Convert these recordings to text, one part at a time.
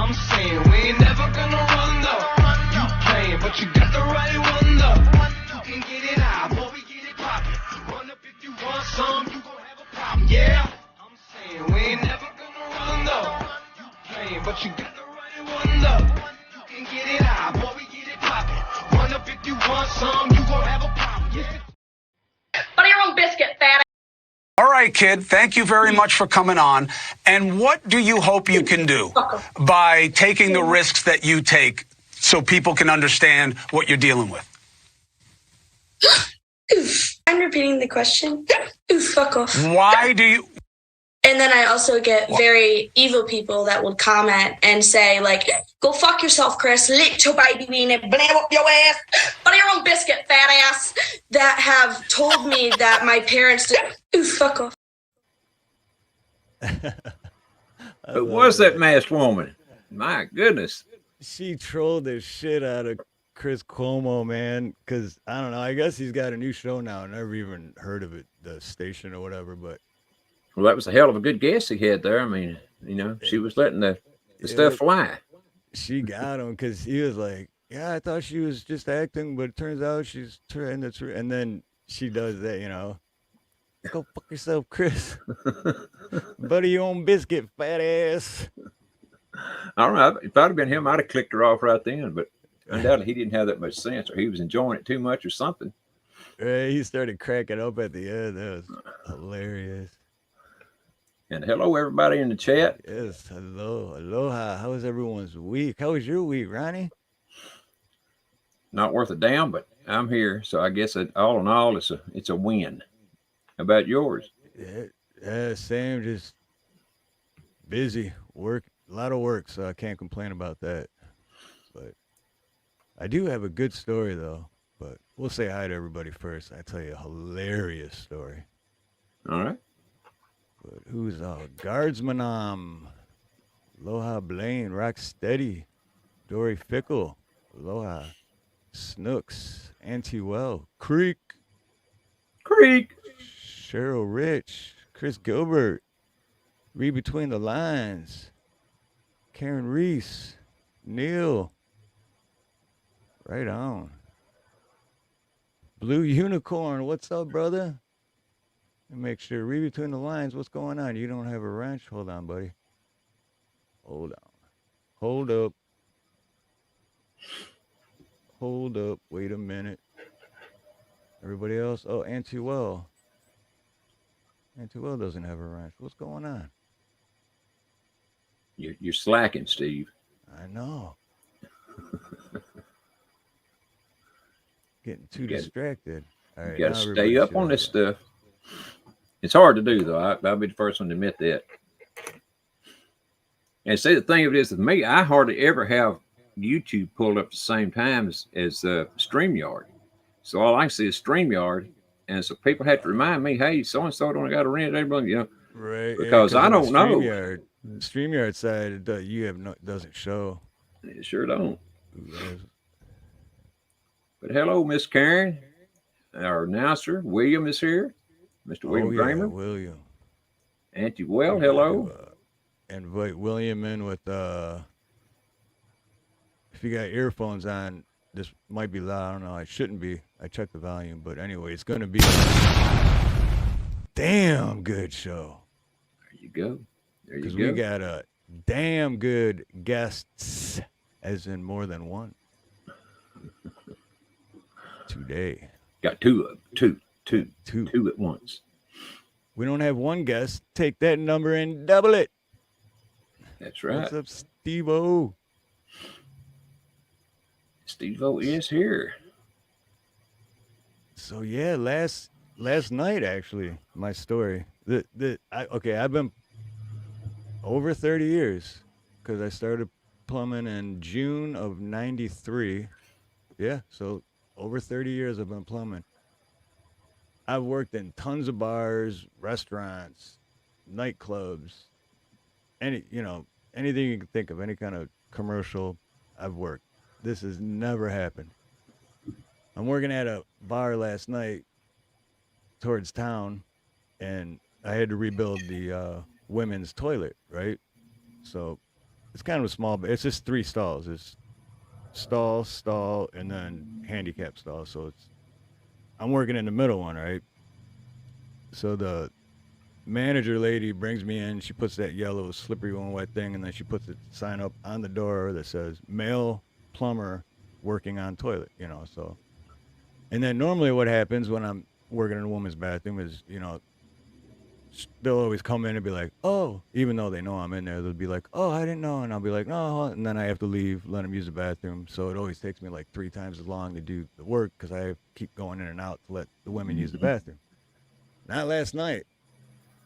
I'm saying we ain't never gonna run though. You playing, but you got the right one though. You can get it out, boy, we get it poppin'. Run up if you want some, you gon' have a problem, yeah. I'm saying we ain't never gonna run though. You playing, but you got the right one though. You can get it out, boy, we get it poppin'. Run up if you want some, you gon' have a problem, yeah. Butter your own biscuit, fat. All right, kid, thank you very much for coming on. And what do you hope you can do by taking the risks that you take so people can understand what you're dealing with? I'm repeating the question. Fuck off. Why do you... And then I also get very evil people that would comment and say, like, go fuck yourself, Chris. Lick your baby weenie, blam up your ass. Butter your own biscuit, fat ass. That have told me that my parents did. Fuck off. Who was that masked woman? My goodness. She trolled the shit out of Chris Cuomo, man, because, I don't know, I guess he's got a new show now. I never even heard of it, the station or whatever, but. Well, that was a hell of a good guess he had there. I mean, you know, she was letting the stuff fly. She got him because he was like, yeah, I thought she was just acting, but it turns out she's trying to. And then she does that, you know. Go fuck yourself, Chris. Butter your own biscuit, fat ass. I don't know. If I'd have been him, I'd have clicked her off right then. But undoubtedly, he didn't have that much sense, or he was enjoying it too much or something. He started cracking up at the end. That was hilarious. And hello, everybody in the chat. Yes, hello, aloha. How was everyone's week? How was your week, Ronnie? Not worth a damn, but I'm here, so I guess all in all, it's a win. How about yours? Yeah, same. Just busy work, a lot of work, so I can't complain about that. But I do have a good story though. But we'll say hi to everybody first. I tell you a hilarious story. All right. But who's Guardsman? Aloha Blaine, Rock Steady, Dory Fickle, Aloha, Snooks, Auntie Well, Creek, Cheryl Rich, Chris Gilbert, Read Between the Lines, Karen Reese, Neil, right on. Blue Unicorn, what's up, brother? And make sure, read between the lines, what's going on? You don't have a wrench? Hold on, buddy. Hold on. Hold up. Hold up. Wait a minute. Everybody else? Oh, Auntie Well. Auntie Well doesn't have a wrench. What's going on? You're slacking, Steve. I know. Getting too distracted. All right, you got to stay up on this stuff. It's hard to do, though. I'll be the first one to admit that. And see, the thing of it is, with me, I hardly ever have YouTube pulled up at the same time as StreamYard. So all I can see is StreamYard. And so people have to remind me, hey, so-and-so don't got to rent everyone, you know. Right. Because I don't know. StreamYard side, doesn't show. It sure don't. But hello, Miss Karen. Our announcer, William, is here. Mr. William Kramer. William. Auntie Well, hello. Invite William in with, if you got earphones on, this might be loud. I don't know. It shouldn't be. I checked the volume. But anyway, it's going to be a damn good show. There you go. Because we got a damn good guests, as in more than one, today. Got two at once. We don't have one guest. Take that number and double it. That's right. What's up, Steve-O? Steve-O is here. So yeah, last night actually, my story. I've been over 30 years because I started plumbing in June of '93. Yeah, so over 30 years I've been plumbing. I've worked in tons of bars, restaurants, nightclubs, anything you can think of, any kind of commercial, I've worked. This has never happened. I'm working at a bar last night towards town, and I had to rebuild the women's toilet, right? So it's kind of a small, but it's just 3 stalls. It's stall, and then handicap stall. So I'm working in the middle one, right? So the manager lady brings me in. She puts that yellow slippery one wet thing, and then she puts a sign up on the door that says male plumber working on toilet. So. And then normally what happens when I'm working in a woman's bathroom is, they'll always come in and be like, oh, even though they know I'm in there, they'll be like, oh, I didn't know. And I'll be like, no. And then I have to leave, let them use the bathroom. So it always takes me like 3 times as long to do the work because I keep going in and out to let the women use the bathroom. Not last night.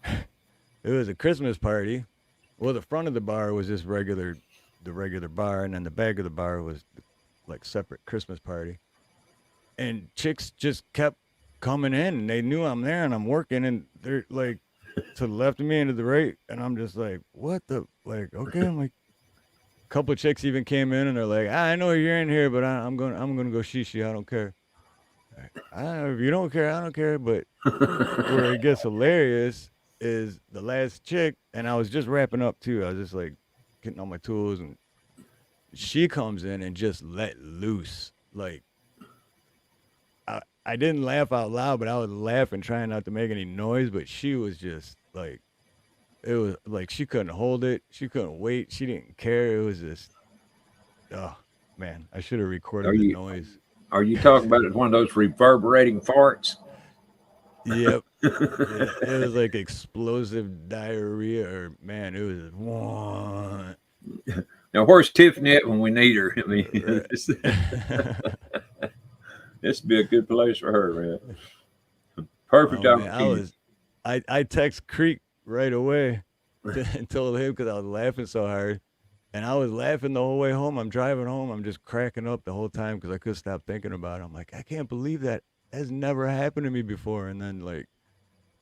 It was a Christmas party. Well, the front of the bar was just the regular bar, and then the back of the bar was like separate Christmas party. And chicks just kept coming in, and they knew I'm there, and I'm working, and they're like to the left of me and to the right, and I'm just like, what the, like, okay. I'm like, a couple of chicks even came in, and they're like, I know you're in here, but I'm gonna go shishi. I don't care. If you don't care, I don't care. But where it gets hilarious is the last chick, and I was just wrapping up too. I was just like getting all my tools, and she comes in and just let loose, like. I didn't laugh out loud, but I was laughing, trying not to make any noise. But she was just like, it was like she couldn't hold it. She couldn't wait. She didn't care. It was just, oh, man, I should have recorded the noise. Are you talking about one of those reverberating farts? Yep. It was like explosive diarrhia, or, man, it was one. Now, where's Tiffany at when we need her? I mean, this would be a good place for her, man. Perfect opportunity. I text Creek right away and told him because I was laughing so hard. And I was laughing the whole way home. I'm driving home. I'm just cracking up the whole time because I couldn't stop thinking about it. I'm like, I can't believe that has never happened to me before. And then, like,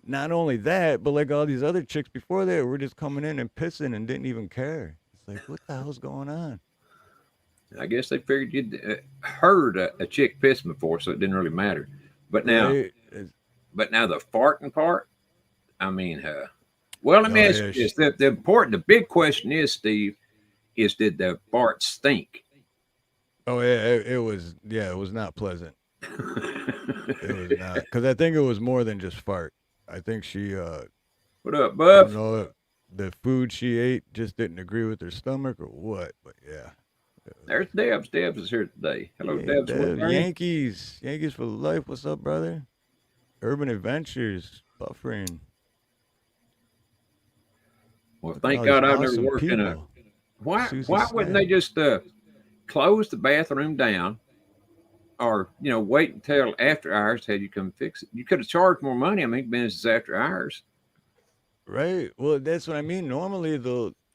not only that, but like all these other chicks before that were just coming in and pissing and didn't even care. It's like, what the hell's going on? I guess they figured you'd heard a chick piss before, so it didn't really matter. But now, the farting part, I mean, well, let me ask you this. The big question is, Steve, did the fart stink? Oh, yeah, it was not pleasant. It was not. Because I think it was more than just fart. I think she, what up, Buff? I don't know if the food she ate just didn't agree with her stomach or what, but yeah. There's Debs. Debs is here today. Hello, Debs. Yankees for life. What's up, brother? Urban Adventures, buffering. Well, thank God I've never worked in a. Why wouldn't they just close the bathroom down, or wait until after hours to have you come fix it? You could have charged more money. I mean, business after hours. Right. Well, that's what I mean. Normally,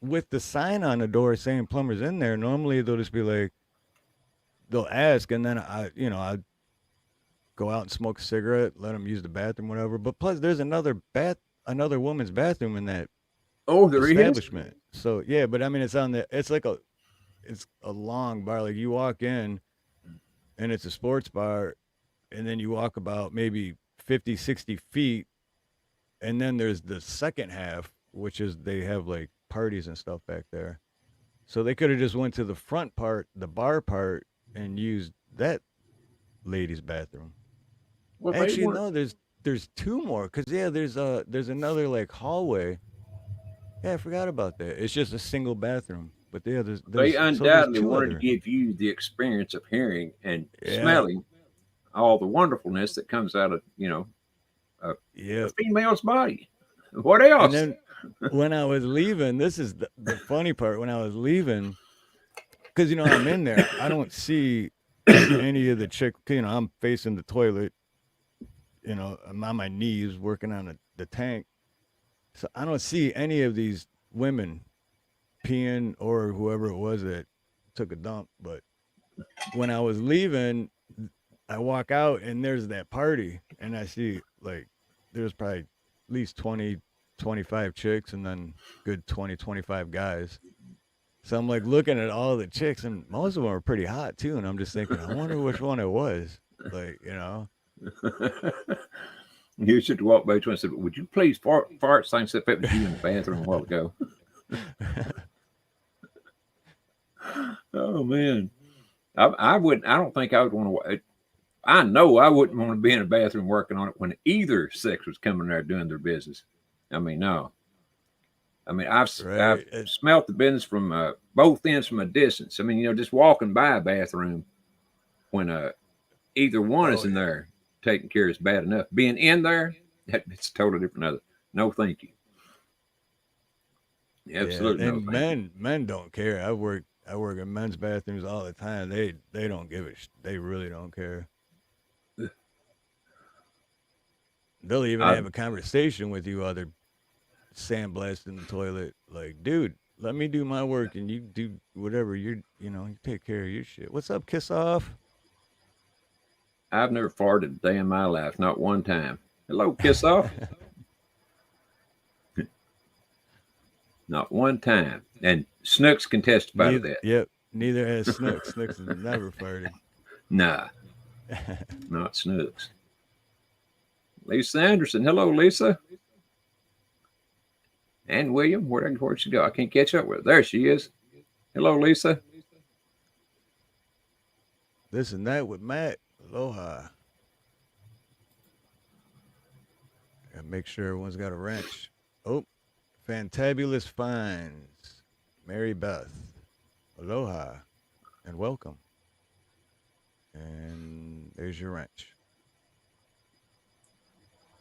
with the sign on the door saying plumbers in there, normally they'll just be like, they'll ask, and then I'd go out and smoke a cigarette, let them use the bathroom, whatever. But plus, there's another woman's bathroom in that establishment. So yeah, but I mean, it's a long bar. Like you walk in, and it's a sports bar, and then you walk about maybe 50, 60 feet, and then there's the second half, which is they have like parties and stuff back there. So they could have just went to the front part, the bar part, and used that ladies' bathroom. Well, actually, no, there's 2 more. Cause yeah, there's another like hallway. Yeah, I forgot about that. It's just a single bathroom. But yeah, they undoubtedly wanted to give you the experience of hearing and smelling all the wonderfulness that comes out of a female's body. What else? And then when I was leaving, this is the funny part. When I was leaving, because I'm in there, I don't see any of the chicks. I'm facing the toilet. I'm on my knees working on the tank, so I don't see any of these women peeing or whoever it was that took a dump. But when I was leaving, I walk out and there's that party, and I see like there's probably at least 20, 25 chicks, and then good 20, 25 guys. So I'm like looking at all the chicks, and most of them are pretty hot too. And I'm just thinking, I wonder which one it was. Like, You should walk by to and say, would you please fart things up with you in the bathroom a while ago? Oh man, I wouldn't. I don't think I would want to. I know I wouldn't want to be in a bathroom working on it when either sex was coming there doing their business. I mean, no. I mean, I've smelt the business from both ends from a distance. I mean, just walking by a bathroom when either one is in there taking care is bad enough. Being in there, it's totally different. Other, no, thank you. Absolutely, and no. Men don't care. I work in men's bathrooms all the time. They don't give it. They really don't care. They'll even have a conversation with you while they're sandblasting the toilet. Like, dude, let me do my work and you do whatever. You take care of your shit. What's up, kiss off? I've never farted a day in my life, not one time. Hello, kiss off. Not one time. And Snooks can testify to that. Yep. Neither has Snooks. Snooks has never farted. Nah. Not Snooks. Lisa Anderson. Hello, Lisa. And William. Where'd she go? I can't catch up with her. There she is. Hello, Lisa. This and that with Matt. Aloha. Gotta make sure everyone's got a wrench. Oh, Fantabulous Finds. Mary Beth. Aloha. And welcome. And there's your wrench.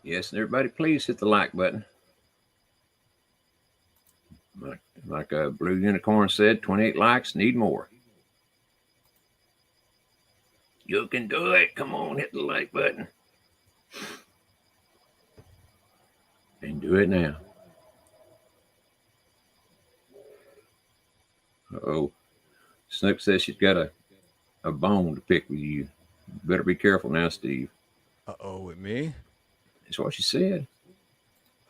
Yes, and everybody, please hit the like button. Like a Blue Unicorn said, 28 likes, need more. You can do it. Come on, hit the like button. And do it now. Uh-oh. Snook says she's got a bone to pick with you. Better be careful now, Steve. Uh-oh, with me? That's what she said.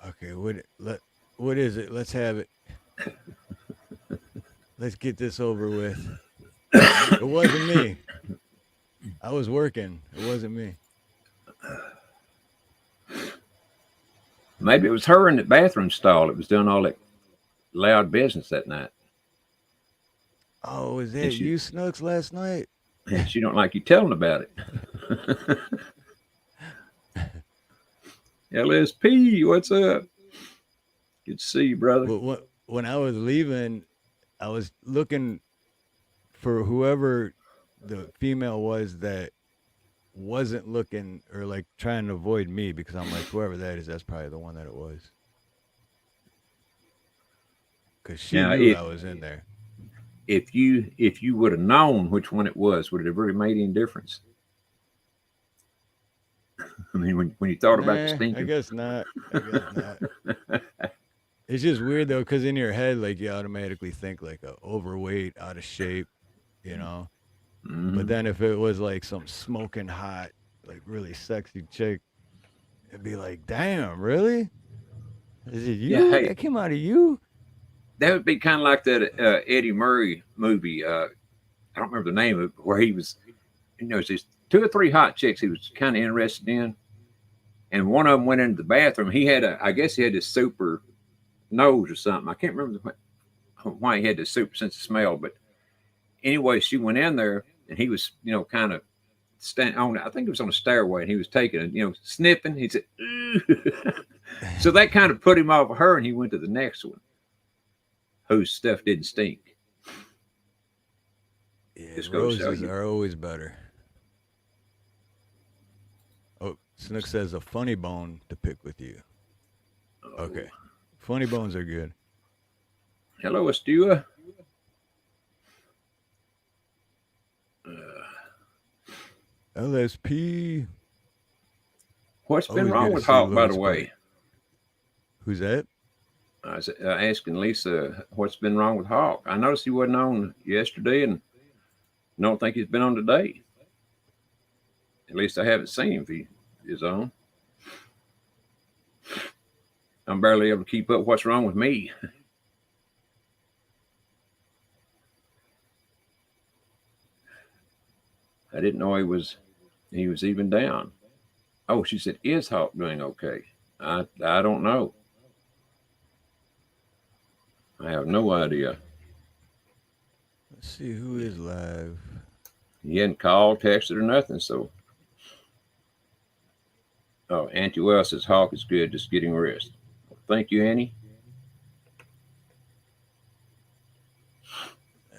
Okay, what is it? Let's have it. Let's get this over with. It wasn't me. I was working. It wasn't me. Maybe it was her in the bathroom stall that was doing all that loud business that night. Oh, was that you, Snooks, last night? And she don't like you telling about it. LSP, what's up? Good to see you, brother. Well, when I was leaving, I was looking for whoever the female was that wasn't looking or like trying to avoid me, because I'm like, whoever that is, that's probably the one that it was. Because she knew I was in there. If you would have known which one it was, would it have really made any difference? I mean, when you thought about the stinking. I guess not. It's just weird though, because in your head, like, you automatically think like a overweight, out of shape, you know. Mm-hmm. But then if it was like some smoking hot, like really sexy chick, it'd be like, damn, really? Is it you? Yeah, hey, that came out of you? That would be kind of like that Eddie Murray movie. I don't remember the name of it, where he was, there's 2 or 3 hot chicks he was kind of interested in. And one of them went into the bathroom. I guess he had this super nose or something. I can't remember why he had this super sense of smell. But anyway, she went in there and he was, kind of standing on, I think it was on a stairway, and he was taking it, sniffing. He said, ooh. So that kind of put him off of her, and he went to the next one, whose stuff didn't stink. Yeah, roses are always better. Oh, Snook says a funny bone to pick with you. Oh. Okay. Funny bones are good. Hello, Astua. LSP. What's been wrong with Hawk, by the way? Who's that? I was asking Lisa what's been wrong with Hawk. I noticed he wasn't on yesterday, and don't think he's been on today. At least I haven't seen him if he is on. I'm barely able to keep up what's wrong with me. I didn't know he was even down. Oh, she said, is Hawk doing okay? I don't know. I have no idea. Let's see who is live. He hadn't called, texted, or nothing. So, oh, Auntie Wells says Hawk is good, just getting rest. Well, thank you, Annie.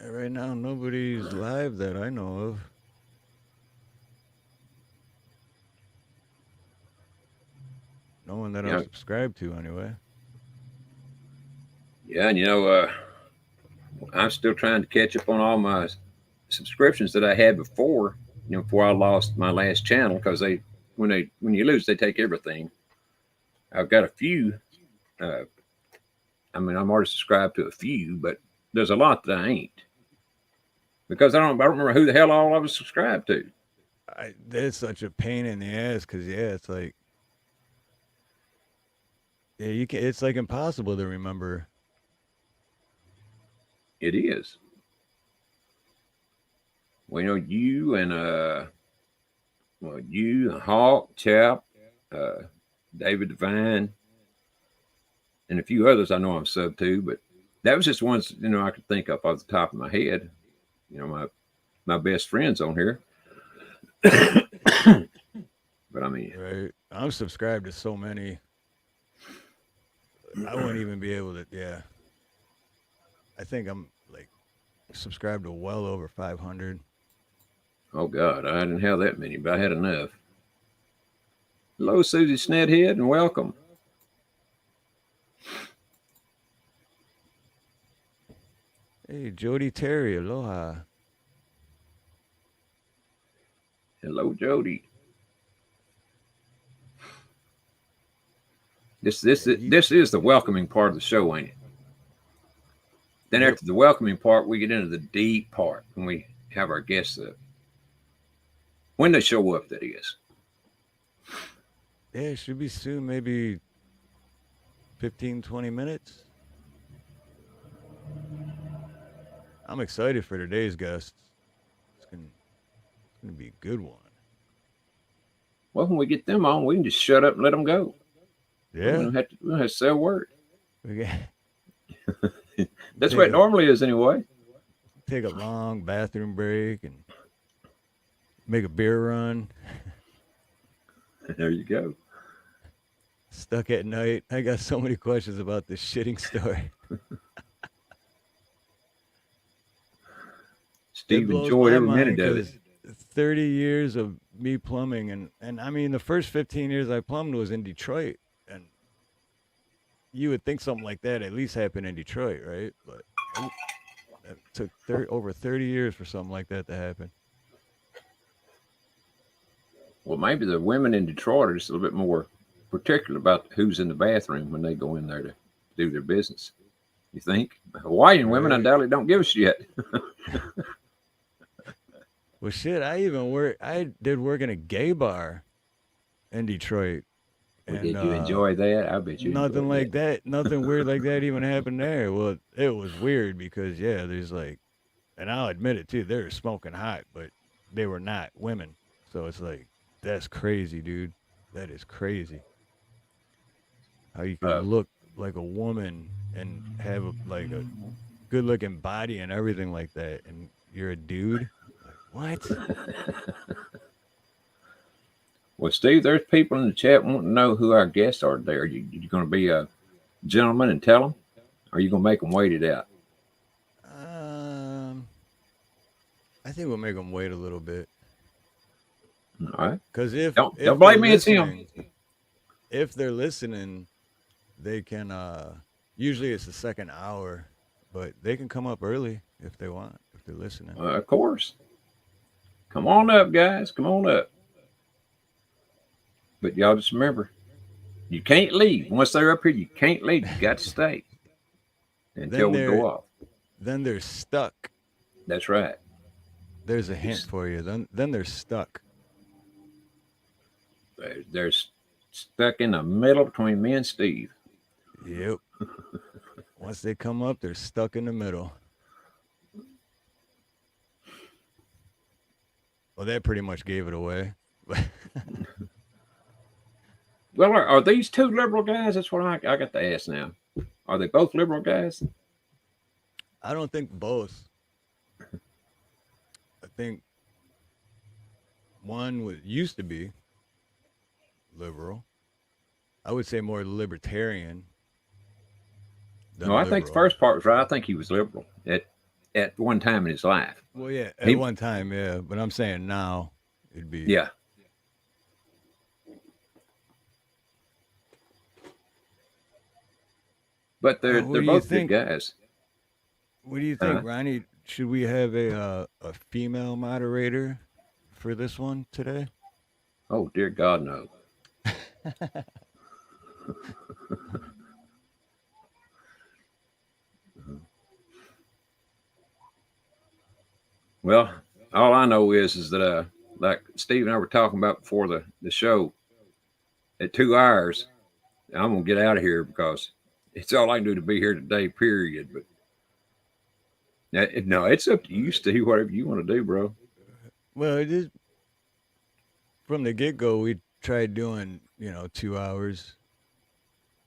Right now, nobody's live that I know of. No one that I'm subscribed to, anyway. Yeah, and I'm still trying to catch up on all my subscriptions that I had before. Before I lost my last channel, because when you lose, they take everything. I've got a few. I'm already subscribed to a few, but there's a lot that I ain't, because I don't remember who the hell all I was subscribed to. That's such a pain in the ass, because it's like, you can. It's like impossible to remember. It is. Well, you and Hawk, Chap, David Devine, and a few others I know I'm sub to, but that was just ones I could think of off the top of my head. My best friends on here. But I mean, right? I'm subscribed to so many. I wouldn't even be able to. Yeah, I think I'm like subscribed to well over 500. Oh God, I didn't have that many, but I had enough. Hello, Susie Snedhead, and welcome. Hey, Jody Terry, aloha. Hello, Jody. This is the welcoming part of the show, ain't it? Then after the welcoming part, we get into the deep part when we have our guests up. When they show up, that is. Yeah, it should be soon, maybe 15, 20 minutes. I'm excited for today's guest. It's gonna be a good one. Well, when we get them on, we can just shut up and let them go. Yeah. We don't have to say a word. Okay. That's what it normally is anyway. Take a long bathroom break and make a beer run. There you go. Stuck at night. I got so many questions about this shitting story. Steve enjoyed every minute of it. 30 years of me plumbing, and I mean, the first 15 years I plumbed was in Detroit, and you would think something like that at least happened in Detroit, right? But it took over 30 years for something like that to happen. Well, maybe the women in Detroit are just a little bit more particular about who's in the bathroom when they go in there to do their business. You think? Hawaiian women undoubtedly don't give a shit. Well, shit, I did work in a gay bar in Detroit. Well, did you enjoy that? I bet you nothing like that. Nothing weird like that even happened there. Well, it was weird because, there's like, and I'll admit it too, they were smoking hot, but they were not women. So it's like, that's crazy, dude. That is crazy. How you can look like a woman and have a good looking body and everything like that, and you're a dude. Like, what? Well, Steve, there's people in the chat wanting to know who our guests are today. Are you going to be a gentleman and tell them? Or are you going to make them wait it out? I think we'll make them wait a little bit. All right. Because don't blame me, it's him. If they're listening, they can. Usually it's the second hour, but they can come up early if they want. If they're listening, of course. Come on up, guys. Come on up. But y'all just remember, you can't leave. Once they're up here, you can't leave. You got to stay until we go off. Then they're stuck. That's right. There's a hint for you. Then they're stuck. They're stuck in the middle between me and Steve. Yep. Once they come up, they're stuck in the middle. Well, that pretty much gave it away. Well, are these two liberal guys? That's what I got to ask now. Are they both liberal guys? I don't think both. I think one used to be liberal. I would say more libertarian than No, I think the liberal. first part was right. I think he was liberal at one time in his life. Well, yeah, at He- one time, yeah. But I'm saying now it'd be Yeah. But they're what do you both good think? guys. What do you think, Uh, Ronnie? Should we have a female moderator for this one today? oh dear God, no. Well, all I know is that like Steve and I were talking about before the show, at 2 hours, I'm gonna get out of here because it's all I can do to be here today. Period. But no, it's up to you, Steve. Whatever you want to do, bro. Well, it is from the get go. We tried doing 2 hours.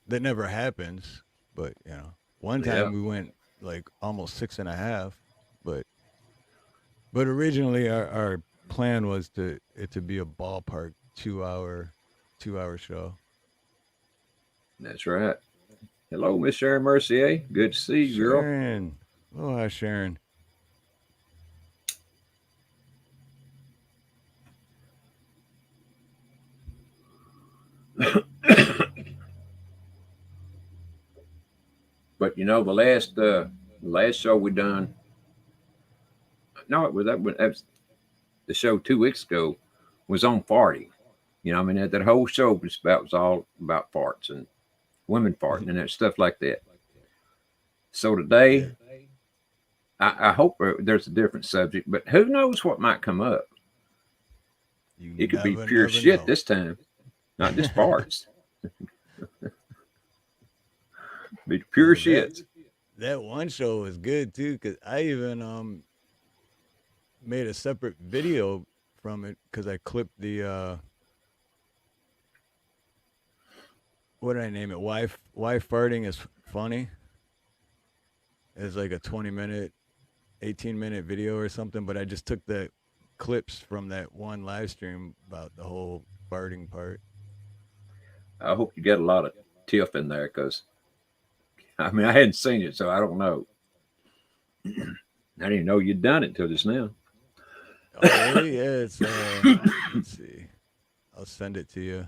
That never happens, but one time Yeah. we went like almost 6.5. But originally our plan was it to be a ballpark 2 hour show. That's right. Hello, Miss Sharon Mercier. Good to see you, girl. Sharon, oh hi Sharon. But the last show we done. No, it was that was the show 2 weeks ago was on farting. I mean that whole show was all about farts and women farting and that stuff like that. So today, I hope there's a different subject, but who knows what might come up? You It could be never, pure never shit know. this time, not just farts. Be pure shit. That one show was good too, because I even made a separate video from it because I clipped the what did I name it? Why farting is funny. It's like a 20-minute, 18-minute video or something, but I just took the clips from that one live stream about the whole farting part. I hope you get a lot of tiff in there because, I mean, I hadn't seen it, so I don't know. I didn't even know you'd done it until just now. Oh, really? Yeah, it's let's see. I'll send it to you.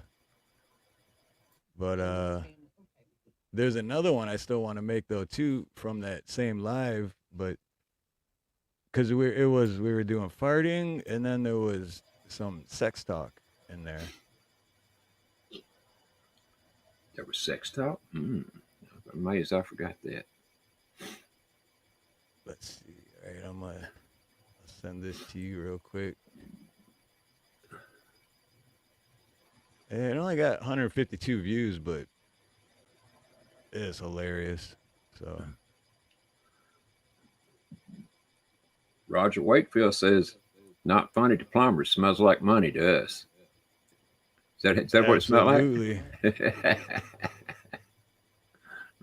But there's another one I still want to make though too from that same live, but because we were doing farting and then there was some sex talk in there. There was sex talk? I'm amazed I forgot that. Let's see. All right, I'm gonna send this to you real quick. And it only got 152 views, but it's hilarious. So Roger Wakefield says, not funny to plumbers, smells like money to us. Is that what it smelled like? absolutely.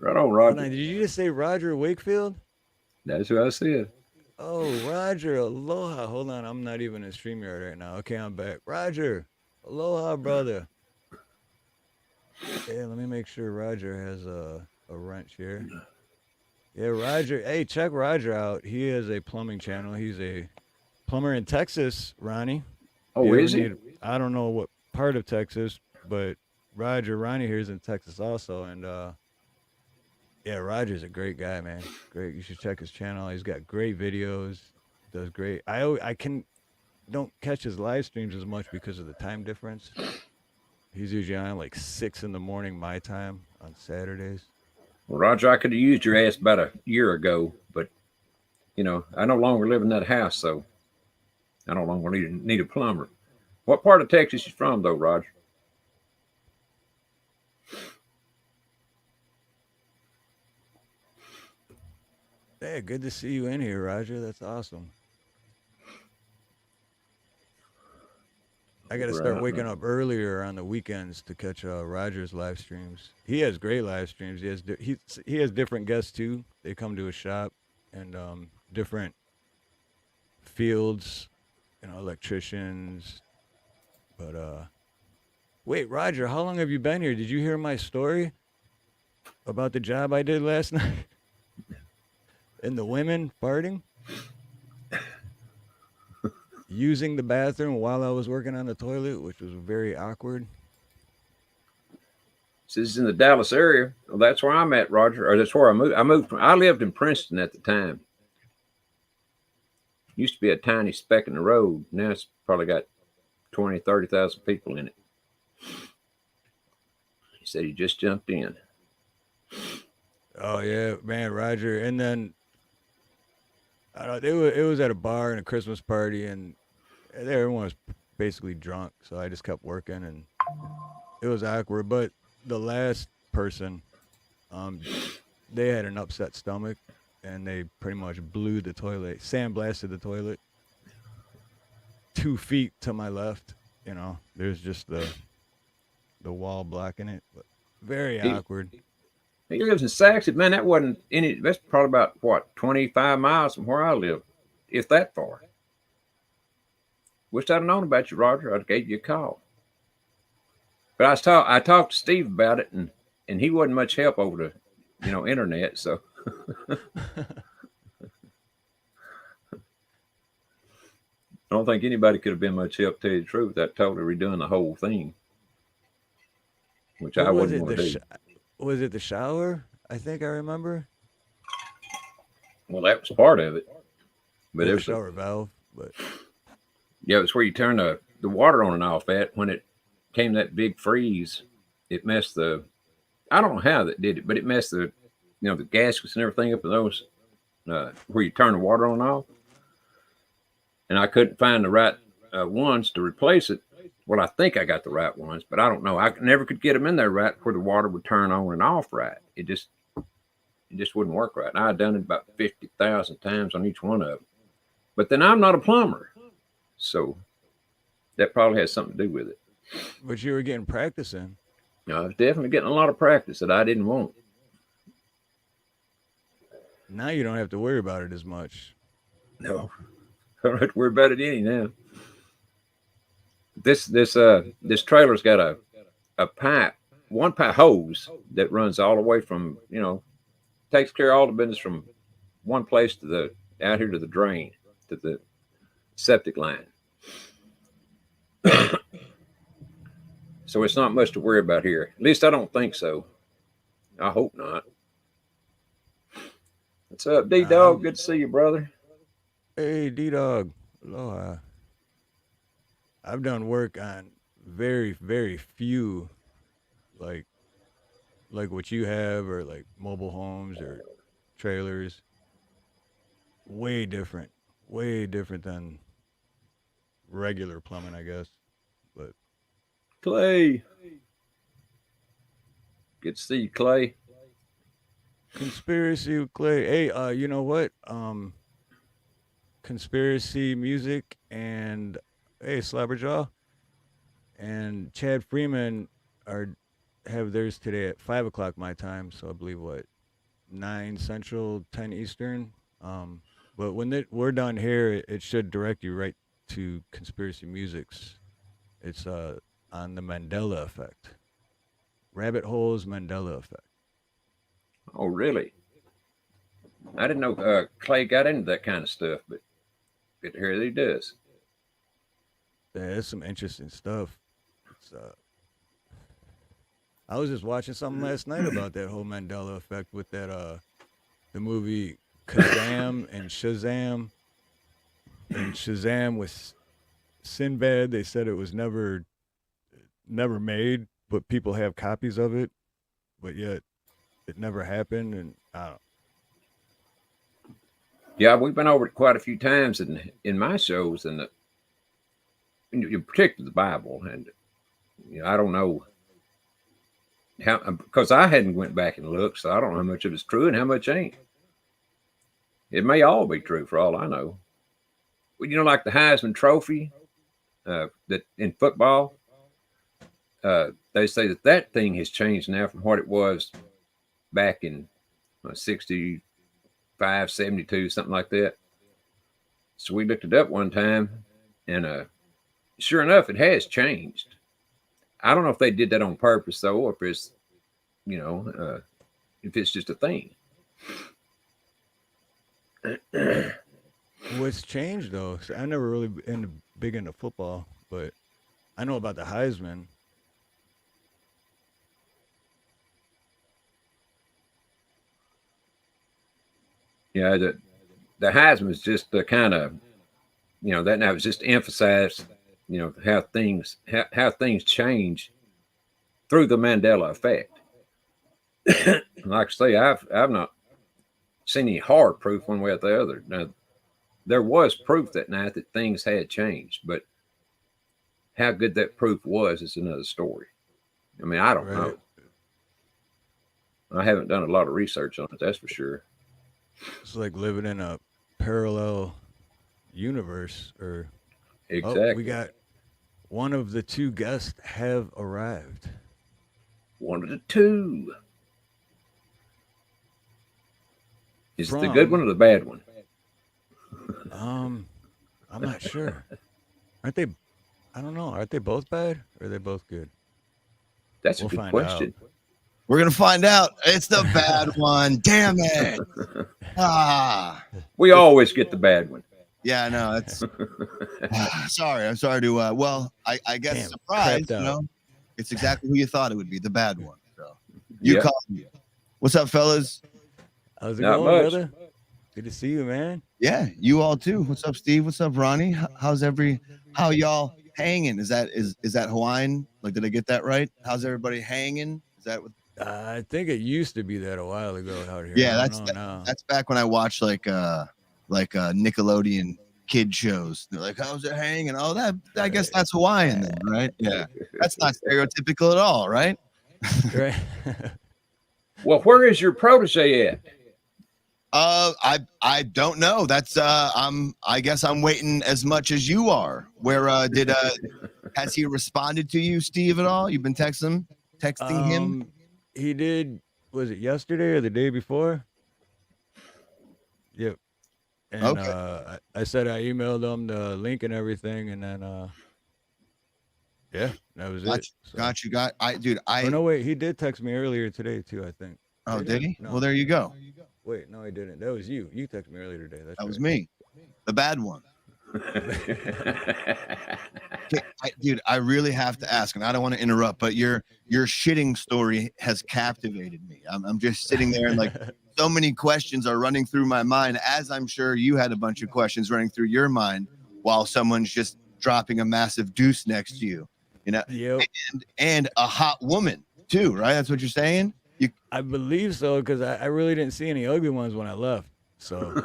Right on, Hold Roger. on, did you just say Roger Wakefield? That's what I said. Oh, Roger, aloha. Hold on, I'm not even in StreamYard right now. Okay, I'm back. Roger, aloha, brother. Yeah, let me make sure Roger has a wrench here. Yeah, Roger. Hey, check Roger out. He has a plumbing channel. He's a plumber in Texas, Ronnie. Oh, You ever is he? need- I don't know what part of Texas, but Ronnie here is in Texas also. And yeah, Roger's a great guy, man. Great. You should check his channel. He's got great videos. Does great. I don't catch his live streams as much because of the time difference. He's usually on like 6 in the morning my time on Saturdays. Well, Roger, I could have used your ass about a year ago, but, I no longer live in that house, so I no longer need a plumber. What part of Texas you from, though, Roger? Yeah, good to see you in here, Roger. That's awesome. I got to start Right. waking up earlier on the weekends to catch Roger's live streams. He has great live streams. He has different guests too. They come to his shop and different fields, electricians. But wait, Roger, how long have you been here? Did you hear my story about the job I did last night? And the women farting? Using the bathroom while I was working on the toilet, which was very awkward. This is in the Dallas area. Well, that's where I'm at, Roger. Or that's where I moved. I lived in Princeton at the time. Used to be a tiny speck in the road. Now it's probably got 20, 30,000 people in it. He said he just jumped in. Oh yeah, man, Roger. And then it was at a bar and a Christmas party, and everyone was basically drunk. So I just kept working, and it was awkward. But the last person, they had an upset stomach, and they pretty much blew the toilet, sandblasted the toilet 2 feet to my left. There's just the wall blocking it. But very awkward. He lives in Saxon. Man, that wasn't any. That's probably about 25 miles from where I live, if that far. Wished I'd have known about you, Roger. I'd gave you a call. But I talked to Steve about it, and he wasn't much help over the internet. So I don't think anybody could have been much help, to tell you the truth. That totally redoing the whole thing, which I wouldn't want to do. Was it the shower? I think I remember. Well, that was part of it. But it was the shower valve. But yeah, it's where you turn the water on and off at. When it came that big freeze, it messed I don't know how that did it, but it messed the gaskets and everything up in those where you turn the water on and off. And I couldn't find the right ones to replace it. Well, I think I got the right ones, but I don't know. I never could get them in there right where the water would turn on and off right. It just wouldn't work right. And I had done it about 50,000 times on each one of them. But then I'm not a plumber, so that probably has something to do with it. But you were getting practice in. I was definitely getting a lot of practice that I didn't want. Now you don't have to worry about it as much. No, I don't have to worry about it any now. This trailer's got a pipe, one pipe hose that runs all the way from, takes care of all the business from one place to out here to the drain, to the septic line. So it's not much to worry about here. At least I don't think so. I hope not. What's up, D-Dog? Good to see you, brother. Hey, D-Dog. Aloha. I've done work on very, very few, like what you have, or like mobile homes or trailers. Way different than regular plumbing, I guess. But Clay. Good to see you, Clay. Conspiracy with Clay. Hey, you know what? Conspiracy music and Slabberjaw and Chad Freeman have theirs today at 5 o'clock my time. So I believe 9 Central, 10 Eastern. But when we're done here, it should direct you right to Conspiracy Music's. It's on the Mandela effect. Rabbit Holes Mandela effect. Oh, really? I didn't know Clay got into that kind of stuff, but good to hear that he does. Yeah, there's some interesting stuff. I was just watching something last night about that whole Mandela effect with that the movie Kazam and Shazam. And Shazam with Sinbad, they said it was never made, but people have copies of it, but yet it never happened. And I don't know. Yeah, we've been over it quite a few times in my shows, and in particular the Bible, and I don't know how, because I hadn't went back and looked, so I don't know how much of it's true and how much ain't. It may all be true for all I know. Well, like the Heisman Trophy that in football, they say that thing has changed now from what it was back in 65, 72, something like that. So we looked it up one time, and sure enough, it has changed. I don't know if they did that on purpose though, or if it's, if it's just a thing. What's changed though? So I never really been big into football, but I know about the Heisman. Yeah, the Heisman is just the kind of, that now was just to emphasize, how things change through the Mandela effect. Like I say, I've not seen any hard proof one way or the other. Now, there was proof that night that things had changed, but how good that proof was is another story. I mean, I don't know. I haven't done a lot of research on it, that's for sure. It's like living in a parallel universe, or exactly. We got one of the two guests have arrived. One of the two. Is it the good one or the bad one? I'm not sure. Aren't they? I don't know. Aren't they both bad, or are they both good? That's a good question. We're gonna find out. It's the bad one. Damn it! We always get the bad one. Yeah, I know. It's sorry. I'm sorry to. I guess surprise. It's exactly who you thought it would be. The bad one. So you called me. What's up, fellas? How's it going, brother? Good to see you, man. Yeah, you all too. What's up, Steve? What's up, Ronnie? How y'all hanging? Is that Hawaiian? Like, did I get that right? How's everybody hanging? Is that what? I think it used to be that a while ago out here. Yeah, that's back when I watched like Nickelodeon kid shows. They're like, how's it hanging? Oh, I guess that's Hawaiian then, right? Yeah, that's not stereotypical at all, right? Right. Well, where is your protege at? I don't know. That's I guess I'm waiting as much as you are. Where has he responded to you, Steve, at all? You've been texting him? He did. Was it yesterday or the day before? Yep. And okay. I said I emailed him the link and everything, and then yeah, that was it. So. Oh no, wait, he did text me earlier today too, I think. Oh, did he? No. Well, there you go. Wait, no, he didn't. That was you. You texted me earlier today. That was me, the bad one. Dude, I really have to ask, and I don't want to interrupt, but your shitting story has captivated me. I'm just sitting there and like so many questions are running through my mind, as I'm sure you had a bunch of questions running through your mind while someone's just dropping a massive deuce next to you, Yep. and a hot woman too, right? That's what you're saying? I believe so, because I really didn't see any ugly ones when I left. So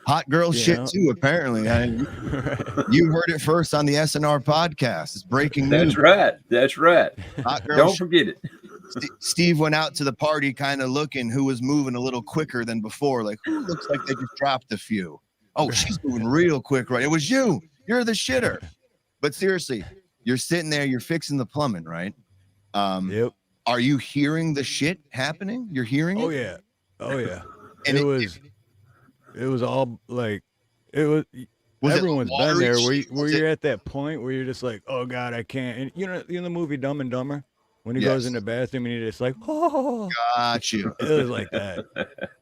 hot girl shit too, apparently. You heard it first on the S&R podcast. It's breaking news. That's right. Hot girl Don't forget it. Steve went out to the party kind of looking who was moving a little quicker than before. Like, who looks like they just dropped a few? Oh, she's moving real quick, right? It was you. You're the shitter. But seriously, you're sitting there, you're fixing the plumbing, right? Yep. Are you hearing the shit happening? You're hearing it? Oh yeah. And it was all like, it was everyone's been there where you're at that point where you're just like, oh God, I can't. And in the movie Dumb and Dumber, when he goes in the bathroom and you're just like, oh, got you. It was like that.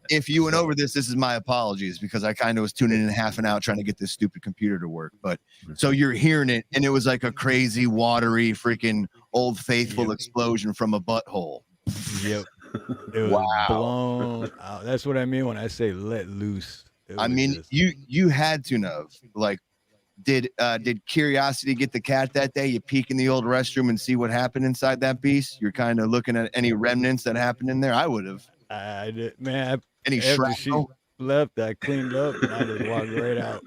If you went over this is my apologies, because I kind of was tuning in half an hour trying to get this stupid computer to work. But so you're hearing it, and it was like a crazy, watery, freaking Old Faithful explosion from a butthole. Yep. It was blown out. That's what I mean when I say let loose. I mean, you had to know. Like, did curiosity get the cat that day? You peek in the old restroom and see what happened inside that beast? You're kind of looking at any remnants that happened in there. I would have. I did, man. Any shrapnel? She left, I cleaned up and I just walked right out.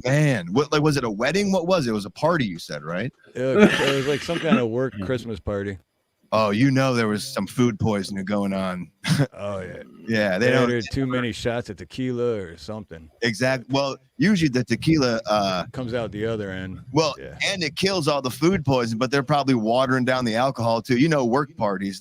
Man, what, like, was it a wedding? What was it? It was a party, you said, right? It was like some kind of work Christmas party. Oh, there was some food poisoning going on. Oh yeah. Yeah, they ordered too many shots of tequila or something. Exactly. Well, usually the tequila comes out the other end. Well, and it kills all the food poison, but they're probably watering down the alcohol too. Work parties,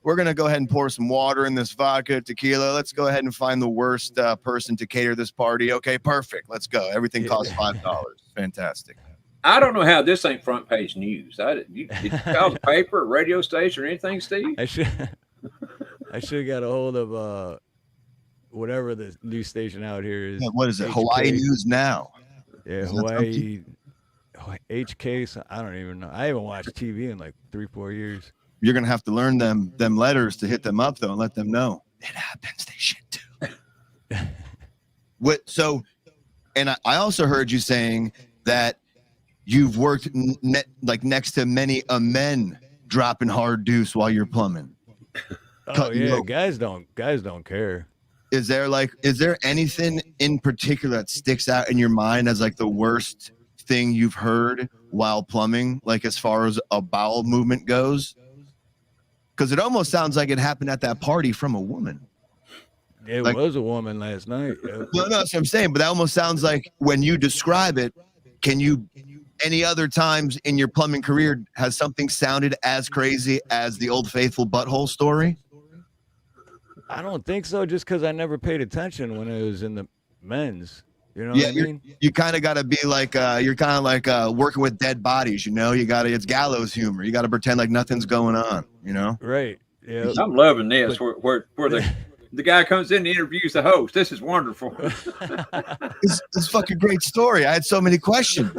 we're going to go ahead and pour some water in this vodka, tequila. Let's go ahead and find the worst person to cater this party. Okay, perfect. Let's go. Everything costs $5. Fantastic. I don't know how this ain't front page news. Did you call the paper, radio station, or anything, Steve? I should have got a hold of whatever the news station out here is. Yeah, what is it? HK. Hawaii News Now. Yeah, Hawaii. HK. I don't even know. I haven't watched TV in like 3-4 years. You're gonna have to learn them letters to hit them up though, and let them know it happens. They shit too. What? So, and I also heard you saying that you've worked next to many a men dropping hard deuce while you're plumbing. Oh yeah, guys don't care. Is there anything in particular that sticks out in your mind as like the worst thing you've heard while plumbing, like as far as a bowel movement goes? Because it almost sounds like it happened at that party from a woman. It was a woman last night. Yeah. No, that's what I'm saying. But that almost sounds like when you describe it, any other times in your plumbing career, has something sounded as crazy as the Old Faithful butthole story? I don't think so, just because I never paid attention when it was in the men's. You know what I mean? You kind of got to be like, you're kind of like working with dead bodies, you know? It's gallows humor. You got to pretend like nothing's going on, you know? Right. Yeah. I'm loving this, where the guy comes in and interviews the host. This is wonderful. It's fucking great story. I had so many questions.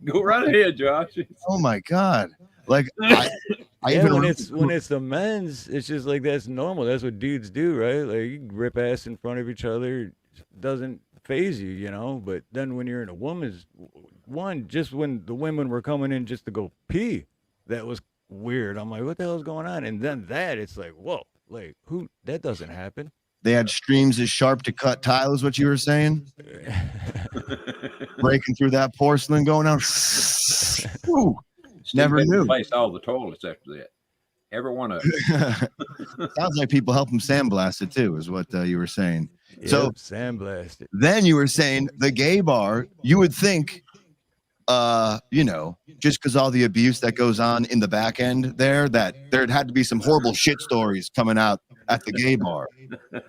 Go right ahead, Josh. Oh my God. Like, when it's the men's, it's just like, that's normal. That's what dudes do, right? Like, you rip ass in front of each other. Doesn't phase you, you know. But then when you're in a woman's just when the women were coming in just to go pee, that was weird. I'm like, what the hell's going on? And then it's like, whoa, like that doesn't happen. They had streams as sharp to cut tile, is what you were saying? Breaking through that porcelain, going out. Ooh, never knew. Replaced all the toilets after that. Every one of them. Sounds like people help them sandblast it too, is what you were saying. Yep, so sandblast it. Then you were saying the gay bar, you would think, just because all the abuse that goes on in the back end there, that there had to be some horrible shit stories coming out at the gay bar.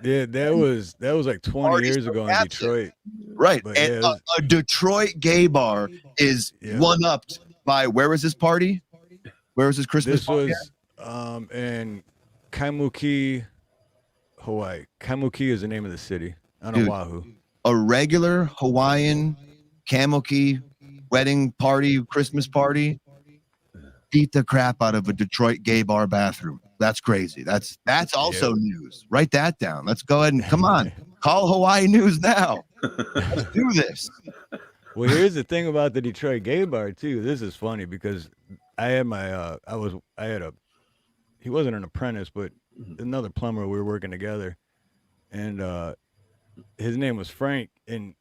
Yeah, that was like 20 years ago in Detroit. Right. But and a Detroit gay bar is one-upped by, where was this party? Where was this Christmas party? This was in Kaimuki, Hawaii. Kaimuki is the name of the city on Oahu. A regular Hawaiian Kaimuki wedding party, Christmas party, beat the crap out of a Detroit gay bar bathroom. That's crazy. That's also news. Write that down. Let's go ahead and come on. Call Hawaii News now. Let's do this. Well, here's the thing about the Detroit gay bar too. This is funny because I had he wasn't an apprentice, but another plumber. We were working together, and his name was Frank. And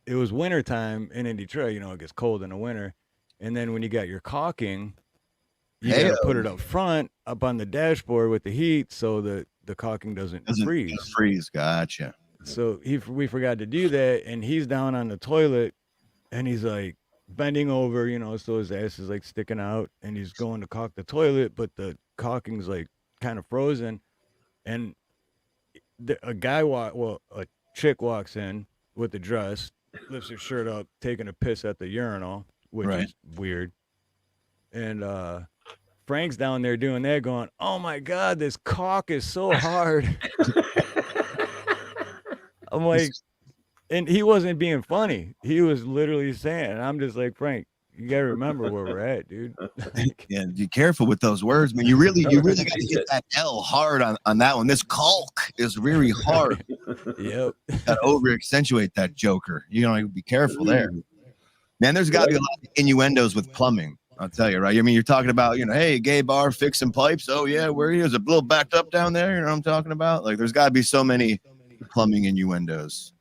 it was wintertime, and in Detroit, it gets cold in the winter. And then when you got your caulking, you got to put it up front, up on the dashboard with the heat, so that the caulking doesn't freeze. Gotcha. So we forgot to do that, and he's down on the toilet, and he's like bending over, so his ass is like sticking out, and he's going to caulk the toilet, but the caulking's like kind of frozen, and a chick walks in with the dress, lifts her shirt up, taking a piss at the urinal, which is weird, and Frank's down there doing that, going, "Oh my God, this caulk is so hard." I'm like, and he wasn't being funny. He was literally saying, and I'm just like, Frank, you gotta remember where we're at, dude. Yeah, be careful with those words, man. You really got to hit that L hard on that one. This caulk is very hard. Yep. Got to over accentuate that joker. Be careful there. Man, there's got to be a lot of innuendos with plumbing. I'll tell you, right? I mean, you're talking about, hey, gay bar fixing pipes. Oh yeah, where he is a little backed up down there. You know what I'm talking about? Like, there's got to be so many plumbing innuendos.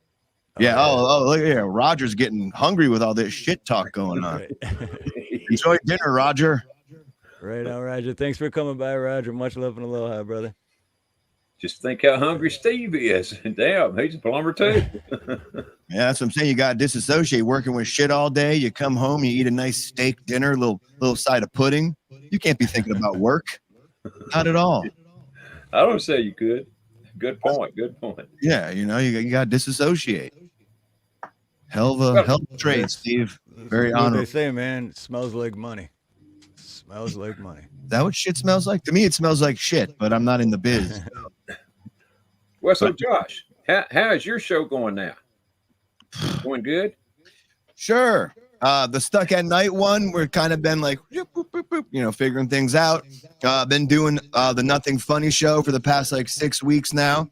Yeah. Oh, look here. Roger's getting hungry with all this shit talk going on. Enjoy dinner, Roger. Right on, Roger. Thanks for coming by, Roger. Much love and aloha, brother. Just think how hungry Steve is. Damn, he's a plumber too. Yeah, that's what I'm saying. You got to disassociate. Working with shit all day. You come home, you eat a nice steak dinner, little side of pudding. You can't be thinking about work. Not at all. I don't say you could. Good point. Good point. Yeah, you got to disassociate. Hell of a trade, Steve. Very What honorable. they say, man, it smells like money. Smells like money. Is that what shit smells like? To me, it smells like shit, but I'm not in the biz. Well, so Josh, how is your show going now? Going good? Sure. The Stuck at Night one, we're kind of been like, figuring things out. Been doing the Nothing Funny show for the past like 6 weeks now.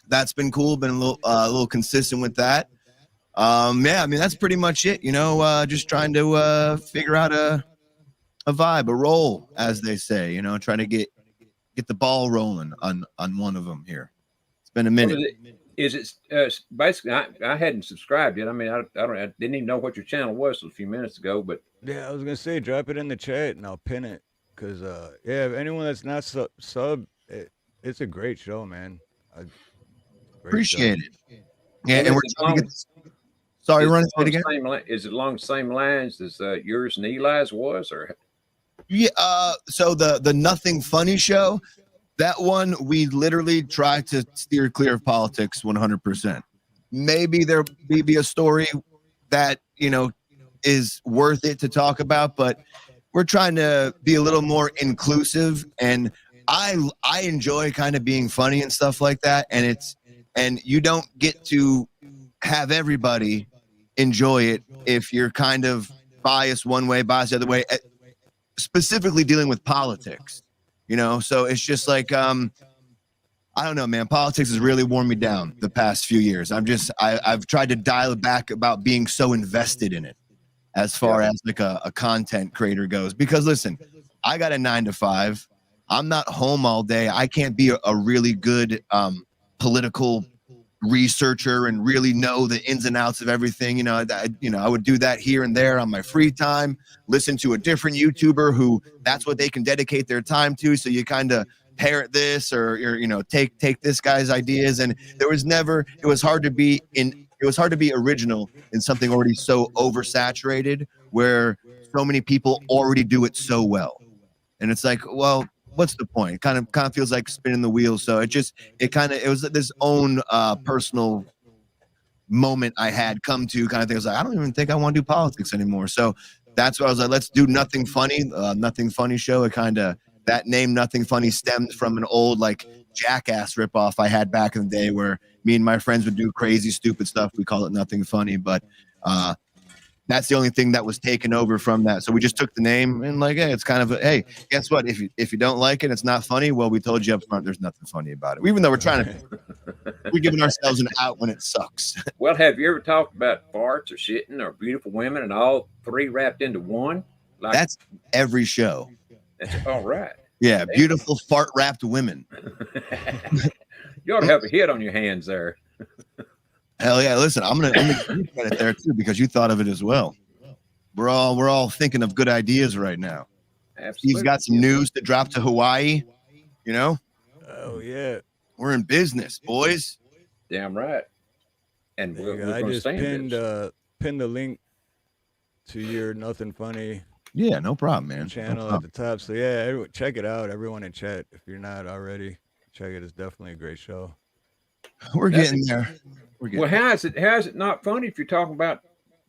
That's been cool. Been a little consistent with that. Yeah, I mean, that's pretty much it. Just trying to figure out a vibe, a roll, as they say. Trying to get the ball rolling on one of them here. It's been a minute. Is it basically? I hadn't subscribed yet. I mean, I didn't even know what your channel was a few minutes ago. But Yeah, I was gonna say, drop it in the chat and I'll pin it. Cause if anyone that's not sub, it's a great show, man. Appreciate it. Yeah, and is we're it trying to long- get. Sorry, is run it it again. Is it along the same lines as yours and Eli's was, or? Yeah. So the Nothing Funny show, that one we literally try to steer clear of politics 100%. Maybe there may be a story that is worth it to talk about, but we're trying to be a little more inclusive. And I enjoy kind of being funny and stuff like that. And you don't get to have everybody enjoy it if you're kind of biased one way, biased the other way. Specifically dealing with politics, so it's just like I don't know, man. Politics has really worn me down the past few years. I've tried to dial it back about being so invested in it as far as like a content creator goes, because listen, I got a 9 to 5. I'm not home all day. I can't be a really good political researcher and really know the ins and outs of everything. I would do that here and there on my free time, listen to a different YouTuber who that's what they can dedicate their time to. So you kind of parrot this or take this guy's ideas. And it was hard to be original in something already so oversaturated where so many people already do it so well. And it's like, well, what's the point? It kind of feels like spinning the wheel. So it was this own personal moment I had come to kind of thing. I was like, I don't even think I want to do politics anymore. So that's why I was like, let's do Nothing Funny, Nothing Funny show. It kind of, that name Nothing Funny stemmed from an old like Jackass ripoff I had back in the day where me and my friends would do crazy, stupid stuff. We call it Nothing Funny, but that's the only thing that was taken over from that. So we just took the name and like, hey, it's kind of hey, guess what? If you don't like it, it's not funny. Well, we told you up front, there's nothing funny about it. Even though we're giving ourselves an out when it sucks. Well, have you ever talked about farts or shitting or beautiful women and all three wrapped into one? Like, that's every show. That's all right. Yeah, beautiful fart wrapped women. You ought to have a hit on your hands there. Hell yeah! Listen, I'm gonna give you credit there too because you thought of it as well. We're all thinking of good ideas right now. Absolutely. He's got some news to drop to Hawaii. Oh yeah, we're in business, boys. Damn right. And we're I going to just stay in business. pinned the link to your Nothing Funny Yeah, no problem, man. channel at the top. So yeah, everyone, check it out. Everyone in chat, if you're not already, check it. It's definitely a great show. We're getting there. Well, how is it not funny if you're talking about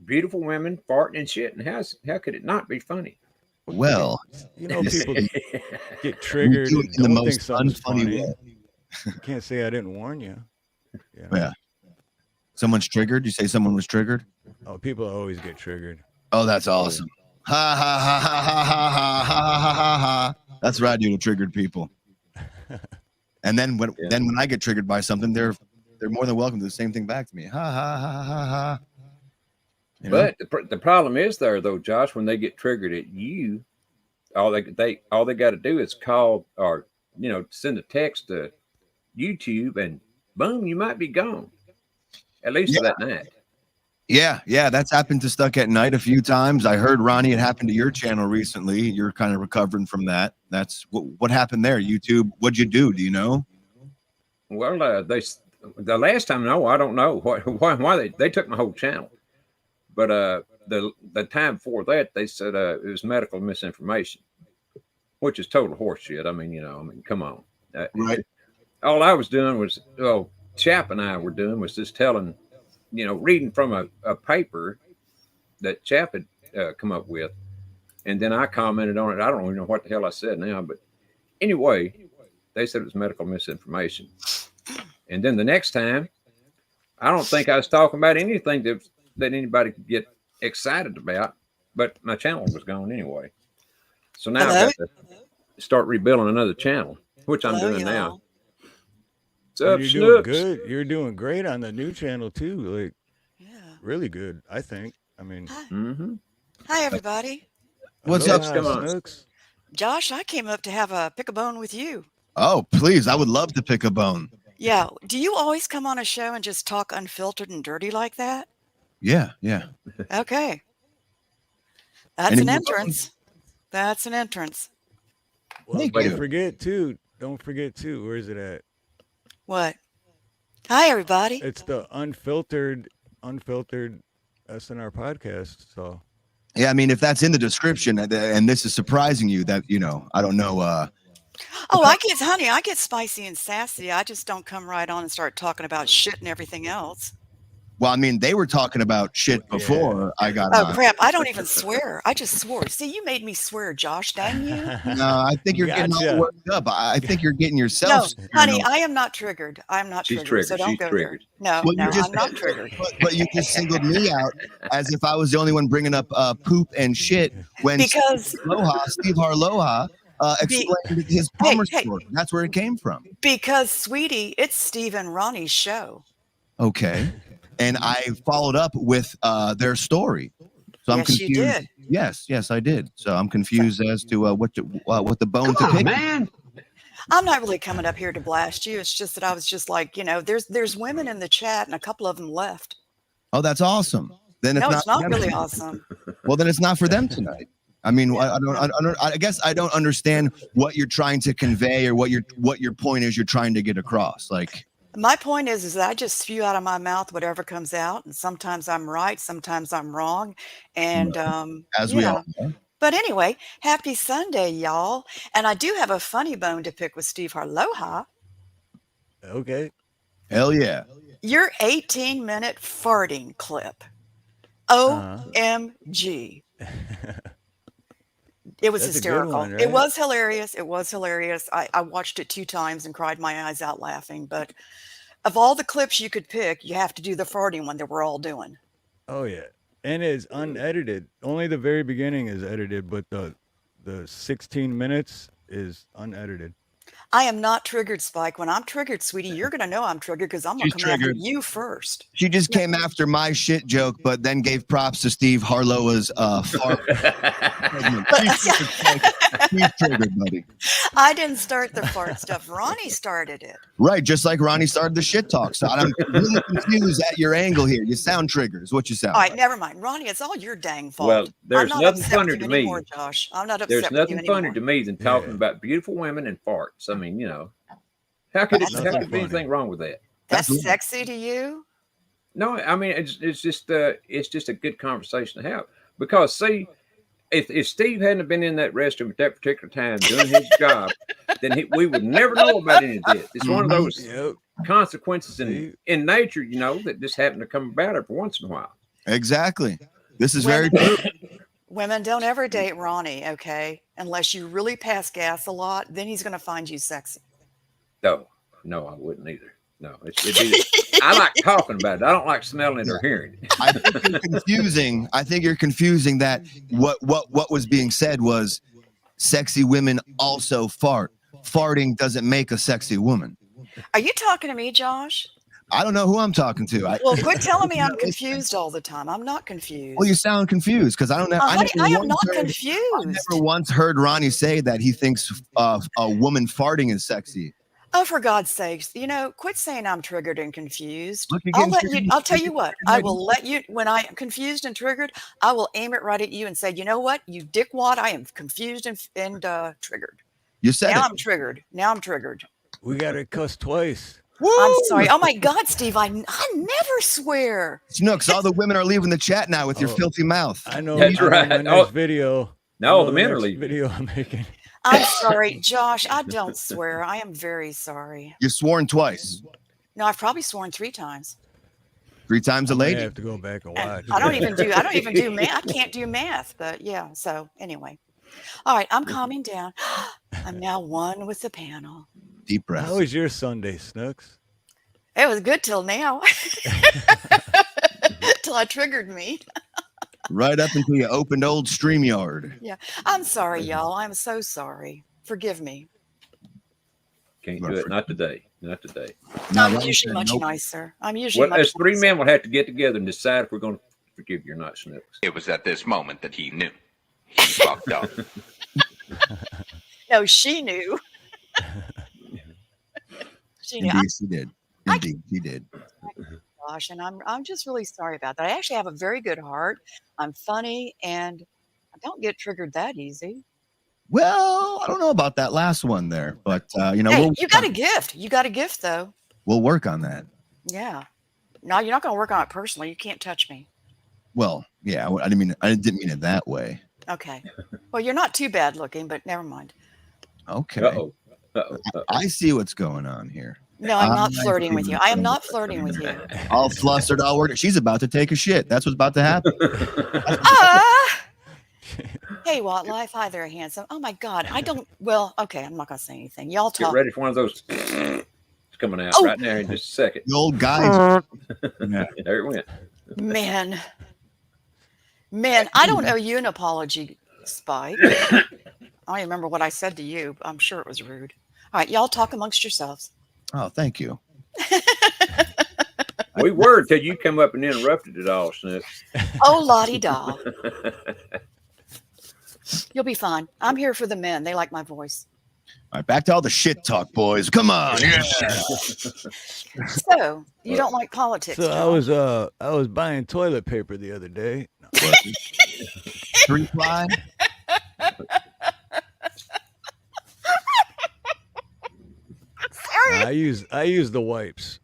beautiful women farting and shit? And how could it not be funny? Well, people get triggered do it and in the don't most think something's unfunny funny. way. You can't say I didn't warn you. Yeah. Someone's triggered. You say someone was triggered? Oh, people always get triggered. Oh, that's awesome. Ha ha ha ha ha ha ha ha ha ha ha. That's what I do to triggered people. And then when I get triggered by something, they're more than welcome to do the same thing back to me. Ha ha ha ha ha. But the problem is there though, Josh, when they get triggered at you, all they got to do is call or send a text to YouTube and boom, you might be gone. At least for that night. Yeah, that's happened to Stuck at Night a few times. I heard, Ronnie, it happened to your channel recently. You're kind of recovering from that. That's what happened there. YouTube, what'd you do? Do you know? Well, the last time, no, I don't know why they took my whole channel. But the time before that, they said it was medical misinformation. which is total horseshit. I mean, come on. Right. All I was doing was, Chap and I were doing was just telling, reading from a paper that Chap had come up with. And then I commented on it. I don't even know what the hell I said now, but anyway, they said it was medical misinformation. And then the next time, I don't think I was talking about anything that anybody could get excited about, but my channel was gone anyway. So now I've got to start rebuilding another channel, which I'm doing now. What's up, You're doing good. You're doing great on the new channel too. Like, really good, I think. I mean, Hi everybody. What's up, Snooks? Josh, I came up to have a pick a bone with you. Oh, please. I would love to pick a bone. Yeah. Do you always come on a show and just talk unfiltered and dirty like that? Yeah, yeah. Okay. That's an entrance. That's an entrance. Well, don't forget too. Where is it at? What? Hi everybody. It's the unfiltered S&R podcast. So yeah, I mean, if that's in the description and this is surprising you, that I don't know. I get spicy and sassy. I just don't come right on and start talking about shit and everything else. Well, I mean, they were talking about shit before I got on. Oh, crap. I don't even swear. I just swore. See, you made me swear, Josh. Dang you. No, I think you're getting all worked up. I think you're getting yourself. No, honey, I am not triggered. I'm not triggered. So don't go there. No, I'm not triggered. But you just singled me out as if I was the only one bringing up poop and shit when Steve Harloha explained his plumber story. That's where it came from. Because, sweetie, it's Steve and Ronnie's show. Okay. And I followed up with their story. So I'm confused. You did. Yes, I did. So I'm confused as to what the bone to pick. Man. I'm not really coming up here to blast you. It's just that I was just like, there's women in the chat and a couple of them left. Oh, that's awesome. Then it's not really awesome. Well, then it's not for them tonight. I mean, I guess I don't understand what you're trying to convey or what your point is you're trying to get across. Like, my point is that I just spew out of my mouth whatever comes out, and sometimes I'm right, sometimes I'm wrong, and as we all know. But anyway, happy Sunday, y'all! And I do have a funny bone to pick with Steve Harloha. Okay. Hell yeah! Your 18-minute farting clip. OMG! It was hysterical. One, right? It was hilarious. I watched it 2 times and cried my eyes out laughing. But of all the clips you could pick, you have to do the farting one that we're all doing. Oh yeah, and it's unedited. Only the very beginning is edited, but the 16 minutes is unedited. I am not triggered, Spike. When I'm triggered, sweetie, you're going to know I'm triggered because I'm going to come after you first. She just came after my shit joke, but then gave props to Steve Harloha's fart. She's triggered, buddy. I didn't start the fart stuff. Ronnie started it. Right, just like Ronnie started the shit talk. So I'm really confused at your angle here. You sound triggered is what you sound. All right, never mind. Ronnie, it's all your dang fault. Well, there's nothing funnier to me. Anymore, Josh. I'm not upset There's with you nothing anymore. funnier to me than talking about beautiful women and farts. I mean, how could there be anything wrong with that? That's sexy to you? No, I mean it's just a good conversation to have. Because see, if Steve hadn't been in that restroom at that particular time doing his job, then we would never know about any of this. It's one of those consequences in nature, that just happen to come about every once in a while. Exactly. This is very true. Women, don't ever date Ronnie, okay? Unless you really pass gas a lot, then he's going to find you sexy. No, I wouldn't either. No, I like talking about it. I don't like smelling it or hearing it. I think you're confusing. I think you're confusing that what was being said was sexy women also fart. Farting doesn't make a sexy woman. Are you talking to me, Josh? I don't know who I'm talking to. Well, quit telling me I'm confused all the time. I'm not confused. Well, you sound confused because I don't know. I am not confused. I never once heard Ronnie say that he thinks a woman farting is sexy. Oh, for God's sakes, quit saying I'm triggered and confused. I'll tell you what, I will let you, when I am confused and triggered, I will aim it right at you and say, you know what, you dickwad, I am confused and triggered. You said now it. Now I'm triggered. We got to cuss twice. Woo! I'm sorry. Oh my God, Steve, I never swear. Snooks, all the women are leaving the chat now with your filthy mouth. I know. That's right. My next video. No, the men are leaving. Video I'm making. I'm sorry, Josh. I don't swear. I am very sorry. You're sworn twice. No, I've probably sworn 3 times. 3 times a lady. I have to go back and watch. I don't even do math. I can't do math, but yeah. So anyway. All right, I'm calming down. I'm now one with the panel. Deep breath. How was your Sunday, Snooks? It was good till now. Till I triggered me. Right up until you opened old StreamYard. Yeah. I'm sorry, y'all. I'm so sorry. Forgive me. Can't do it. Not today. Not today. I'm usually much nicer. I'm usually as 3 men will have to get together and decide if we're going to forgive you or not, Snooks. It was at this moment that he knew. He fucked up. No, she knew. She knew. Indeed, she did. Indeed, she did. Gosh, and I'm just really sorry about that. I actually have a very good heart. I'm funny, and I don't get triggered that easy. Well, I don't know about that last one there, but you know, Hey, you got a gift. You got a gift, though. We'll work on that. Yeah. No, you're not going to work on it personally. You can't touch me. Well, yeah, I didn't mean it that way. Okay. Well, you're not too bad looking, but never mind. Okay. Uh-oh. Uh-oh. Uh-oh. I see what's going on here. No, I'm not flirting with you. I am not flirting with you. All flustered, all worried. She's about to take a shit. That's what's about to happen. Hey, Wildlife. Hi there, handsome. Oh, my God. Well, okay. I'm not going to say anything. Y'all talk. Get ready for one of those. It's coming out right now in just a second. The old guys. Yeah. There it went. Man, I don't owe you an apology, Spike. I don't even remember what I said to you. I'm sure it was rude. All right, y'all talk amongst yourselves. Oh, thank you. We were till you come up and interrupted it all, Snooks. Oh, la-di-da. You'll be fine. I'm here for the men. They like my voice. All right, back to all the shit talk, boys. Come on. Yeah. So, you don't like politics, So John? I was buying toilet paper the other day. 3-ply. I use the wipes.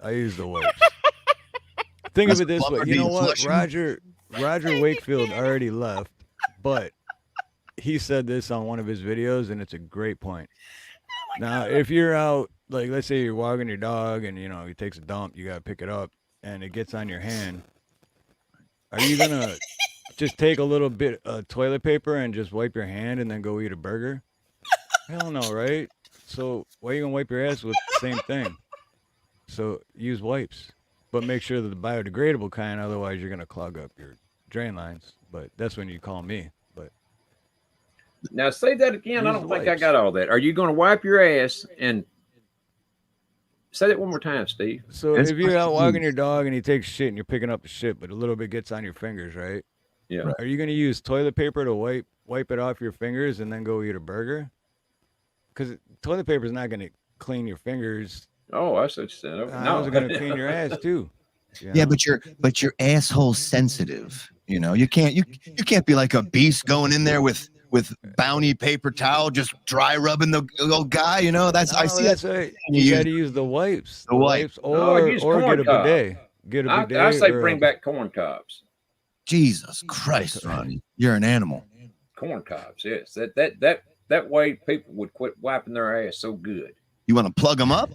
Think of it this way. You know what? Roger Wakefield already left, but he said this on one of his videos, and it's a great point. Now, if you're out, like let's say you're walking your dog, and he takes a dump, you gotta pick it up, and it gets on your hand. Are you gonna just take a little bit of toilet paper and just wipe your hand and then go eat a burger? Hell no, right? So why are you gonna wipe your ass with the same thing? So use wipes, but make sure that the biodegradable kind. Otherwise, you're gonna clog up your drain lines. But that's when you call me. But now say that again. I don't think I got all that. Are you going to wipe your ass and say that one more time, Steve? So if you're out walking your dog and he takes shit and you're picking up the shit, but a little bit gets on your fingers, right? Yeah. Right. Are you gonna use toilet paper to wipe it off your fingers and then go eat a burger? Because toilet paper is not gonna clean your fingers. Oh, I see what you said. No, it's gonna clean your ass too. Yeah, but your asshole's sensitive. You can't be like a beast going in there with Bounty paper towel, just dry rubbing the old guy. I see that's that. right. You got to use the wipes. The wipes. Or get a bidet. Get a bidet. I say bring back corn cobs. Jesus Christ, Ronnie, you're an animal. Corn cobs, yes. That way people would quit wiping their ass so good. You want to plug them up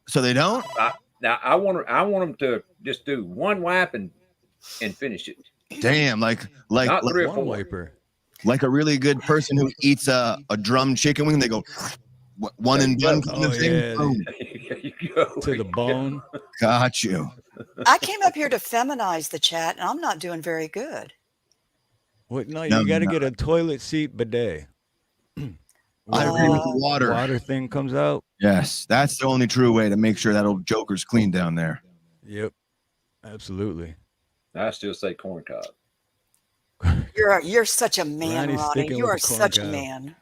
so they don't? I want them to just do one wipe and finish it. Damn, like not 3 or 4 wiper. Like a really good person who eats a drum chicken wing. They go one and done kind of thing. Yeah, to the bone. Got you. I came up here to feminize the chat, and I'm not doing very good. What? No, you got to get a toilet seat bidet. I agree with the water. Water thing comes out. Yes, that's the only true way to make sure that old joker's clean down there. Yep, absolutely. I still say corn cob. You're such a man, Ronnie's Ronnie. You with are the corn such a cob. man.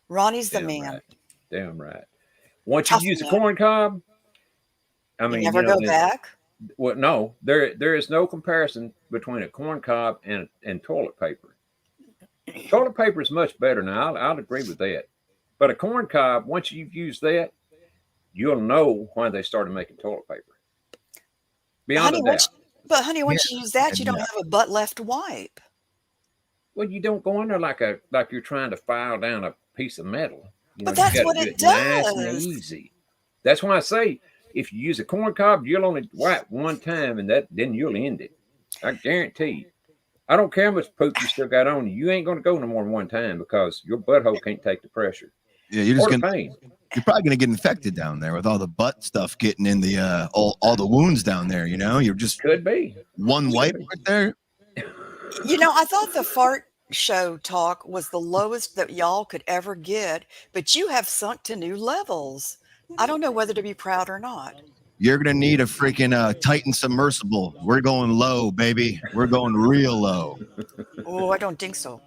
Ronnie's the Damn man. Right. Damn right. Once you use a corn cob, I mean, never go back. Well, no, there is no comparison between a corn cob and toilet paper. Toilet paper is much better now. I'll agree with that. But a corn cob, once you've used that, you'll know why they started making toilet paper. Beyond a doubt. Honey, once you use that, you don't have a butt left wipe. Well, you don't go in there like you're trying to file down piece of metal. You But know, you that's gotta what do it nice and does. easy. That's why I say if you use a corn cob, you'll only wipe one time, and then you'll end it. I guarantee you. I don't care how much poop you still got on you. You ain't gonna go no more than one time because your butthole can't take the pressure. Yeah, you're just or the gonna. pain. You're probably gonna get infected down there with all the butt stuff getting in the all the wounds down there. You know, you're just Could be one wipe right there. You know, I thought the fart show talk was the lowest that y'all could ever get, but you have sunk to new levels. I don't know whether to be proud or not. You're gonna need a freaking Titan submersible. We're going low, baby. We're going real low. Oh, I don't think so.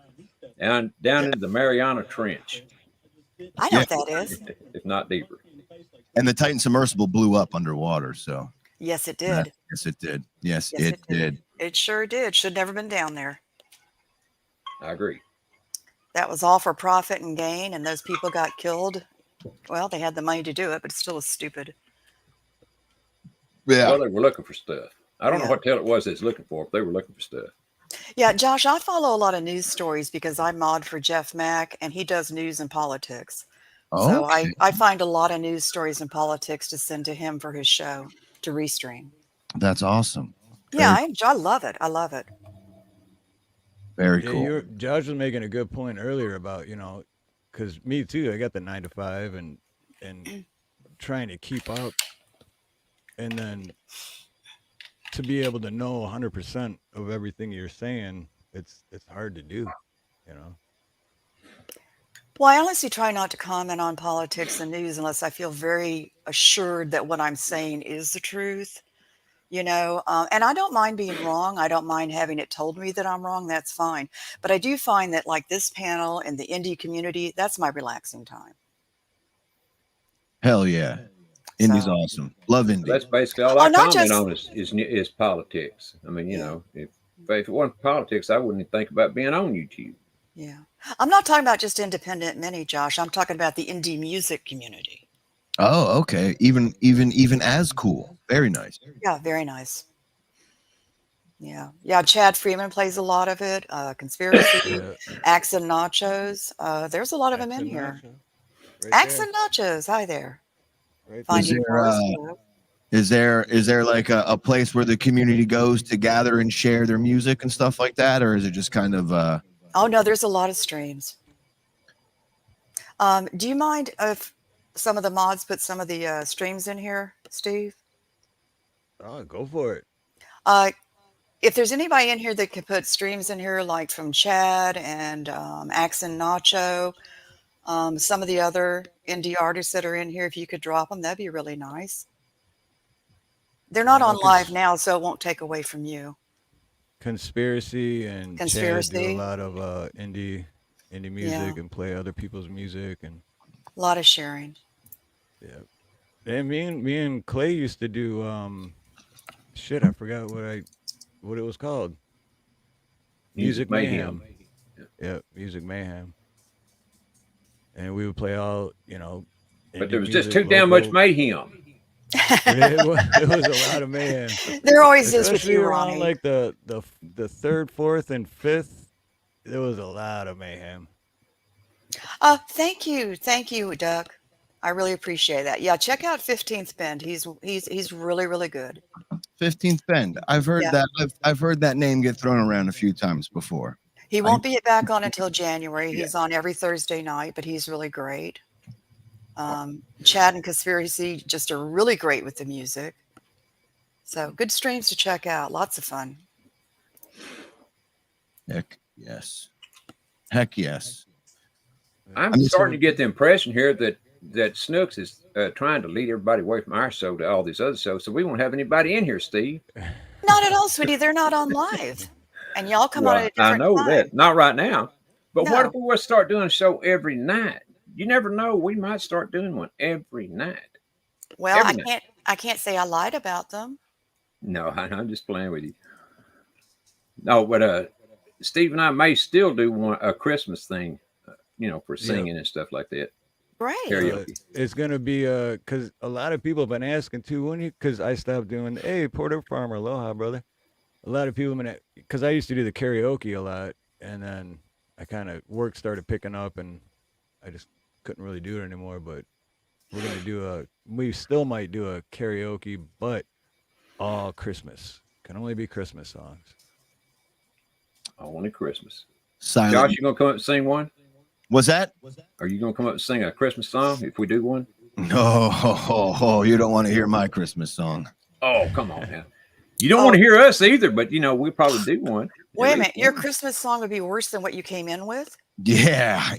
And down into the Mariana Trench, I know what that is. if not deeper. And the Titan submersible blew up underwater. So Yes, it did. yes, it did. Yes, Yes, it did. It sure did. Should never been down there. I agree. That was all for profit and gain, and those people got killed. Well, they had the money to do it, but it still was stupid. Yeah. Well, they were looking for stuff. I don't know Yeah. what the hell it was they was looking for, but they were looking for stuff. Yeah, Josh, I follow a lot of news stories because I mod for Jeff Mack, and he does news and politics. So Okay. I find a lot of news stories and politics to send to him for his show to restream. That's awesome. Yeah, I love it. I love it. Very Yeah, cool. Josh was making a good point earlier about, because me too, I got the 9 to 5 and trying to keep up, and then to be able to know 100% of everything you're saying, it's hard to do, Well, I honestly try not to comment on politics and news unless I feel very assured that what I'm saying is the truth. And I don't mind being wrong. I don't mind having it told me that I'm wrong. That's fine. But I do find that, like this panel and the indie community, that's my relaxing time. Hell yeah. Indie's So- awesome. Love indie. That's basically all Oh, I not comment just- on is politics. I mean, Yeah. if it wasn't politics, I wouldn't even think about being on YouTube. Yeah. I'm not talking about just independent mini, Josh. I'm talking about the indie music community. Oh, okay. Even as cool. Very nice. Yeah, very nice. Yeah. Yeah, Chad Freeman plays a lot of it. Conspiracy, Axe and Nachos. There's a lot of them in here. Axe and Nachos. Hi there. Finding Is there like a place where the community goes to gather and share their music and stuff like that, or is it just kind of Oh no, there's a lot of streams. Do you mind if some of the mods put some of the streams in here, Steve? Oh, go for it. If there's anybody in here that could put streams in here, like from Chad and Axe and Nacho, some of the other indie artists that are in here, if you could drop them, that'd be really nice. They're not on live now, so it won't take away from you. Conspiracy and Chad do Conspiracy. a lot of indie music and play other people's music, and A lot of sharing. yeah. And me and Clay used to do shit, I forgot what it was called. Music Mayhem. Yeah, Music Mayhem. And we would play all, But there was indie just music, too damn much local. mayhem. It was a lot of mayhem. There always is with Especially you, around Ronnie. like the third, fourth, and fifth. There was a lot of mayhem. Thank you, Doug. I really appreciate that. Yeah, check out 15th Bend. He's really, really good. 15th Bend? I've heard Yeah. that. I've heard that name get thrown around a few times before. He won't be back on until January. He's on every Thursday night, but he's really great. Chad and Conspiracy just are really great with the music. So good streams to check out. Lots of fun. Heck yes. Heck yes. I'm mean, starting to get the impression here that Snooks is trying to lead everybody away from our show to all these other shows, so we won't have anybody in here, Steve. Not at all, sweetie. They're not on live. And y'all come on at a different I know time. that. Not right now. But what No. if we were to start doing a show every night? You never know. We might start doing one every night. Well, Every night. I can't say I lied about them. No, I'm just playing with you. No, but Steve and I may still do a Christmas thing, for singing and stuff like that. Right. Karaoke. It's gonna be because a lot of people have been asking too. Because I stopped doing Porter Farmer, aloha, brother. A lot of people have been because I used to do the karaoke a lot, and then I kind of work started picking up, and I just couldn't really do it anymore. But we're gonna we still might do a karaoke, but all Christmas. Can only be Christmas songs. Only Christmas. Silent. Josh, you gonna come up and sing one? What's that? Are you gonna come up and sing a Christmas song if we do one? No, you don't want to hear my Christmas song. Oh, come on now. You don't want to hear us either, but we'll probably do one. Wait a minute. Your Christmas song would be worse than what you came in with? Yeah.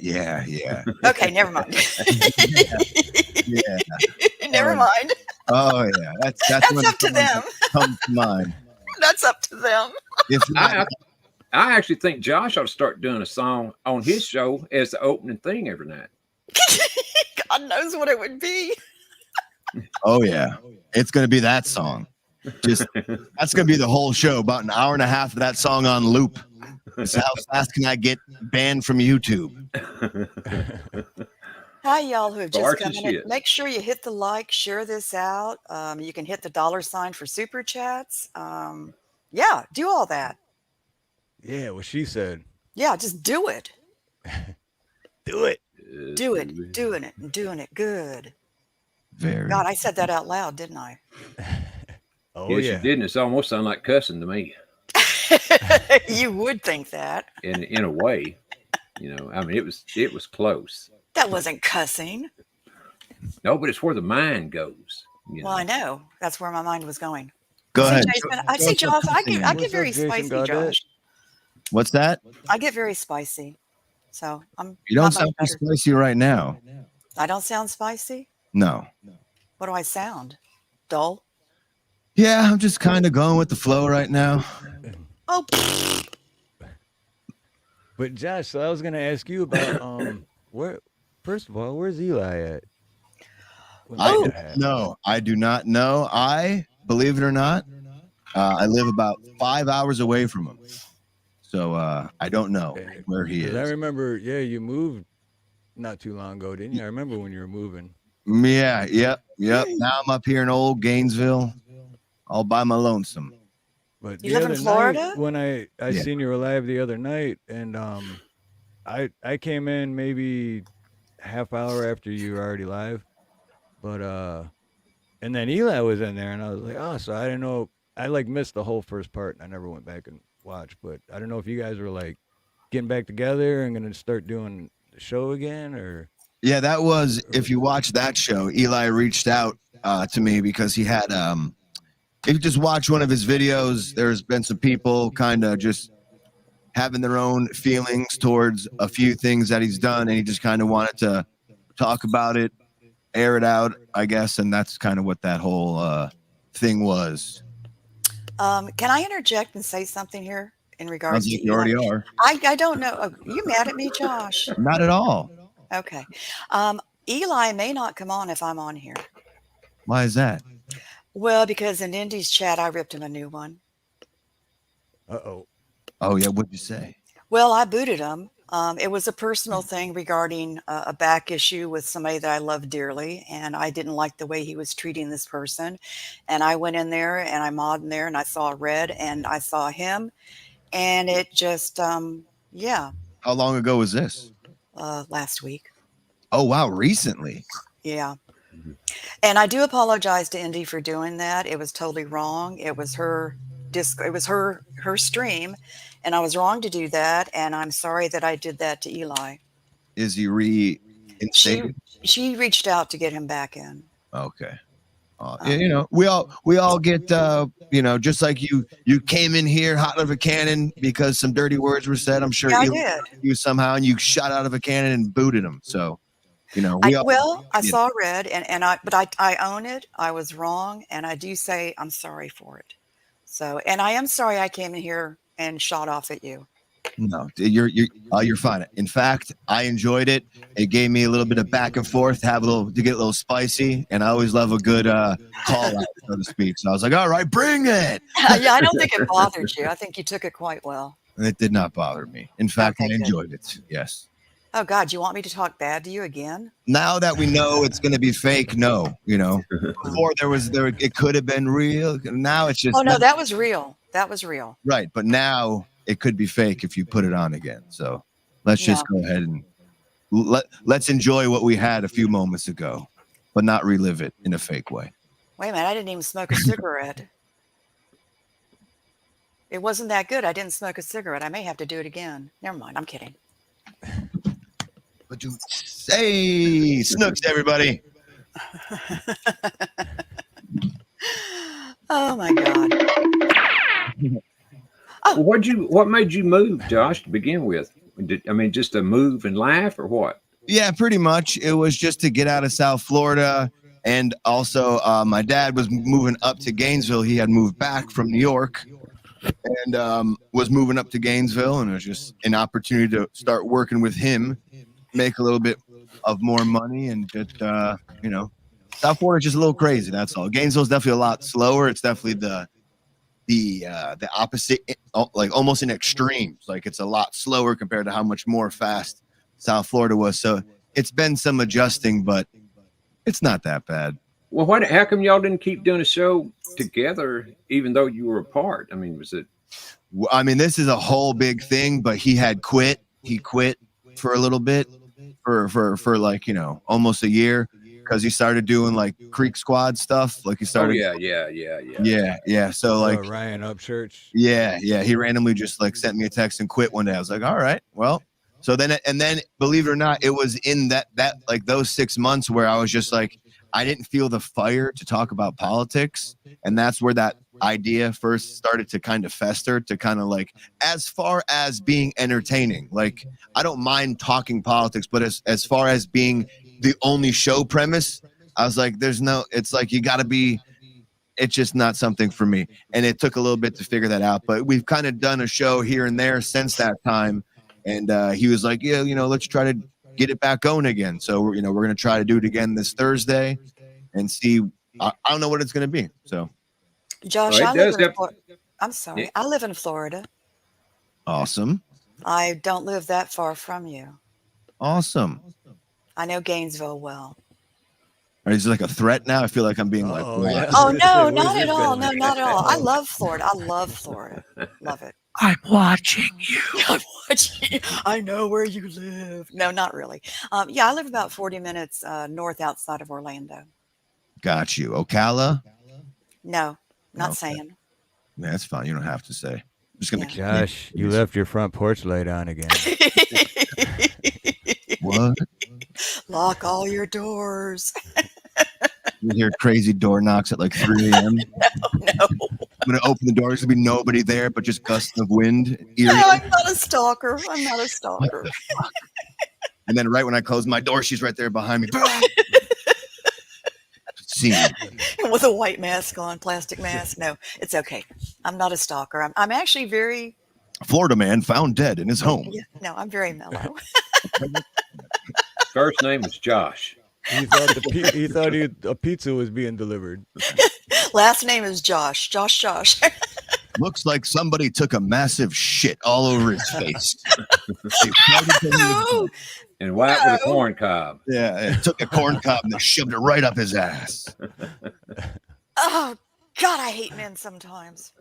Okay, never mind. Yeah. Never mind. Oh yeah, that's up to them. Comes to mind. That's up to them. If not, I actually think Josh ought to start doing a song on his show as the opening thing every night. God knows what it would be. oh yeah, it's gonna be that song. That's gonna be the whole show. About an hour and a half of that song on loop. So how fast can I get banned from YouTube? Hi, y'all who have just Arch come as in. shit. Make sure you hit the like, share this out. You can hit the $ for super chats. Yeah, do all that. Yeah, what she said. Yeah, just do it. Do it. Do it. Doing it and doing it good. Very. God, I said that out loud, didn't I? Oh Yes, yeah. you didn't. It almost sounded like cussing to me You would think that. in a way. I mean, it was close. That wasn't cussing. No, but it's where the mind goes. Well, I know. That's where my mind was going. Go ahead. I see, Josh. I get What's very up, Jason spicy, Goddard? Josh. What's that? I get very spicy. So You don't not sound much too better. spicy right now. I don't sound spicy? No. What do I sound? Dull? Yeah, I'm just kind of going with the flow right now. Oh, But Josh, so I was gonna ask you about where. First of all, where's Eli at? When I that don't happened? know. I do not know. Believe it or not, I live about 5 hours away from him. So I don't know where he 'Cause I is. remember, you moved not too long ago, didn't you? I remember when you were moving. Yeah, yep. Now I'm up here in old Gainesville, all by my lonesome. But You the live in other Florida? night, when I Yeah. seen you were live the other night, and I came in maybe half hour after you were already live, but and then Eli was in there, and I was like, oh, so I didn't know. I missed the whole first part, and I never went back and watched. But I don't know if you guys were getting back together and gonna start doing the show again, or Yeah, that was, if you watch that show, Eli reached out to me because he had, if you just watch one of his videos, there's been some people kind of just having their own feelings towards a few things that he's done, and he just kind of wanted to talk about it, air it out, I guess, and that's kind of what that whole thing was. can I interject and say something here in regards Sounds to like you already Eli? are. I don't know. Are you mad at me, Josh? Not at all. Okay. Eli may not come on if I'm on here. Why is that? Well, because in Indy's chat, I ripped him a new one. uh-oh. Oh, yeah, what'd you say? Well, I booted him. It was a personal thing regarding a back issue with somebody that I love dearly, and I didn't like the way he was treating this person. And I went in there and I modded in there, and I saw red, and I saw him, and it just, yeah, How long ago was this? last week. Oh, wow, recently. Yeah. And I do apologize to Indy for doing that. It was totally wrong. It was her it was her stream, and I was wrong to do that, and I'm sorry that I did that to Eli. Is he reinstated? She reached out to get him back in. Okay. Yeah, we all get, just like you came in here hot out of a cannon because some dirty words were said. I'm sure Yeah, I did. you somehow, and you shot out of a cannon and booted him. So, I saw red, but I own it. I was wrong, and I do say I'm sorry for it. So, and I am sorry I came in here and shot off at you. No, you're fine. In fact, I enjoyed it. It gave me a little bit of back and forth, to get a little spicy, and I always love a good call out, so to speak. So I was like, all right, bring it. Yeah, I don't think it bothered you. I think you took it quite well. And it did not bother me. In fact, Okay, I good. enjoyed it. Yes. Oh God, you want me to talk bad to you again? Now that we know it's going to be fake, no, before it could have been real. Now it's just, Oh no, that was real. That was real. right. But now it could be fake if you put it on again. So let's just go ahead and let's enjoy what we had a few moments ago, but not relive it in a fake way. Wait a minute, I didn't even smoke a cigarette. It wasn't that good. I didn't smoke a cigarette. I may have to do it again. Never mind. I'm kidding. But you say Snooks, everybody. Oh my God. Well, what made you move, Josh, to begin with? Just to move and laugh or what? Yeah, pretty much. It was just to get out of South Florida. And also my dad was moving up to Gainesville. He had moved back from New York and was moving up to Gainesville. And it was just an opportunity to start working with him, make a little bit of more money. And just, South Florida is just a little crazy. That's all. Gainesville is definitely a lot slower. It's definitely the opposite, like almost in extremes. Like it's a lot slower compared to how much more fast South Florida was. So it's been some adjusting, but it's not that bad. Well, how come y'all didn't keep doing a show together, even though you were apart? Was it? This is a whole big thing, but he had quit. He quit for a little bit for like, almost a year. Because he started doing like Creek Squad stuff, like he started. Oh, yeah. So like Ryan Upchurch. Yeah. He randomly just like sent me a text and quit one day. I was like, all right, well. So then believe it or not, it was in that like those 6 months where I was just like, I didn't feel the fire to talk about politics, and that's where that idea first started to kind of fester. To kind of like, as far as being entertaining, like I don't mind talking politics, but as far as being the only show premise, I was like, it's like you gotta be, it's just not something for me. And it took a little bit to figure that out, but we've kind of done a show here and there since that time. And he was like, yeah, let's try to get it back going again. So we're going to try to do it again this Thursday and see. I don't know what it's going to be. So Josh, I'm sorry. Yeah. I live in Florida. Awesome. I don't live that far from you. Awesome. I know Gainesville well. Is it like a threat now? I feel like I'm being no, not at all. No, not at all. I love Florida. Love it. I'm watching you. I'm watching you. I know where you live. No, not really. I live about 40 minutes north outside of Orlando. Got you. Ocala? No, not saying. Yeah, that's fine. You don't have to say. I'm just gonna. Josh, you left your front porch light on again. What? Lock all your doors. You hear crazy door knocks at like 3 a.m. No. I'm going to open the door. There's going to be nobody there, but just gusts of wind. No, I'm not a stalker. And then right when I close my door, she's right there behind me. See. With a white mask on, plastic mask. No, it's okay. I'm not a stalker. I'm actually very... Florida man found dead in his home. Yeah, no, I'm very mellow. First name is Josh. He thought a pizza was being delivered. Last name is Josh. Josh. Looks like somebody took a massive shit all over his face. And wiped with a corn cob. Yeah, it took a corn cob and they shoved it right up his ass. Oh, God, I hate men sometimes.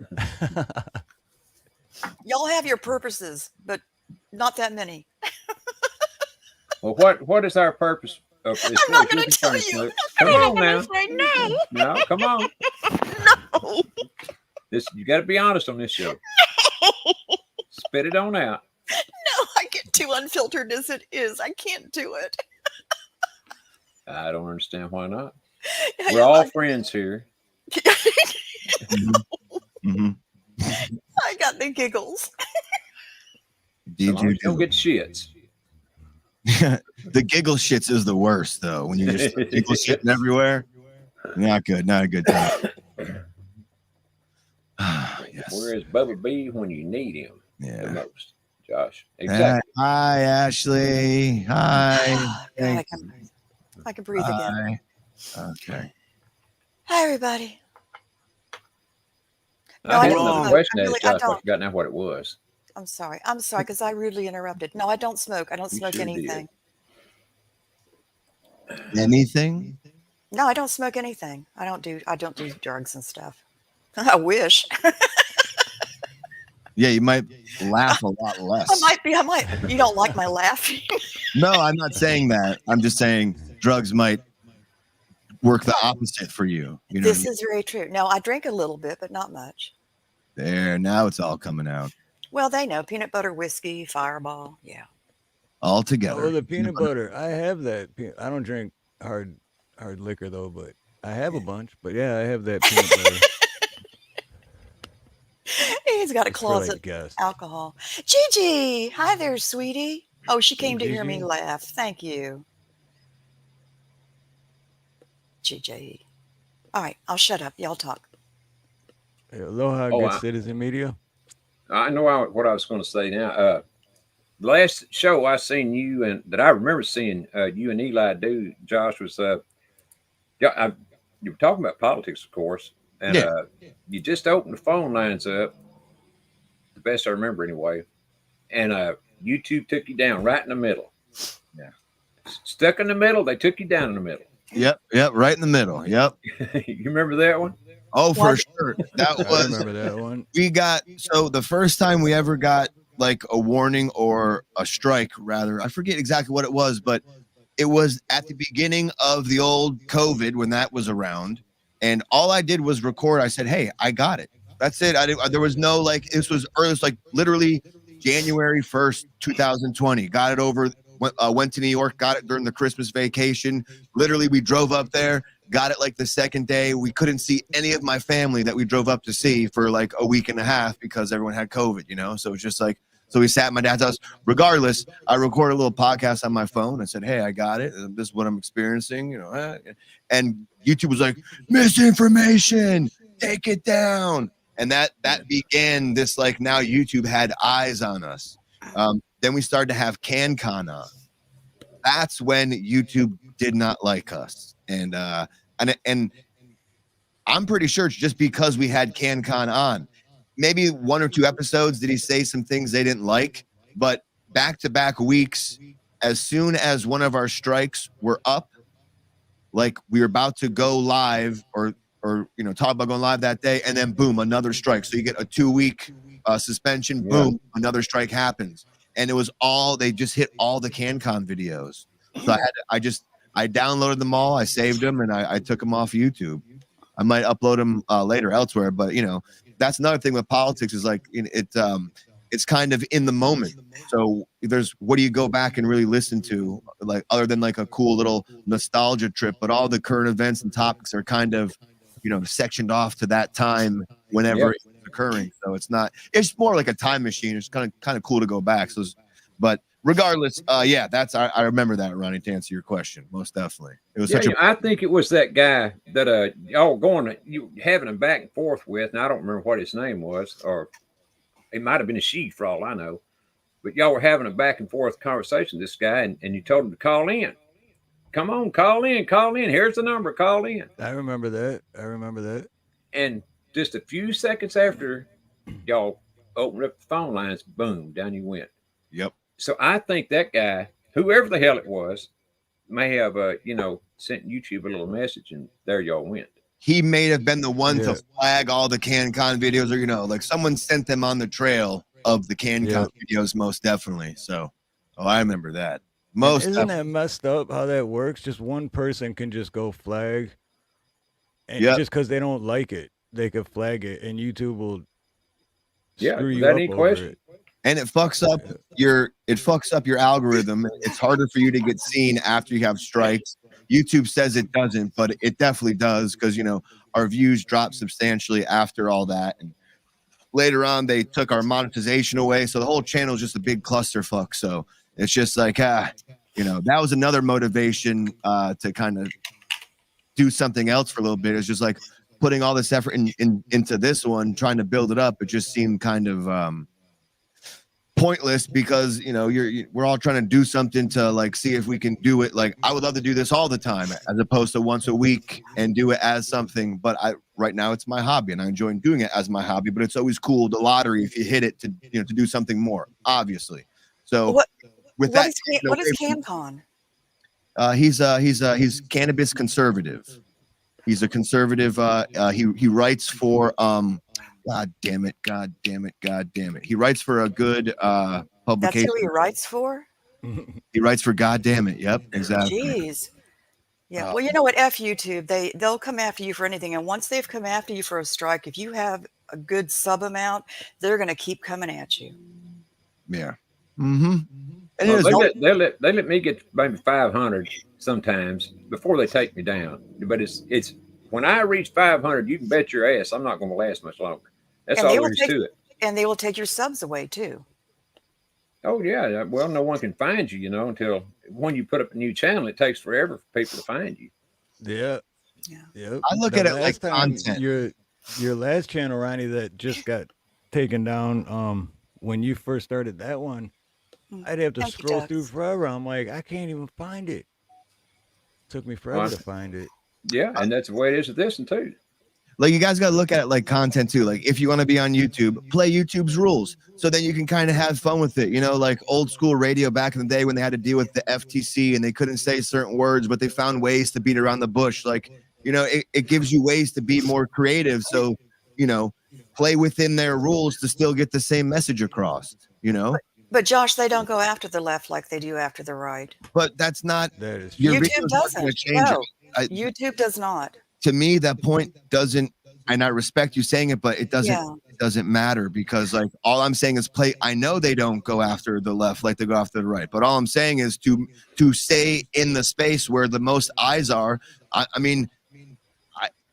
Y'all have your purposes, but not that many. Well, what is our purpose? I'm not going to tell you. Come on now. No. No, come on. No. You got to be honest on this show. No. Spit it on out. No, I get too unfiltered as it is. I can't do it. I don't understand why not. We're all friends here. Mm-hmm. I got the giggles. You don't get shits. The giggle shits is the worst, though. When you just giggle shitting everywhere, not good. Not a good time. Yes. Where's Bubba B when you need him the most, Josh? Exactly. Hi, Ashley. Hi. God, I can breathe again. Okay. Hi, everybody. No, I don't question that, Josh. I forgot now what it was. I'm sorry because I rudely interrupted. No, I don't smoke. I don't smoke anything. Anything? No, I don't smoke anything. I don't do drugs and stuff. I wish. Yeah, you might laugh a lot less. I might. You don't like my laughing? No, I'm not saying that. I'm just saying drugs might work the opposite for you. You know This is very true. No, I drink a little bit, but not much. There, now it's all coming out. Well, they know peanut butter whiskey, Fireball. Yeah. All together. Oh, the peanut butter. I have that. I don't drink hard liquor though, but I have a bunch. But yeah, I have that peanut butter. He's got a It's for, like, closet guests. alcohol. Gigi, hi there, sweetie. Oh, she came to hear me Gigi. laugh. Thank you. Gigi. All right, I'll shut up. Y'all talk. Hey, Aloha, Oh, good citizen media. I know what I was going to say now. The last show I seen you and that I remember seeing you and Eli do, Josh, was you were talking about politics, of course, and you just opened the phone lines up, the best I remember anyway, and YouTube took you down right in the middle. Yeah, stuck in the middle. They took you down in the middle. Yep, right in the middle. Yep. You remember that one? Oh, for sure. That I was. remember that one. We got the first time we ever got like a warning or a strike, rather. I forget exactly what it was, but it was at the beginning of the old COVID when that was around, and all I did was record. I said, "Hey, I got it." That's it. There was no like. It was like literally January 1st, 2020. Got it over. Went to New York. Got it during the Christmas vacation. Literally, we drove up there. Got it like the second day. We couldn't see any of my family that we drove up to see for like a week and a half because everyone had COVID, you know? So it's just like, so we sat at my dad's house. Regardless, I recorded a little podcast on my phone. I said, "Hey, I got it. This is what I'm experiencing," you know? And YouTube was like, "Misinformation, take it down." And that began this, like, now YouTube had eyes on us. Then we started to have CanCon on. That's when YouTube did not like us. And I'm pretty sure it's just because we had CanCon on. Maybe one or two episodes did he say some things they didn't like, but back-to-back weeks, as soon as one of our strikes were up, like we were about to go live or you know, talk about going live that day, and then boom, another strike. So you get a 2-week suspension, boom, another strike happens. And it was they just hit all the CanCon videos. So I downloaded them all, I saved them, and I took them off YouTube. I might upload them later elsewhere, but you know, that's another thing with politics is like it's kind of in the moment. So what do you go back and really listen to, like other than like a cool little nostalgia trip? But all the current events and topics are kind of, you know, sectioned off to that time whenever it's occurring. So it's more like a time machine. It's kind of cool to go back. So, but regardless, I remember that, Ronnie, to answer your question. Most definitely. It was I think it was that guy that y'all you having a back and forth with, and I don't remember what his name was, or it might have been a she for all I know. But y'all were having a back and forth conversation with this guy, and you told him to call in. Come on, call in. Here's the number, call in. I remember that. And just a few seconds after y'all opened up the phone lines, boom, down you went. Yep. So I think that guy, whoever the hell it was, may have, sent YouTube a little message, and there y'all went. He may have been the one to flag all the CanCon videos, or, you know, like someone sent them on the trail of the CanCon videos, most definitely. So, I remember that. Isn't that messed up how that works? Just one person can just go flag, and just because they don't like it, they could flag it, and YouTube will screw you up over it. And it fucks up your algorithm. It's harder for you to get seen after you have strikes. YouTube says it doesn't, but it definitely does, because, you know, our views dropped substantially after all that. And later on, they took our monetization away. So the whole channel is just a big clusterfuck. So it's just like, you know, that was another motivation to kind of do something else for a little bit. It's just like putting all this effort into this one, trying to build it up. It just seemed kind of pointless, because, you know, we're all trying to do something to like see if we can do it. Like, I would love to do this all the time as opposed to once a week and do it as something. But right now it's my hobby, and I enjoy doing it as my hobby. But it's always cool, the lottery, if you hit it, to, you know, to do something more, obviously. So what is CanCon? He's cannabis conservative. He's a conservative. He writes for God damn it. God damn it. God damn it. He writes for a good publication. That's who he writes for? He writes for God damn it. Yep, exactly. Jeez. Yeah. Well, you know what? F YouTube. They'll come after you for anything. And once they've come after you for a strike, if you have a good sub amount, they're going to keep coming at you. Yeah. Mm-hmm. And they let me get maybe 500 sometimes before they take me down. But it's when I reach 500, you can bet your ass I'm not going to last much longer. That's all there is to it. And they will take your subs away too. Oh yeah. Well, no one can find you, until when you put up a new channel. It takes forever for people to find you. Yeah. I look at it like content. Your last channel, Ronnie, that just got taken down. When you first started that one, I'd have to scroll through forever. I'm like, I can't even find it. Took me forever to find it. Yeah, and that's the way it is with this one too. Like, you guys got to look at it like content too. Like, if you want to be on YouTube, play YouTube's rules. So then you can kind of have fun with it. Like old school radio back in the day when they had to deal with the FTC and they couldn't say certain words, but they found ways to beat around the bush. Like, it gives you ways to be more creative. So, play within their rules to still get the same message across, But Josh, they don't go after the left like they do after the right. But that's not. YouTube doesn't. No, YouTube does not. To me, that point doesn't, and I respect you saying it, but it doesn't matter, because like all I'm saying is play. I know they don't go after the left like they go after the right, but all I'm saying is to stay in the space where the most eyes are.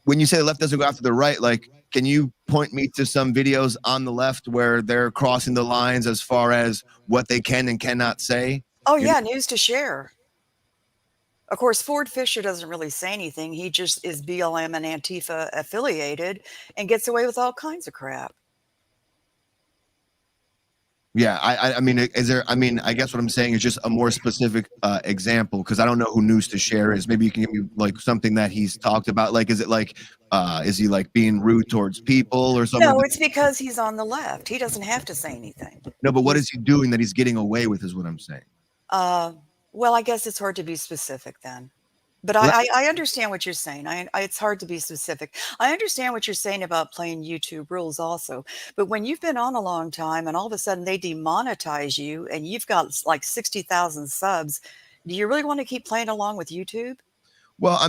When you say the left doesn't go after the right, like, can you point me to some videos on the left where they're crossing the lines as far as what they can and cannot say? Oh yeah, news to share. Of course, Ford Fisher doesn't really say anything. He just is BLM and Antifa affiliated and gets away with all kinds of crap. Yeah, I guess what I'm saying is just a more specific example, because I don't know who news to share is. Maybe you can give me like something that he's talked about. Like, is it like, is he like being rude towards people or something? No, it's because he's on the left. He doesn't have to say anything. No, but what is he doing that he's getting away with is what I'm saying. Well, I guess it's hard to be specific then. But I understand what you're saying. It's hard to be specific. I understand what you're saying about playing YouTube rules also. But when you've been on a long time and all of a sudden they demonetize you and you've got like 60,000 subs, do you really want to keep playing along with YouTube? Well,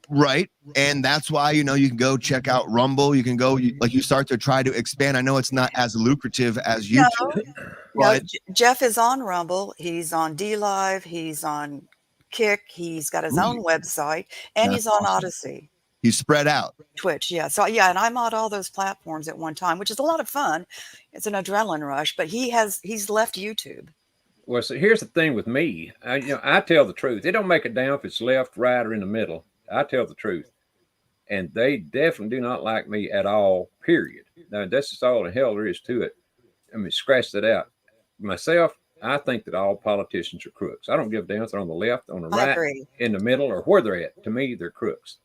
right. And that's why, you can go check out Rumble. You can go, you start to try to expand. I know it's not as lucrative as YouTube. No, Jeff is on Rumble. He's on DLive. He's on Kick. He's got his own website, and he's on Odyssey. He's spread out. Twitch, yeah. So yeah, and I'm on all those platforms at one time, which is a lot of fun. It's an adrenaline rush, but he's left YouTube. Well, so here's the thing with me. I tell the truth. It don't make a damn if it's left, right, or in the middle. I tell the truth. And they definitely do not like me at all, period. Now, that's just all the hell there is to it. Scratch that out. Myself, I think that all politicians are crooks. I don't give a damn if they're on the left, on the right, in the middle, or where they're at. To me, they're crooks.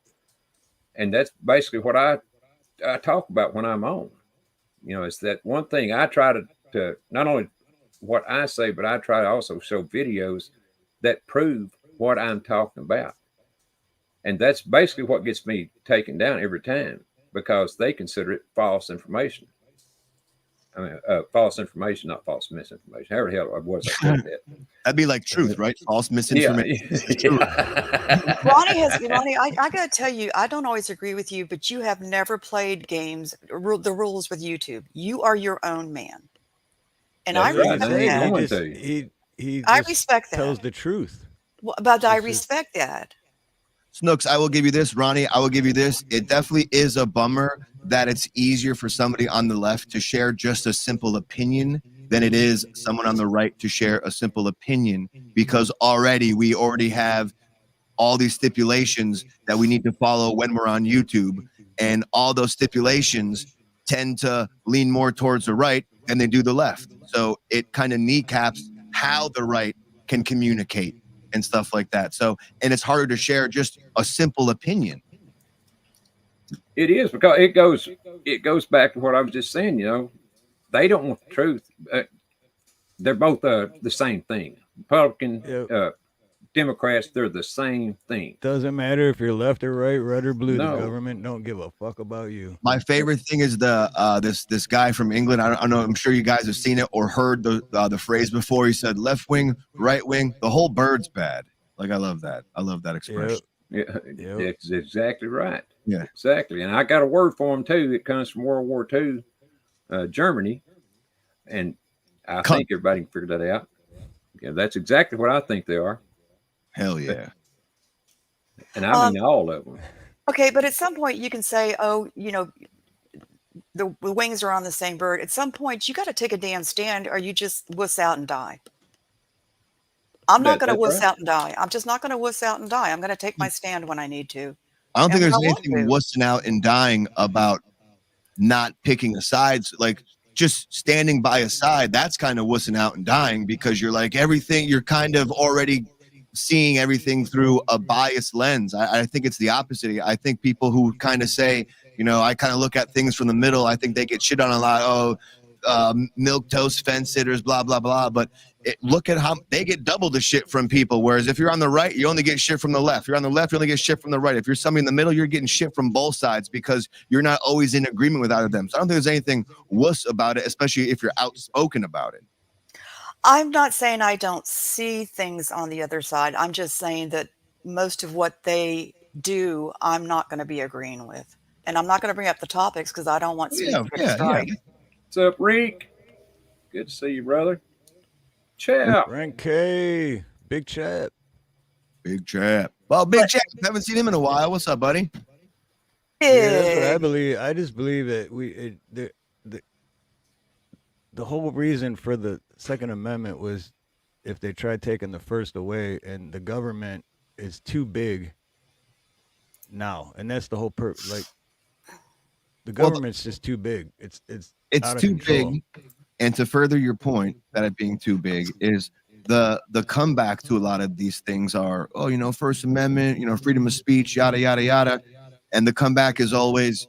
And that's basically what I talk about when I'm on. It's that one thing I try to not only what I say, but I try to also show videos that prove what I'm talking about. And that's basically what gets me taken down every time, because they consider it false information. False information, not false misinformation. However the hell I said that. That'd be like truth, right? False misinformation. Yeah. Ronnie, I got to tell you, I don't always agree with you, but you have never played games, the rules with YouTube. You are your own man. And I respect that. I respect that. Tells the truth. But I respect that. Snooks, I will give you this. Ronnie, I will give you this. It definitely is a bummer that it's easier for somebody on the left to share just a simple opinion than it is someone on the right to share a simple opinion, because we already have all these stipulations that we need to follow when we're on YouTube. And all those stipulations tend to lean more towards the right than they do the left. So it kind of kneecaps how the right can communicate and stuff like that. So, and it's harder to share just a simple opinion. It is, because it goes back to what I was just saying. They don't want the truth. They're both the same thing. Republican Democrats, they're the same thing. Doesn't matter if you're left or right, red or blue. No. The government don't give a fuck about you. My favorite thing is this guy from England. I don't know. I'm sure you guys have seen it or heard the phrase before. He said, "Left wing, right wing, the whole bird's bad." Like I love that. I love that expression. Yep. Yeah, that's exactly right. Yeah, exactly. And I got a word for him too. It comes from World War II, Germany, and I think everybody can figure that out. Yeah, that's exactly what I think they are. Hell yeah. And I mean all of them. Okay, but at some point you can say, oh, you know, the wings are on the same bird. At some point you got to take a damn stand, or you just wuss out and die. I'm not going to wuss out and die. I'm just not going to wuss out and die. I'm going to take my stand when I need to. I don't think there's anything wussing out and dying about not picking a side. Like just standing by a side, that's kind of wussing out and dying, because you're like everything, you're kind of already seeing everything through a biased lens. I think it's the opposite. I think people who kind of say, you know, I kind of look at things from the middle, I think they get shit on a lot. Oh, milk toast fence sitters, blah, blah, blah. But look at how they get double the shit from people. Whereas if you're on the right, you only get shit from the left. If you're on the left, you only get shit from the right. If you're somebody in the middle, you're getting shit from both sides, because you're not always in agreement with either of them. So I don't think there's anything wuss about it, especially if you're outspoken about it. I'm not saying I don't see things on the other side. I'm just saying that most of what they do, I'm not going to be agreeing with. And I'm not going to bring up the topics because I don't want to strike. What's up, Reek? Good to see you, brother. Chap. Frank K. Big Chap. Big Chap. Well, Big Chap. Haven't seen him in a while. What's up, buddy? Yeah, I just believe that the whole reason for the Second Amendment was if they tried taking the first away, and the government is too big now, and that's the whole like the government's just too big. It's too big. And to further your point that it being too big is the comeback to a lot of these things are, oh, you know, First Amendment, you know, freedom of speech, yada yada yada, and the comeback is always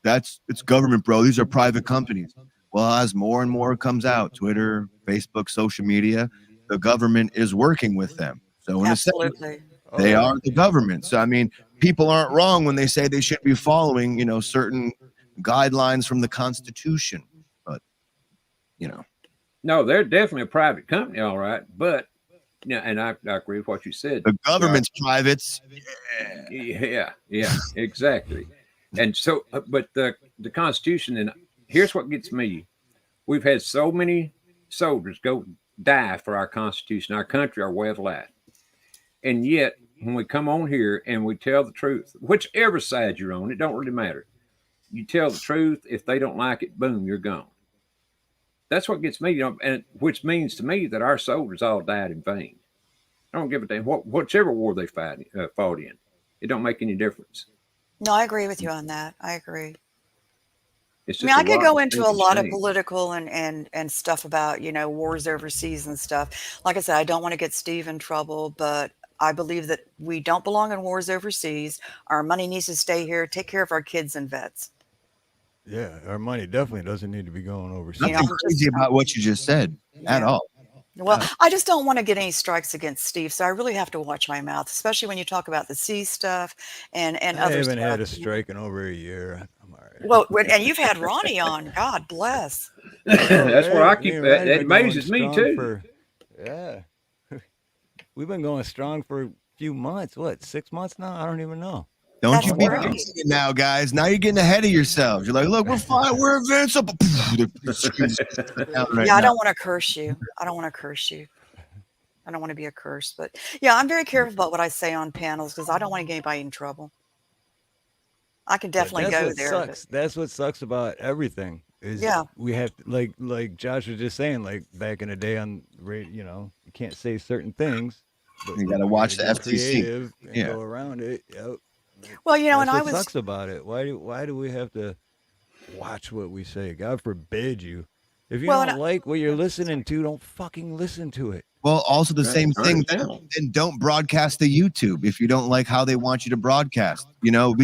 it's government, bro. These are private companies. Well, as more and more comes out, Twitter, Facebook, social media, the government is working with them. So in a sense, they are the government. So, I mean, people aren't wrong when they say they should be following, you know, certain guidelines from the Constitution. But, you know. No, they're definitely a private company, all right. But, yeah, and I agree with what you said. The government's privates. Yeah, exactly. And so, but the Constitution, and here's what gets me. We've had so many soldiers go die for our Constitution, our country, our way of life. And yet, when we come on here and we tell the truth, whichever side you're on, it don't really matter. You tell the truth. If they don't like it, boom, you're gone. That's what gets me, you know, and which means to me that our soldiers all died in vain. I don't give a damn whichever war they fought in. It don't make any difference. No, I agree with you on that. I agree. I mean, I could go into a lot of political and stuff about, you know, wars overseas and stuff. Like I said, I don't want to get Steve in trouble, but I believe that we don't belong in wars overseas. Our money needs to stay here, take care of our kids and vets. Yeah, our money definitely doesn't need to be going overseas. Nothing crazy about what you just said at all. Well, I just don't want to get any strikes against Steve, so I really have to watch my mouth, especially when you talk about the sea stuff and other stuff. I haven't had a strike in over a year. I'm all right. Well, and you've had Ronnie on. God bless. That's what I keep. It amazes me too. Yeah, we've been going strong for a few months. What, 6 months now? I don't even know. Don't you be it now, guys. Now you're getting ahead of yourselves. You're like, look, we're fine. We're invincible. I don't want to curse you. I don't want to be a curse. But yeah, I'm very careful about what I say on panels because I don't want to get anybody in trouble. I can definitely go there. That's what sucks about everything. We have to, like Josh was just saying, like back in the day on radio, you know, you can't say certain things. But you got to watch the FTC. And go around it. Yep. Well, you know, that's what sucks about it. Why do we have to watch what we say? God forbid you. If you don't like what you're listening to, don't fucking listen to it. Well, also the same thing. Then don't broadcast to YouTube if you don't like how they want you to broadcast. You know,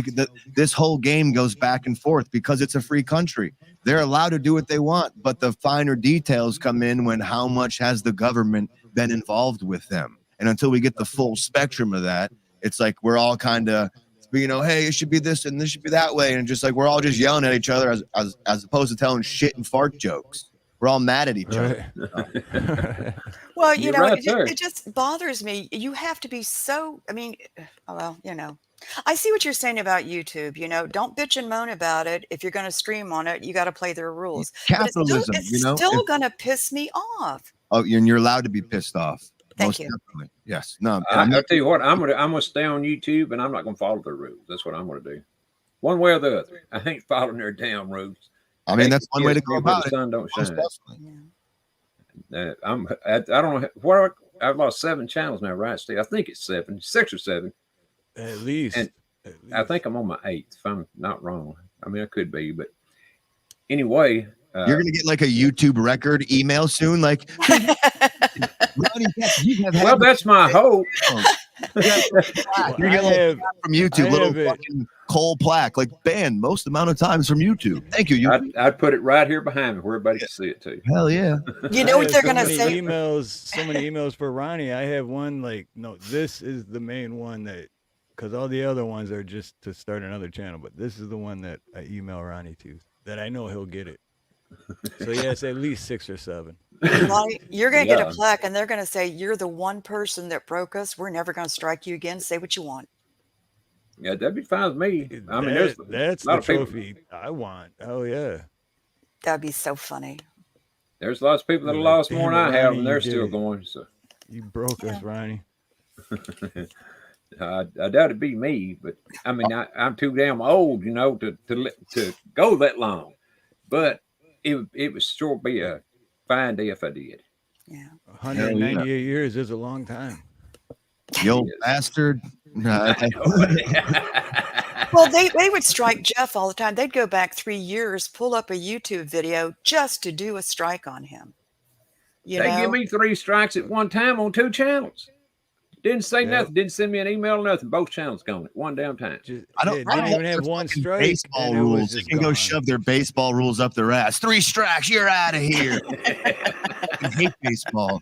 this whole game goes back and forth because it's a free country. They're allowed to do what they want, but the finer details come in when how much has the government been involved with them. And until we get the full spectrum of that, it's like we're all kind of, hey, it should be this and this should be that way. And just like we're all just yelling at each other as opposed to telling shit and fart jokes. We're all mad at each other. Well, Right, it just bothers me. You have to be so, I see what you're saying about YouTube. Don't bitch and moan about it. If you're going to stream on it, you got to play their rules. Capitalism, it's still going to piss me off. Oh, and you're allowed to be pissed off. Thank you. Definitely. Yes. No. I'll tell you what. I'm gonna stay on YouTube, and I'm not gonna follow their rules. That's what I'm gonna do, one way or the other. I ain't following their damn rules. I mean, that's one way to go about it. The sun don't shine. I don't know what I've lost 7 channels now, right, Steve? I think it's 6 or 7. At least. And I think I'm on my 8th, if I'm not wrong. I mean, I could be, but anyway. You're going to get like a YouTube record email soon. Like, Ronnie, well, that's my hope. You're getting from YouTube, little fucking coal plaque, like banned most amount of times from YouTube. Thank you. I'd put it right here behind me where everybody can see it too. Hell yeah. You know what they're going to say? So many emails for Ronnie. I have one like, no, this is the main one because all the other ones are just to start another channel, but this is the one that I email Ronnie to that I know he'll get it. So yeah, it's at least 6 or 7. Ronnie, you're going to get a plaque, and they're going to say, you're the one person that broke us. We're never going to strike you again. Say what you want. Yeah, that'd be fine with me. I mean, that's the trophy I want. Oh, yeah. That'd be so funny. There's lots of people that have lost more than I have, and they're still going. So you broke us, Ronnie. I doubt it'd be me, but I mean, I'm too damn old, to go that long. But it would sure be a fine day if I did. Yeah. 198 years is a long time. You old bastard. Well, they would strike Jeff all the time. They'd go back 3 years, pull up a YouTube video just to do a strike on him. They give me 3 strikes at one time on 2 channels. Didn't say nothing. Didn't send me an email or nothing. Both channels gone at one damn time. I don't even have one strike. Baseball rules. They can go shove their baseball rules up their ass. 3 strikes, you're out of here. I hate baseball.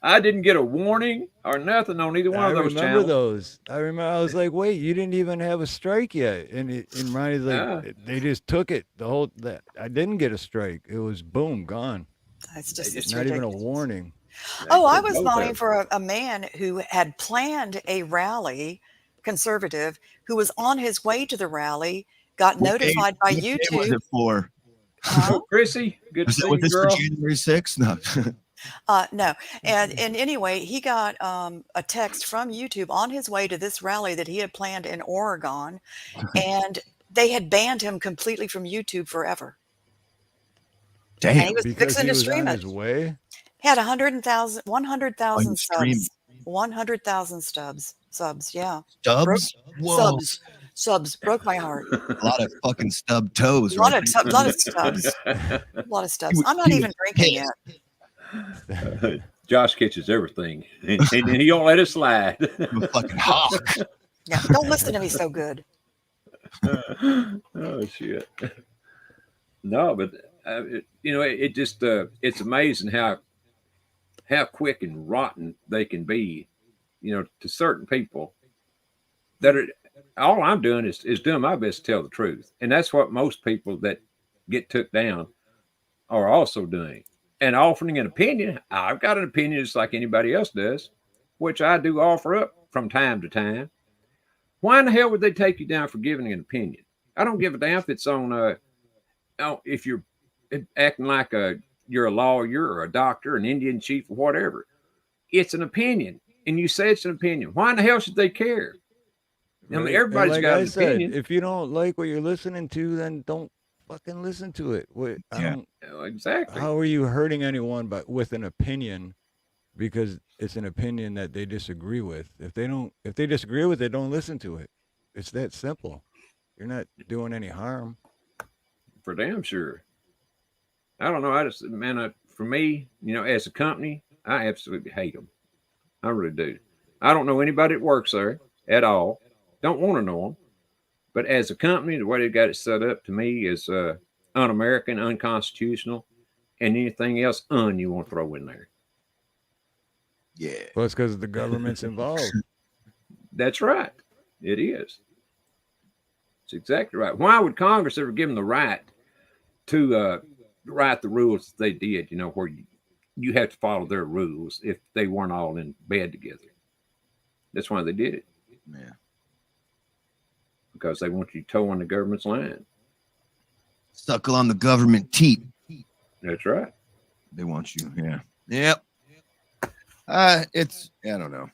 I didn't get a warning or nothing on either one of those channels. I remember. I was like, "Wait, you didn't even have a strike yet." And Ronnie's like, "They just took it. I didn't get a strike. It was boom, gone. It's just not even a warning." Oh, I was voting for a man who had planned a rally, conservative, who was on his way to the rally, got notified by YouTube. What was it for? Chrissy, good to see you, this girl. for January 6th? No. No. And anyway, he got a text from YouTube on his way to this rally that he had planned in Oregon, and they had banned him completely from YouTube forever. Damn. And he was fixing to stream it. His way? He had 100,000 subs. 100,000 subs, yeah. Stubs? Whoa. Subs. Broke my heart. A lot of fucking stub toes. A lot of stubs. A lot of stubs. I'm not even drinking yet. Josh catches everything, and he don't let it slide. I'm a fucking hawk. Yeah, don't listen to me so good. Oh shit! No, but it just it's amazing how quick and rotten they can be, to certain people. That are all I'm doing is doing my best to tell the truth, and that's what most people that get took down are also doing. And offering an opinion, I've got an opinion just like anybody else does, which I do offer up from time to time. Why in the hell would they take you down for giving an opinion? I don't give a damn if it's on, if you're acting like you're a lawyer or a doctor, an Indian chief or whatever. It's an opinion, and you say it's an opinion. Why in the hell should they care? I mean, everybody's got an opinion. If you don't like what you're listening to, then don't fucking listen to it. Exactly. How are you hurting anyone with an opinion because it's an opinion that they disagree with? If they disagree with it, don't listen to it. It's that simple. You're not doing any harm. For damn sure. I don't know. For me, as a company, I absolutely hate them. I really do. I don't know anybody that works there at all. Don't want to know them. But as a company, the way they got it set up to me is un-American, unconstitutional, and anything else you want to throw in there. Yeah. Well, it's because the government's involved. That's right. It is. It's exactly right. Why would Congress ever give them the right to write the rules they did? You know, where you have to follow their rules if they weren't all in bed together. That's why they did it. Yeah. Because they want you towing the government's line. Suckle on the government teat. That's right. They want you. Yeah. Yep. It's, I don't know.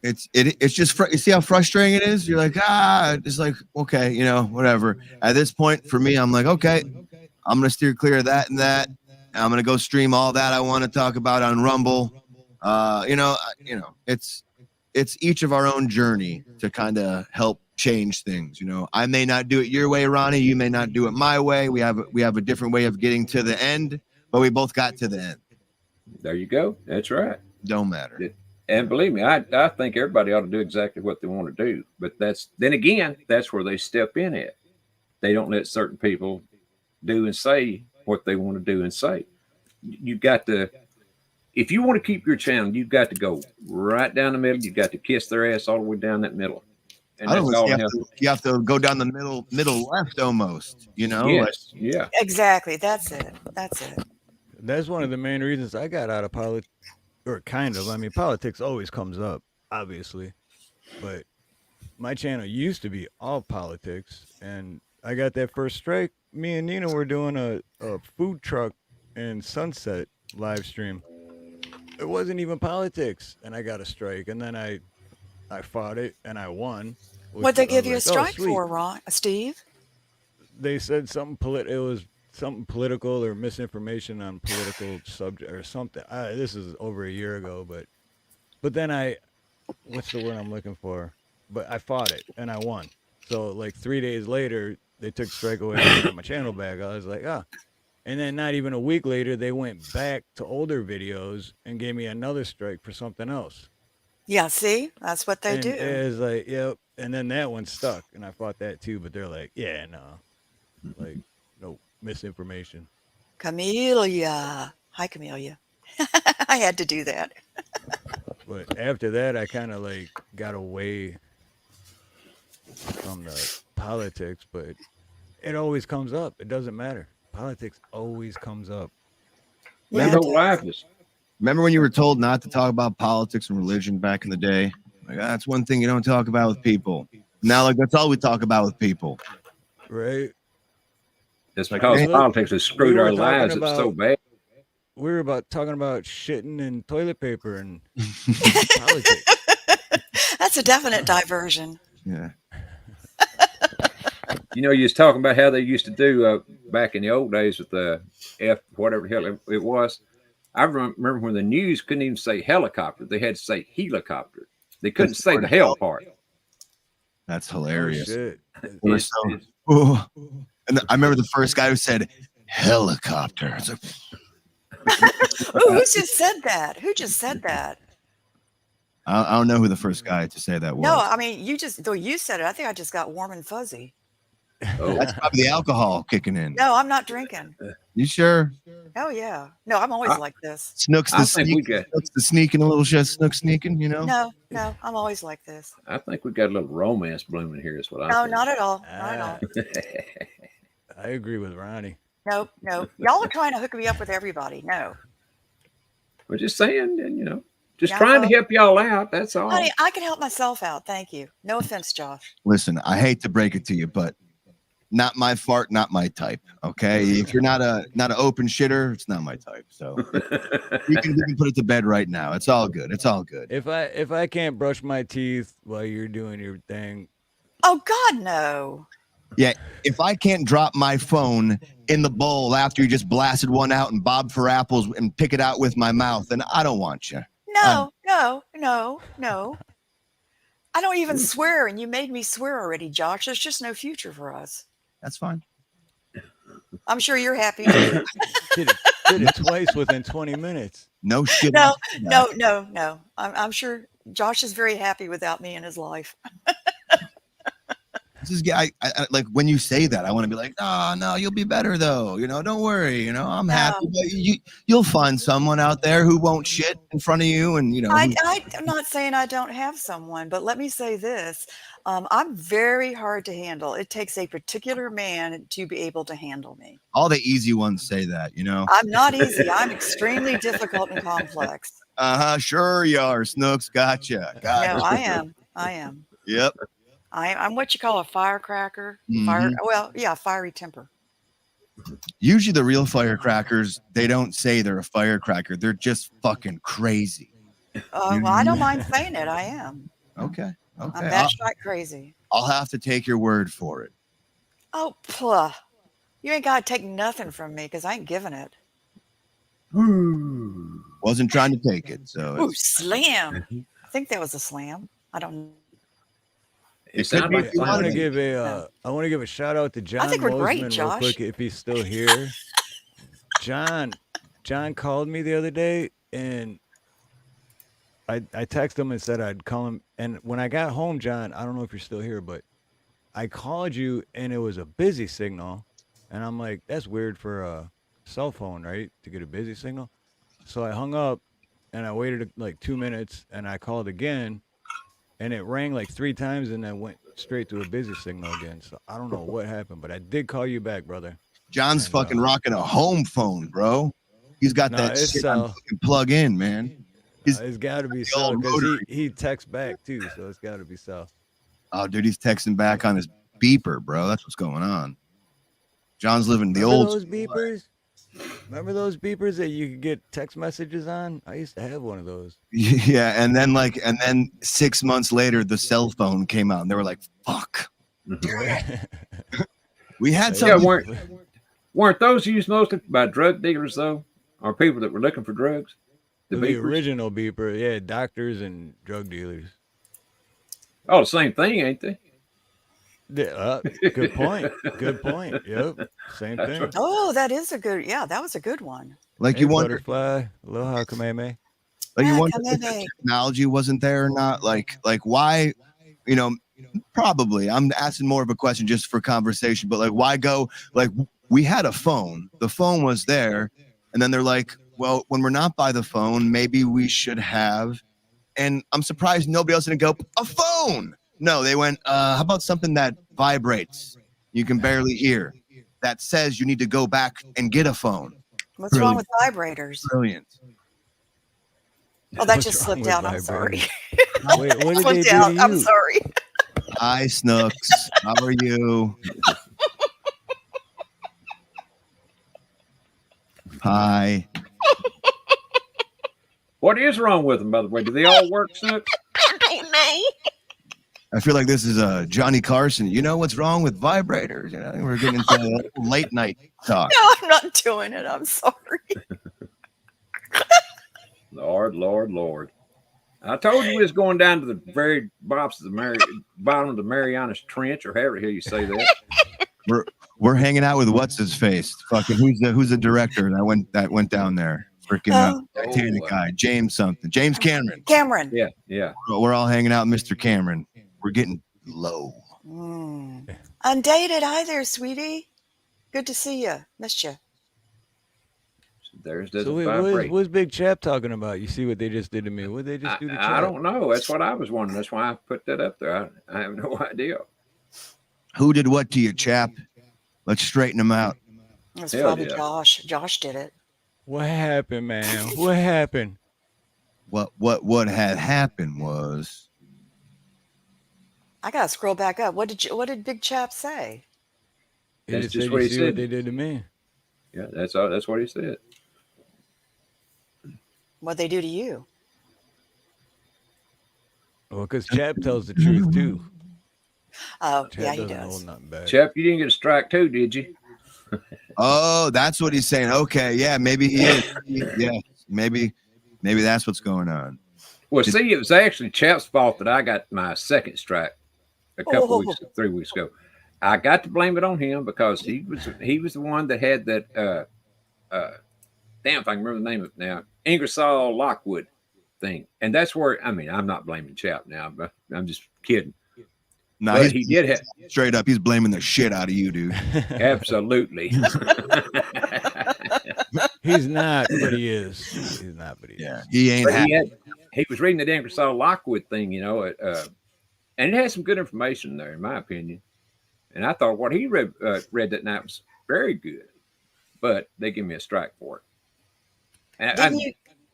It's just, you see how frustrating it is? You're like, it's like, okay, you know, whatever. At this point, for me, I'm like, okay, I'm going to steer clear of that and that. I'm going to go stream all that I want to talk about on Rumble. It's each of our own journey to kind of help change things. You know, I may not do it your way, Ronnie. You may not do it my way. We have a different way of getting to the end, but we both got to the end. There you go. That's right. Don't matter. And believe me, I think everybody ought to do exactly what they want to do. But that's where they step in at. They don't let certain people do and say what they want to do and say. You've got to, if you want to keep your channel, you've got to go right down the middle. You've got to kiss their ass all the way down that middle. And I don't know, you have to go down the middle left almost, you know? Yes, yeah. Exactly. That's it. That's one of the main reasons I got out of politics, or kind of. I mean, politics always comes up, obviously, but my channel used to be all politics, and I got that first strike. Me and Nina were doing a food truck in Sunset live stream. It wasn't even politics, and I got a strike, and then I fought it, and I won. What'd they give you a strike for, Ron? Steve? They said something it was something political or misinformation on political subject or something. This is over a year ago, but then what's the word I'm looking for? But I fought it and I won. So like 3 days later, they took strike away and got my channel back. I was like, And then not even a week later, they went back to older videos and gave me another strike for something else. Yeah, see? That's what they do. It was like, yep. And then that one stuck, and I fought that too. But they're like, yeah, no. Like, no, misinformation. Camellia. Hi, Camellia. I had to do that. But after that, I kind of like got away from the politics, but it always comes up. It doesn't matter. Politics always comes up. Remember life is. Remember when you were told not to talk about politics and religion back in the day? Like, that's one thing you don't talk about with people. Now, like, that's all we talk about with people. Right. It's because politics has screwed our lives up so bad. We were talking about shitting and toilet paper and politics. That's a definite diversion. Yeah. You know, you was talking about how they used to do back in the old days with the whatever the hell it was. I remember when the news couldn't even say helicopter. They had to say helicopter. They couldn't say the hell part. That's hilarious. Oh, and I remember the first guy who said helicopter. It's like, Ooh, who just said that? Who just said that? I don't know who the first guy to say that was. No, I mean, though you said it, I think I just got warm and fuzzy. Oh. That's probably the alcohol kicking in. No, I'm not drinking. You sure? Oh yeah. No, I'm always like this. Snook's the sneaking a little shit. Snook sneaking, you know? No, I'm always like this. I think we got a little romance blooming here. Is what I No, think. not at all. Not at all. I agree with Ronnie. No. Y'all are trying to hook me up with everybody. No. We're just saying, and just trying to help y'all out. That's all. Honey, I can help myself out. Thank you. No offense, Josh. Listen, I hate to break it to you, but not my fart, not my type. Okay, if you're not an open shitter, it's not my type. So we can put it to bed right now. It's all good. It's all good. If I can't brush my teeth while you're doing your thing, oh God, no. Yeah, if I can't drop my phone in the bowl after you just blasted one out and bob for apples and pick it out with my mouth, then I don't want you. No. I don't even swear, and you made me swear already, Josh. There's just no future for us. That's fine. I'm sure you're happy. did it twice within 20 minutes. No shit. No. I'm sure Josh is very happy without me in his life. just get, I like when you say that, I want to be like, no, you'll be better though. Don't worry. I'm happy. But you'll find someone out there who won't shit in front of you. And, I'm not saying I don't have someone, but let me say this. I'm very hard to handle. It takes a particular man to be able to handle me. All the easy ones say that, I'm not easy. I'm extremely difficult and complex. Sure you are. Snooks. Gotcha. No, I am. Yep. I'm what you call a firecracker. Fiery temper. Usually the real firecrackers, they don't say they're a firecracker. They're just fucking crazy. Well, I don't mind saying it. I am. Okay. I'm batshit crazy. I'll have to take your word for it. Oh, you ain't got to take nothing from me because I ain't giving it. Wasn't trying to take it. So slam. I think that was a slam. I don't know. I want to give a shout out to John. I think we're great, Mosman Josh. Real quick, if he's still here. John called me the other day, and I texted him and said I'd call him. And when I got home, John, I don't know if you're still here, but I called you, and it was a busy signal, and I'm like, that's weird for a cell phone, right? To get a busy signal. So I hung up, and I waited like 2 minutes, and I called again. And it rang like 3 times and then went straight to a busy signal again. So I don't know what happened, but I did call you back, brother. John's fucking rocking a home phone, bro. He's got that shit plug in, man. It's got to be so because he texts back too, so it's got to be so. Oh, dude, he's texting back on his beeper, bro. That's what's going on. John's living the old. Those beepers. Remember those beepers that you could get text messages on? I used to have one of those. Yeah, and then 6 months later, the cell phone came out, and they were like, "Fuck." We had some. Yeah, weren't those used mostly by drug dealers though, or people that were looking for drugs? The original beeper, yeah, doctors and drug dealers. Oh, the same thing, ain't they? Good point. Good point. Yep. Same thing. Right. Oh, that is a good. Yeah, that was a good one. Like hey, you wonder, butterfly, aloha, kameme. Like you wonder if the technology wasn't there or not. Like why? Probably. I'm asking more of a question just for conversation. But like, why go? Like we had a phone. The phone was there, and then they're like, well, when we're not by the phone, maybe we should have. And I'm surprised nobody else didn't go a phone. No, they went, how about something that vibrates, you can barely hear, that says you need to go back and get a phone? What's wrong with vibrators? Brilliant. Oh, that just slipped out. I'm sorry. Wait, what did they do to you? I'm sorry. Hi, Snooks. How are you? Hi. What is wrong with them, by the way? Do they all work, Snooks? I don't know. I feel like this is Johnny Carson. You know what's wrong with vibrators? We're getting into late night talk. No, I'm not doing it. I'm sorry. Lord. I told you we was going down to the very bottom of the Marianas Trench, or however the hell you say that. We're hanging out with what's his face? Fucking who's the director that went down there? Freaking Titanic guy, James something. James Cameron. Yeah. We're all hanging out with Mr. Cameron. We're getting low. Undated. Hi there, sweetie. Good to see you. Missed you. What's Big Chap talking about? You see what they just did to me? What did they just do to Chap? I don't know. That's what I was wondering. That's why I put that up there. I have no idea. Who did what to you, Chap? Let's straighten them out. It was probably Josh. Josh did it. What happened, man? What happened? What had happened was. I gotta scroll back up. What did Big Chap say? That's just what he said. What they did to me. Yeah, that's what he said. What they do to you? Well, because Chap tells the truth too. Oh, Chap yeah, he does. Chap, you didn't get a strike too, did you? Oh, that's what he's saying. Okay, yeah, maybe he is. Yeah, maybe that's what's going on. Well, see, it was actually Chap's fault that I got my second strike a couple 3 weeks ago. I got to blame it on him because he was the one that had that damn if I can remember the name of it now, Ingersoll Lockwood thing. And that's where I'm not blaming Chap now, but I'm just kidding. No, but he did have straight up. He's blaming the shit out of you, dude. absolutely. He's not, but he is. He's not, but he is. Yeah, he ain't. But he was reading the Ingersoll Lockwood thing, you know, and it had some good information there, in my opinion. And I thought what he read that night was very good, but they give me a strike for it. And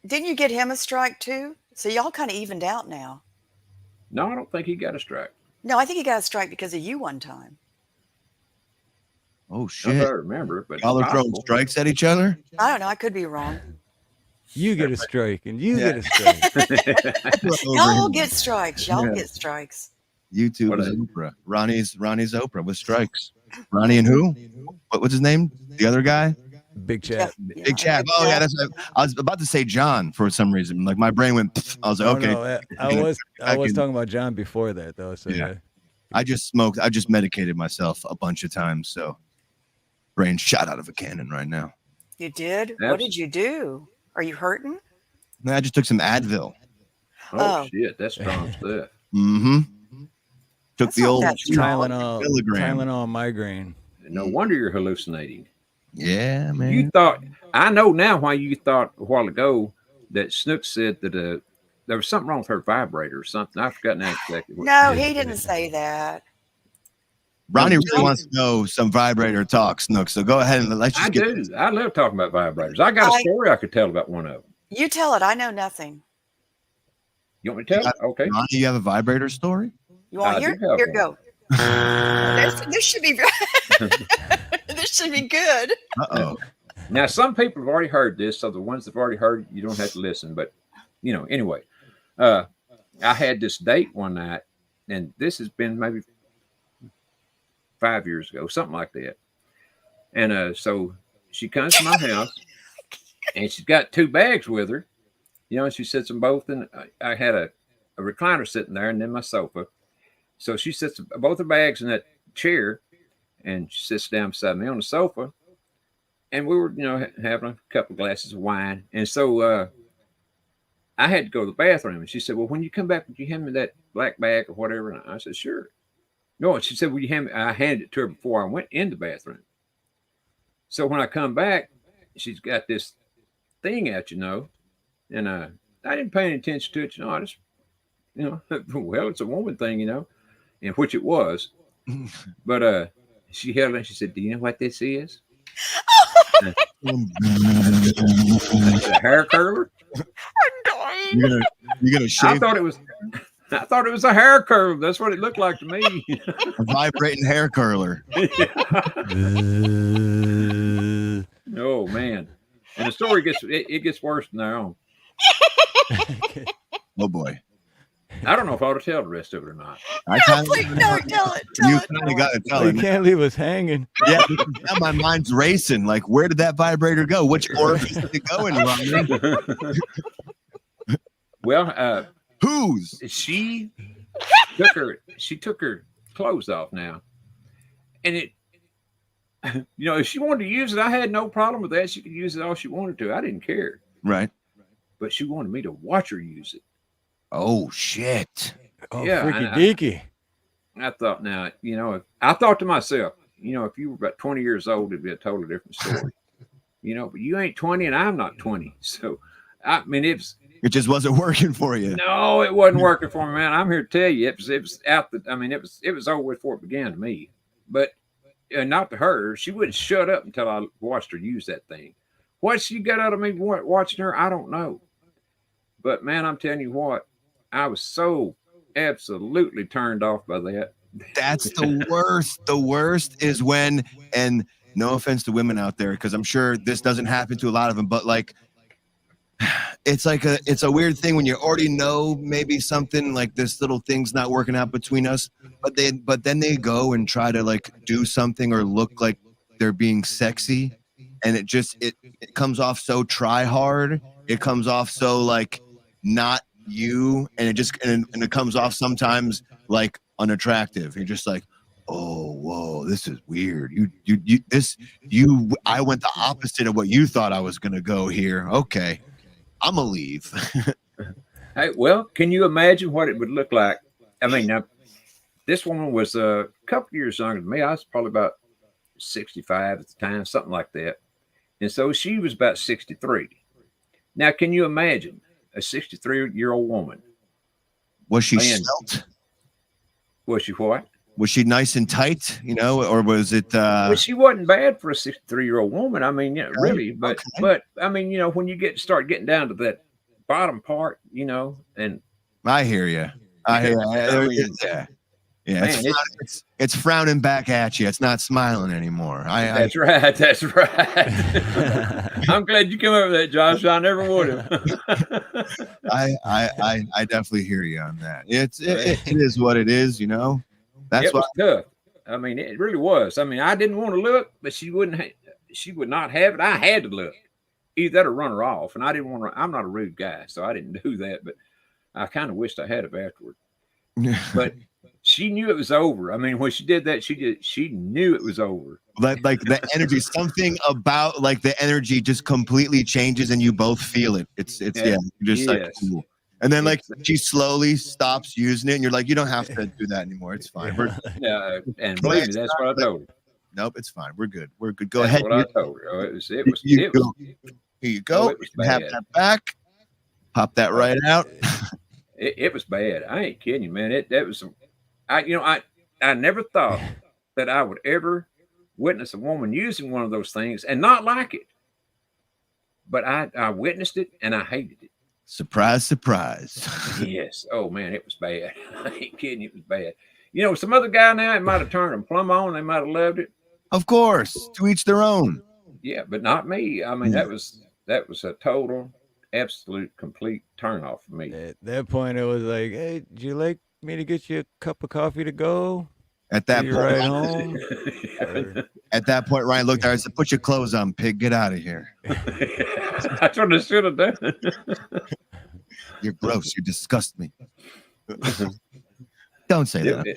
didn't you get him a strike too? So y'all kind of evened out now. No, I don't think he got a strike. No, I think he got a strike because of you one time. Oh Not shit! that I remember, but Y'all are throwing strikes at each other. I don't know. I could be wrong. You get a strike, and you get a strike. Y'all get strikes. Y'all get strikes. YouTube is Oprah. Ronnie's Oprah with strikes. Ronnie and who? What's his name? The other guy? Big Chat. Big Chat. Oh yeah, I was about to say John for some reason. Like my brain went. Pfft. I was like, okay. No, I was talking about John before that though. So yeah. I just smoked. I just medicated myself a bunch of times. So brain shot out of a cannon right now. You did? What did you do? Are you hurting? No, I just took some Advil. Oh shit, that's strong stuff. Mm-hmm. Took the old Tylenol migraine. No wonder you're hallucinating. Yeah, man. You thought, I know now why you thought a while ago that Snook said that there was something wrong with her vibrator or something. I've forgotten that exactly. No, he didn't say that. Ronnie really wants to know some vibrator talk, Snook. So go ahead and let's just I love talking about vibrators. I got a story I could tell about one of them. You tell it. I know nothing. You want me to tell it? Okay. Ronnie, you have a vibrator story? You want to hear? Here, go. This should be this should be good. Uh-oh. Now, some people have already heard this, so the ones that have already heard it, you don't have to listen. But, you know, anyway, I had this date one night, and this has been maybe 5 years ago, something like that. And so she comes to my house, and she's got 2 bags with her. You know, and she sits them both in. I had a recliner sitting there, and then my sofa. So she sits both her bags in that chair, and she sits down beside me on the sofa. And we were, you know, having a couple of glasses of wine. And so I had to go to the bathroom. And she said, well, when you come back, would you hand me that black bag or whatever? And I said, sure. No, and she said, will you hand me? I handed it to her before I went in the bathroom. So when I come back, she's got this thing out, you know. And I didn't pay any attention to it. You know, I just, you know, well, it's a woman thing, you know, and which it was. But she held it and she said, do you know what this is? It's a hair curler. I'm dying. You're gonna shave. I thought it was a hair curler. That's what it looked like to me. A vibrating hair curler. Oh man. And the story gets worse from there on. Oh boy. I don't know if I ought to tell the rest of it or not. Please don't tell it. You kind of got to tell You him. can't leave us hanging. Yeah, now my mind's racing. Like, where did that vibrator go? Which orifice did it go in, Ronnie? Well, whose? She took her clothes off now, and it, you know, if she wanted to use it, I had no problem with that. She could use it all she wanted to. I didn't care. Right. But she wanted me to watch her use it. Oh shit. Oh, yeah, freaky deaky. I thought, now, you know, I thought to myself, you know, if you were about 20 years old, it'd be a totally different story. You know, but you ain't 20 and I'm not 20. So, I mean, it just wasn't working for you. No, it wasn't working for me, man. I'm here to tell you, it was out. It was over before it began to me. But not to her. She wouldn't shut up until I watched her use that thing. What she got out of me watching her, I don't know. But man, I'm telling you what, I was so absolutely turned off by that. That's the worst. The worst is when, and no offense to women out there, because I'm sure this doesn't happen to a lot of them, but like, it's a weird thing when you already know maybe something like this little thing's not working out between us, but then they go and try to like do something or look like they're being sexy, and it comes off so try hard. It comes off so like not you, and it comes off sometimes like unattractive. You're just like, oh, whoa, this is weird. I went the opposite of what you thought I was gonna go here. Okay, I'm gonna leave. Hey, well, can you imagine what it would look like? I mean, now, this woman was a couple years younger than me. I was probably about 65 at the time, something like that. And so she was about 63. Now, can you imagine a 63-year-old woman? Was she svelte? Was she what? Was she nice and tight, or was it? Well, she wasn't bad for a 63-year-old woman. I mean, yeah, really, but I mean, when you start getting down to that bottom part, and I hear you. Yeah, man, it's frowning back at you. It's not smiling anymore. That's right. That's right. I'm glad you came up with that, Josh. I never would have. I definitely hear you on that. It is what it is, That's why tough. I mean, it really was. I mean, I didn't want to look, but she would not have it. I had to look. Either that or run her off, and I didn't want to. I'm not a rude guy, so I didn't do that. But I kind of wished I had it afterward. But she knew it was over. I mean, when she did that, she knew it was over. Like the energy, something about like the energy just completely changes, and you both feel it. It's just like cool. And then like she slowly stops using it, and you're like, you don't have to do that anymore. It's fine. Yeah, and believe me, that's what I told her. Nope, it's fine. We're good. We're good. Go ahead. What I told her. It was. Here you go. Have that back. Pop that right out. It was bad. I ain't kidding you, man. That was some. I never thought that I would ever witness a woman using one of those things and not like it. But I witnessed it and I hated it. Surprise, surprise. Yes. Oh man, it was bad. I ain't kidding. It was bad. Some other guy now, it might have turned them plumb on. They might have loved it. Of course, to each their own. Yeah, but not me. I mean, that was a total, absolute, complete turn off for me. At that point, it was like, hey, would you like me to get you a cup of coffee to go? At that point, right home? At that point, Ryan looked at her and said, "Put your clothes on, pig. Get out of here." That's what I should have done. You're gross. You disgust me. Don't say that.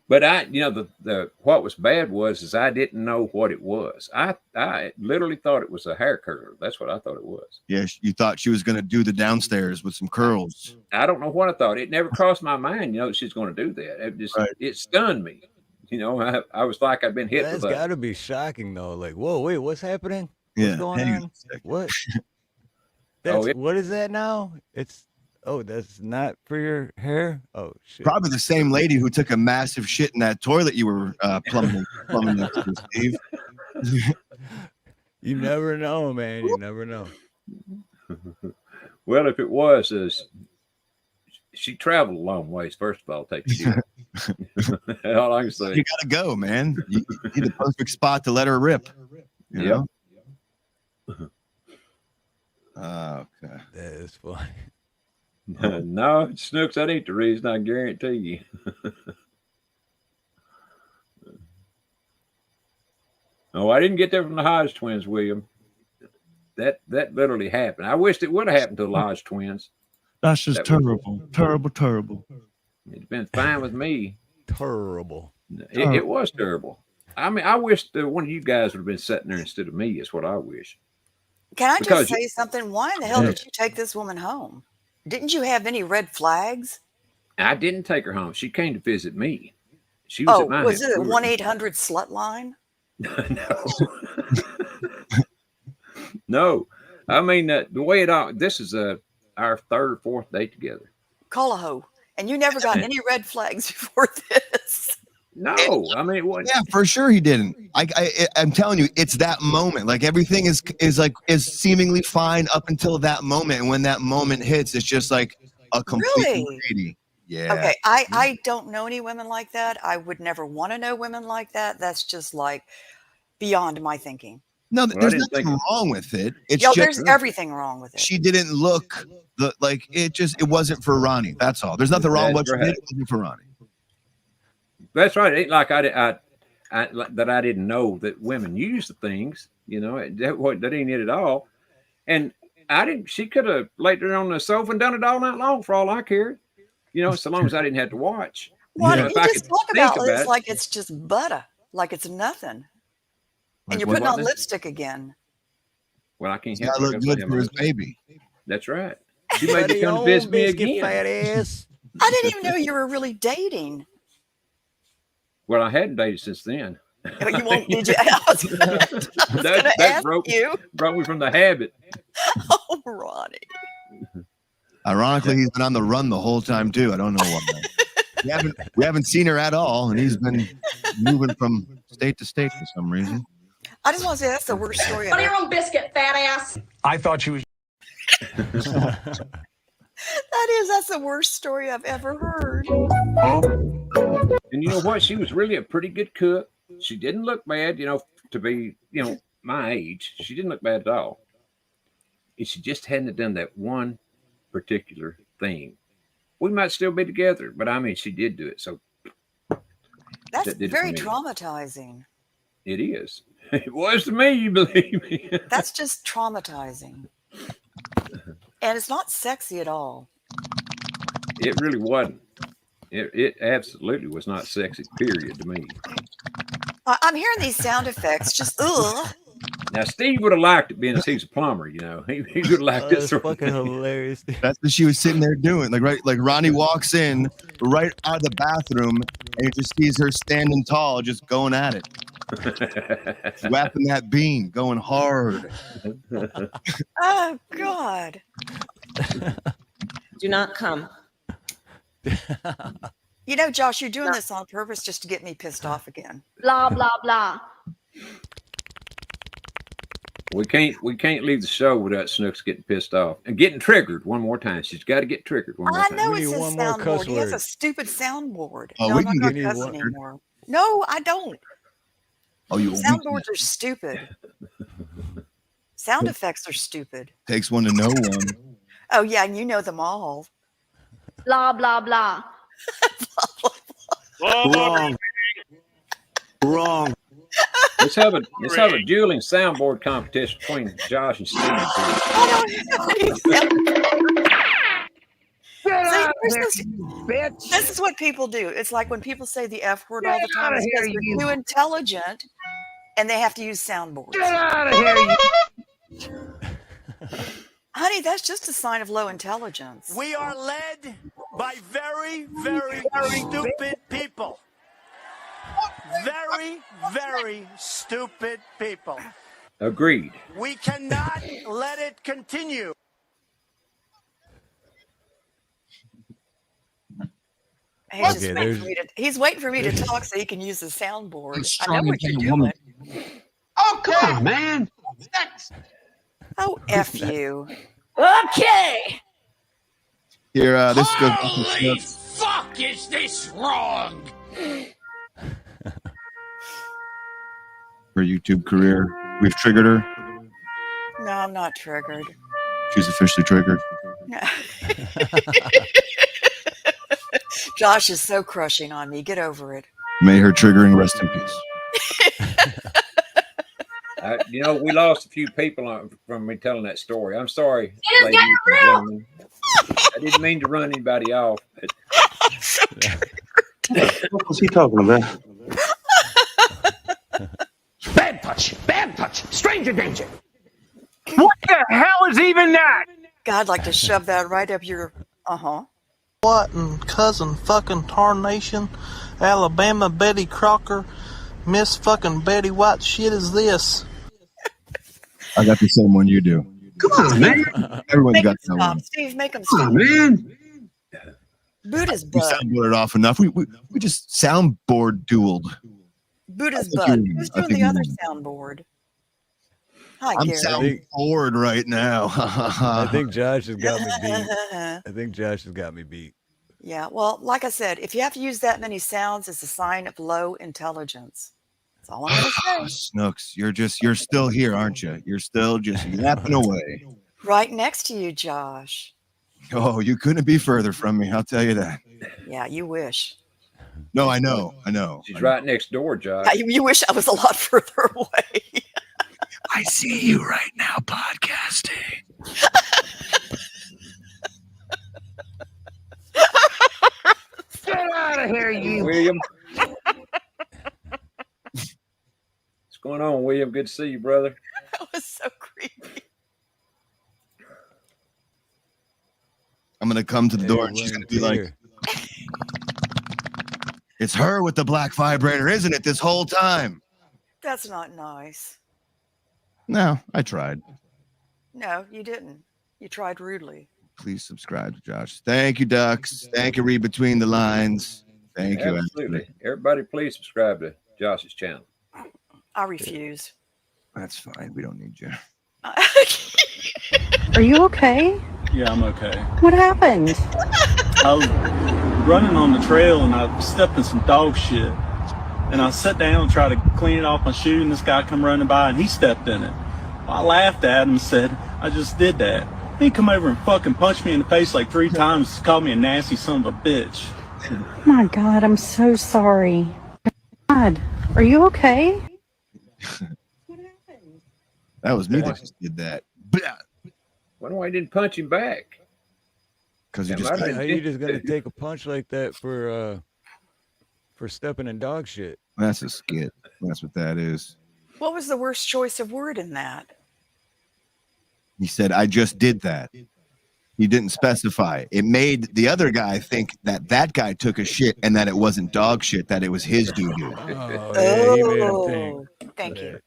But the what was bad was I didn't know what it was. I literally thought it was a hair curler. That's what I thought it was. Yeah, you thought she was going to do the downstairs with some curls. I don't know what I thought. It never crossed my mind, that she's going to do that. It just It stunned me. I was like I'd been hit. That's got to be shocking though. Like, whoa, wait, what's happening? What's going on? What? What is that now? That's not for your hair? Oh, shit. Probably the same lady who took a massive shit in that toilet you were plumbing next to, Steve. You never know, man. You never know. Well, if it was, she traveled a long ways, first of all, take the all I can say. You got to go, man. You need the perfect spot to let her rip. You know? Okay. That is funny. No, Snooks, that ain't the reason, I guarantee you. Oh, I didn't get that from the Hodge twins, William. That literally happened. I wished it would have happened to the Hodge twins. That's just terrible. Terrible. It's been fine with me. Terrible. It was terrible. I mean, I wish that one of you guys would have been sitting there instead of me, is what I wish. Can I just say something? Why in the hell did you take this woman home? Didn't you have any red flags? I didn't take her home. She came to visit me. She was at my house. Was it a 1-800 slut line? No. No. I mean, the way this is our third or fourth date together. Call a hoe. And you never got any red flags before this. No, I mean, it wasn't. Yeah, for sure he didn't. I'm telling you, it's that moment. Like everything is seemingly fine up until that moment, and when that moment hits, it's just like a complete lady. Yeah. Okay, I don't know any women like that. I would never want to know women like that. That's just like beyond my thinking. No, there's nothing wrong with it. There's everything wrong with it. She didn't look it wasn't for Ronnie. That's all. There's nothing wrong with what she did. It wasn't for Ronnie. That's right. It ain't like I didn't know that women use the things. That ain't it at all. And she could have laid there on the sofa and done it all night long for all I cared. So long as I didn't have to watch. Why don't you just talk about it like it's just butter, like it's nothing. And you're putting on lipstick again. Well, I can't. That look good for his baby. That's right. She made me come visit me again. Fat ass. I didn't even know you were really dating. Well, I hadn't dated since then. You won't? Did you? I was going to ask you. Broke me from the habit. Oh, Ronnie. Ironically, he's been on the run the whole time too. I don't know why. we haven't seen her at all, and he's been moving from state to state for some reason. I just want to say that's the worst story. Butter your own biscuit, fat ass. I thought she was. That's the worst story I've ever heard. And you know what? She was really a pretty good cook. She didn't look bad, to be, my age. She didn't look bad at all. And she just hadn't done that one particular thing. We might still be together, but I mean, she did do it. So that's very traumatizing. It is. It was to me, you believe me. That's just traumatizing. And it's not sexy at all. It really wasn't. It absolutely was not sexy, period, to me. I'm hearing these sound effects. Just, ugh. Now, Steve would have liked it being he's a plumber, He would have liked this. That's fucking hilarious. That's what she was sitting there doing. Like Ronnie walks in right out of the bathroom and he just sees her standing tall, just going at it. Wrapping that bean, going hard. Oh, God. Do not come. Josh, you're doing this on purpose just to get me pissed off again. Blah, blah, blah. We can't leave the show without Snooks getting pissed off and getting triggered one more time. She's got to get triggered one more time. I know it's his soundboard. He has a stupid soundboard. Oh, no, we I'm can not going to cuss anymore. No, I don't. Oh, soundboards are stupid. Sound effects are stupid. Takes one to know one. Oh, yeah, and you know them all. Blah, blah, blah. Wrong. Let's have a dueling soundboard competition between Josh and Steve. This is what people do. It's like when people say the F word all the time. It's because they're too intelligent and they have to use soundboards. Get out of here, you. Honey, that's just a sign of low intelligence. We are led by very, very stupid people. Very, very stupid people. Agreed. We cannot let it continue. He's waiting for me to talk so he can use the soundboard. I know what you're doing. Oh, come on, man. Next. Oh, F you. Okay. Here, this goes. Holy fuck, is this wrong? Her YouTube career. We've triggered her. No, I'm not triggered. She's officially triggered. Josh is so crushing on me. Get over it. May her triggering rest in peace. We lost a few people from me telling that story. I'm sorry, ladies and gentlemen. I didn't mean to run anybody off. What was he talking about? Bad touch, stranger danger. What the hell is even that? God, I'd like to shove that right up your, What in cousin fucking tarnation, Alabama Betty Crocker, Miss fucking Betty White shit is this? I got the same one you do. Come on, man. Everyone's got that one. Steve, make him stop. Come on, man. Buddha's We butt. soundboarded off enough. We just soundboard dueled. Buddha's butt. Who's doing the other soundboard? Hi, I'm Gary. sound bored right now. I think Josh has got me beat. Yeah, well, like I said, if you have to use that many sounds, it's a sign of low intelligence. That's all I'm going to say. Snooks, you're still here, aren't you? You're still just yapping away. Right next to you, Josh. Oh, you couldn't be further from me. I'll tell you that. Yeah, you wish. No, I know. She's right next door, Josh. You wish I was a lot further away. I see you right now podcasting. Get out of here, you. William. What's going on, William? Good to see you, brother. That was so creepy. I'm going to come to the door and she's going to be like, It's her with the black vibrator, isn't it, this whole time? That's not nice. No, I tried. No, you didn't. You tried rudely. Please subscribe to Josh. Thank you, Ducks. Thank you, Read Between the Lines. Thank you. Absolutely. Everybody, please subscribe to Josh's channel. I refuse. That's fine. We don't need you. Are you okay? Yeah, I'm okay. What happened? I was running on the trail and I stepped in some dog shit. And I sat down and tried to clean it off my shoe, and this guy come running by and he stepped in it. I laughed at him and said, I just did that. He come over and fucking punched me in the face like 3 times, called me a nasty son of a bitch. My God, I'm so sorry. God, are you okay? That was me that just did that. Wonder why I didn't punch him back. Because you How you just gonna take a punch like that for stepping in dog shit? That's a skit. That's what that is. What was the worst choice of word in that? He said, I just did that. He didn't specify. It made the other guy think that guy took a shit and that it wasn't dog shit, that it was his doo-doo. Thank you.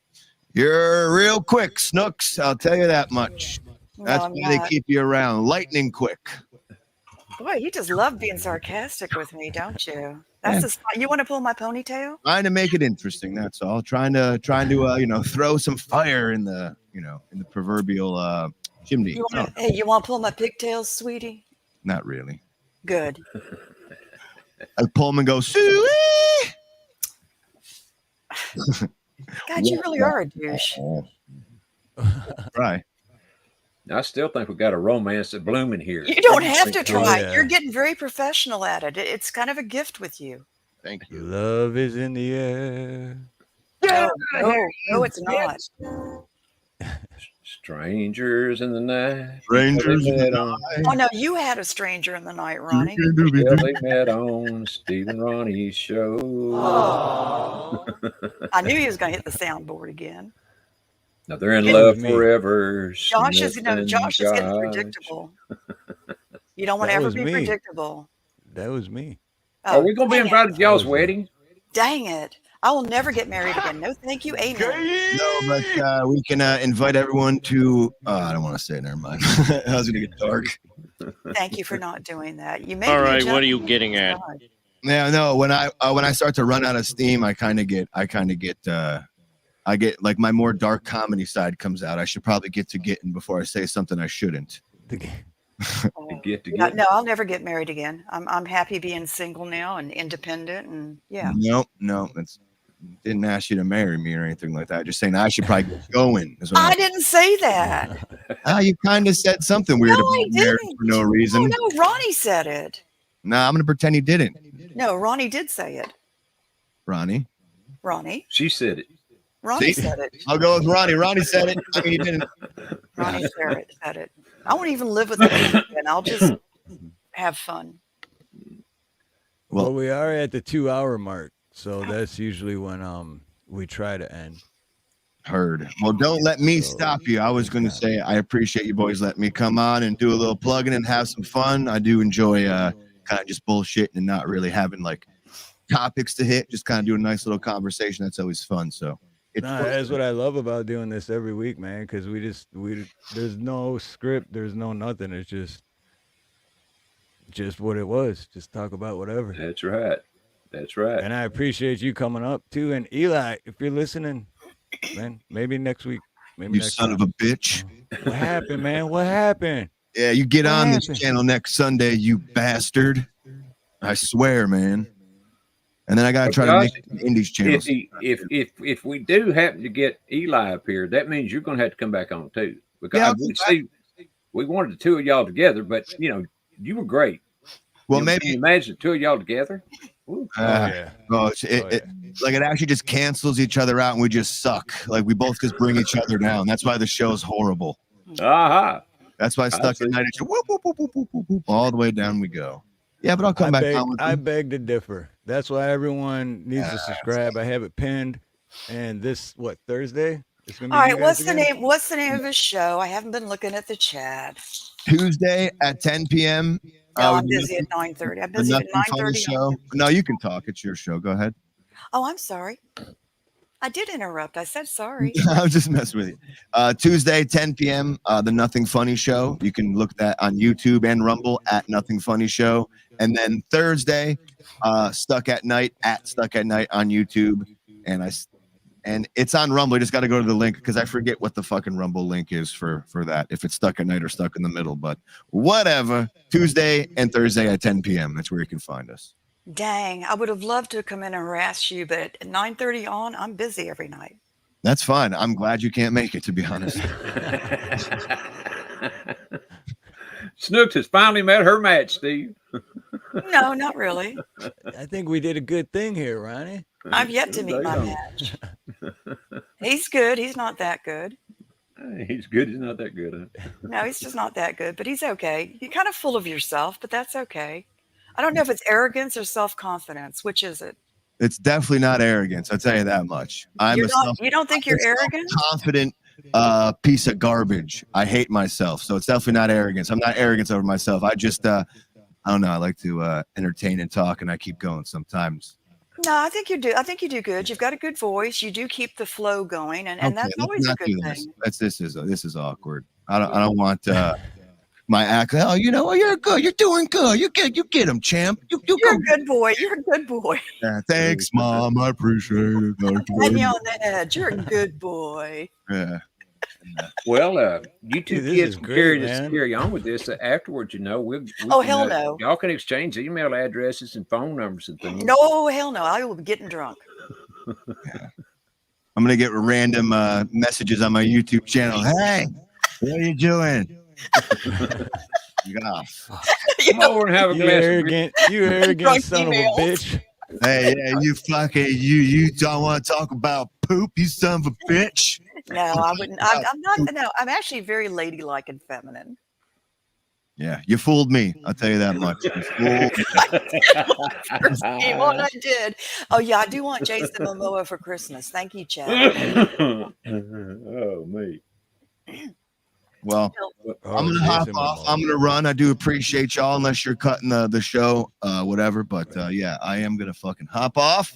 You're real quick, Snooks. I'll tell you that much. That's why they keep you around. Lightning quick. Boy, you just love being sarcastic with me, don't you? That's you want to pull my ponytail? Trying to make it interesting. That's all. Trying to throw some fire in the proverbial chimney. You want to pull my pigtails, sweetie? Not really. Good. I pull them and go, Suey! God, you really are a douche. Right. I still think we got a romance at blooming here. You don't have to try. Yeah. You're getting very professional at it. It's kind of a gift with you. Thank you. Love is in the air. No, it's not. Strangers in the night. Strangers in the night. Oh no, you had a stranger in the night, Ronnie. They met on Steve and Ronnie's show. I knew he was going to hit the soundboard again. Now they're in love forever. Josh is getting predictable. You don't want to ever be predictable. That was me. Are we going to be invited to y'all's wedding? Dang it. I will never get married again. No, thank you. Amen. No, but we can invite everyone to. I don't want to say it. Never mind. I was going to get dark. Thank you for not doing that. You made All me right, jump. what are you getting at? Yeah, no. When I start to run out of steam, I get like my more dark comedy side comes out. I should probably get to getting before I say something I shouldn't. No, I'll never get married again. I'm happy being single now and independent, and yeah. No, didn't ask you to marry me or anything like that. Just saying I should probably get going. I didn't say that. You kind of said something weird about marriage for no reason. Oh no, Ronnie said it. No, I'm gonna pretend he didn't. No, Ronnie did say it. Ronnie. She said it. Ronnie said it. I'll go with Ronnie. Ronnie said it. I mean, he didn't. Ronnie said it. I won't even live with him again. I'll just have fun. Well, we are at the 2-hour mark, so that's usually when we try to end. Heard. Well, don't let me stop you. I was going to say I appreciate you boys letting me come on and do a little plugging and have some fun. I do enjoy kind of just bullshitting and not really having like topics to hit. Just kind of do a nice little conversation. That's always fun. So. That's what I love about doing this every week, man, because there's no script, there's no nothing. It's just what it was. Just talk about whatever. That's right. And I appreciate you coming up too. And Eli, if you're listening, man, maybe next week. Maybe you son of a bitch. What happened, man? What happened? Yeah, you get on this channel next Sunday, you bastard. I swear, man. And then I gotta try to make the Indies channel. If we do happen to get Eli up here, that means you're gonna have to come back on too. Because we wanted the two of y'all together, but you were great. Well, maybe can you imagine the two of y'all together. It actually just cancels each other out, and we just suck. Like we both just bring each other down. That's why the show's horrible. That's why Stuck at Night. Whoop, whoop, whoop, whoop, whoop, whoop, all the way down we go. Yeah, but I'll come back on with you. I beg to differ. That's why everyone needs to subscribe. I have it pinned. And this, Thursday? All right, what's the name? What's the name of his show? I haven't been looking at the chat. Tuesday at 10 p.m. No, I'm busy at 9:30. I'm busy at Nothing Funny 9:30. show. No, you can talk. It's your show. Go ahead. Oh, I'm sorry. I did interrupt. I said sorry. I was just messing with you. Tuesday, 10 p.m., the Nothing Funny Show. You can look that on YouTube and Rumble at Nothing Funny Show. And then Thursday, Stuck at Night on YouTube. And it's on Rumble. You just got to go to the link because I forget what the fucking Rumble link is for that. If it's Stuck at Night or Stuck in the Middle. But whatever. Tuesday and Thursday at 10 p.m. That's where you can find us. Dang, I would have loved to come in and harass you, but at 9:30 on, I'm busy every night. That's fine. I'm glad you can't make it, to be honest. Snooks has finally met her match, Steve. No, not really. I think we did a good thing here, Ronnie. I've yet to meet my match. He's good. He's not that good. He's good. He's not that good. Huh? No, he's just not that good, but he's okay. You're kind of full of yourself, but that's okay. I don't know if it's arrogance or self-confidence. Which is it? It's definitely not arrogance. I'll tell you that much. You don't think you're arrogant? Confident piece of garbage. I hate myself. So it's definitely not arrogance. I'm not arrogant over myself. I just, I don't know. I like to entertain and talk, and I keep going sometimes. No, I think you do. I think you do good. You've got a good voice. You do keep the flow going, and that's always a good thing. This is awkward. I don't want my act. Oh, you're good. You're doing good. You get him, champ. You're a good boy. You're a good boy. Yeah, thanks, Mom. I appreciate it. And you're on the edge. You're a good boy. Yeah. Well, you two Dude, kids great, carry on with this afterwards. We'll Oh, can, hell no. Y'all can exchange email addresses and phone numbers and things. No, hell no. I will be getting drunk. Yeah. I'm gonna get random messages on my YouTube channel. Hey, what are you doing? Come over and have a glass. You arrogant son of a bitch. Hey, yeah, you fucking you don't want to talk about poop, you son of a bitch. No, I wouldn't. I'm not. No, I'm actually very ladylike and feminine. Yeah, you fooled me. I'll tell you that much. You fooled me. What I did. Oh yeah, I do want Jason Momoa for Christmas. Thank you, Chad. Oh me. Well, I'm gonna hop off. I'm gonna run. I do appreciate y'all, unless you're cutting the show, whatever. But yeah, I am gonna fucking hop off.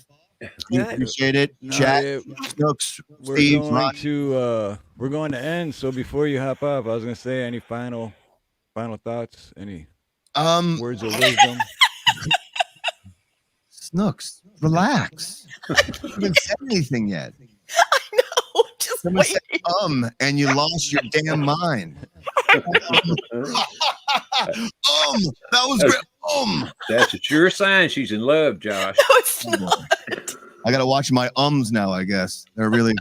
You appreciate it. Chat, Snooks, Steve, we're going to end. So before you hop off, I was gonna say any final thoughts, any words of wisdom. Snooks, relax. I haven't said anything yet. I know. Just Someone said and you lost your damn mind. That was great. That's a sure sign she's in love, Josh. No, it's not. I gotta watch my now, I guess. They're really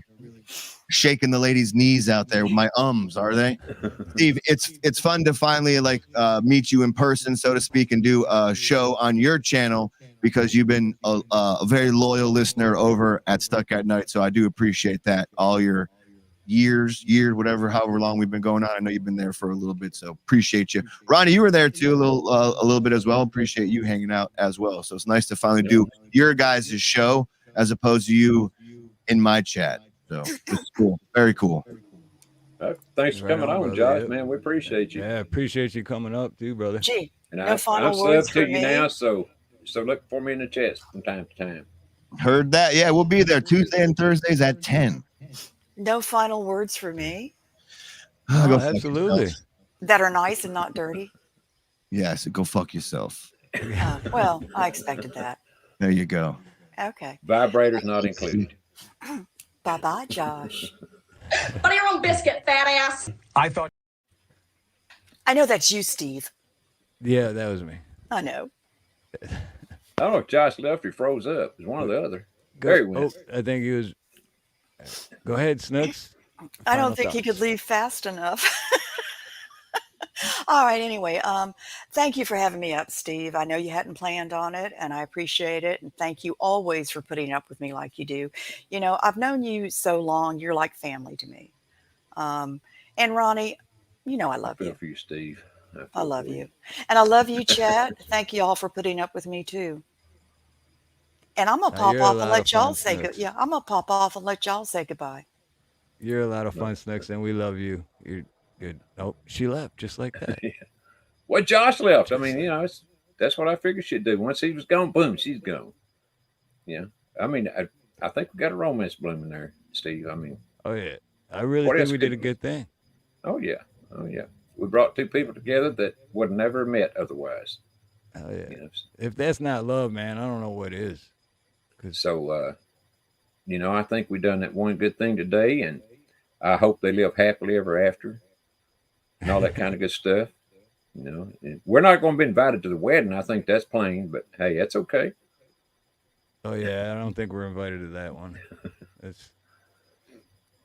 shaking the ladies' knees out there with my are they? Steve, it's fun to finally meet you in person, so to speak, and do a show on your channel, because you've been a very loyal listener over at Stuck at Night. So I do appreciate that. All your however long we've been going on. I know you've been there for a little bit, so appreciate you. Ronnie, you were there too a little bit as well. Appreciate you hanging out as well. So it's nice to finally do your guys' show as opposed to you in my chat. So it's cool. Very cool. Thanks for coming on, Josh, man. We appreciate you. Yeah, appreciate you coming up too, brother. Gee, and no final words to for you me now, so look for me in the chat from time to time. Heard that. Yeah, we'll be there Tuesday and Thursdays at 10. No final words for me. Absolutely. That are nice and not dirty. Yes, go fuck yourself. Well, I expected that. There you go. Okay. Vibrators not included. Bye-bye, Josh. Butter your own biscuit, fat ass. I know that's you, Steve. Yeah, that was me. I know. I don't know if Josh left or froze up. It was one or the other. I think he was. Go ahead, Snooks. I don't think he could leave fast enough. All right. Anyway, thank you for having me up, Steve. I know you hadn't planned on it, and I appreciate it. And thank you always for putting up with me like you do. I've known you so long. You're like family to me. And Ronnie, I love you. Good for you, Steve. I love you. And I love you, Chad. Thank you all for putting up with me too. And I'm gonna pop off and let y'all say good. Yeah, I'm gonna pop off and let y'all say goodbye. You're a lot of fun, Snooks, and we love you. You're good. Oh, she left just like that. Yeah. Well, Josh left. I mean, you know, that's what I figured she'd do. Once he was gone, boom, she's gone. Yeah. I mean, I think we got a romance blooming there, Steve. I mean, oh yeah, I really think we did a good thing. Oh yeah, oh yeah. We brought two people together that would never met otherwise. Oh yeah. You know? If that's not love, man, I don't know what is. So, you know, I think we done that one good thing today, and I hope they live happily ever after, and all that kind of good stuff. You know, and we're not going to be invited to the wedding. I think that's plain, but hey, that's okay. Oh yeah, I don't think we're invited to that one.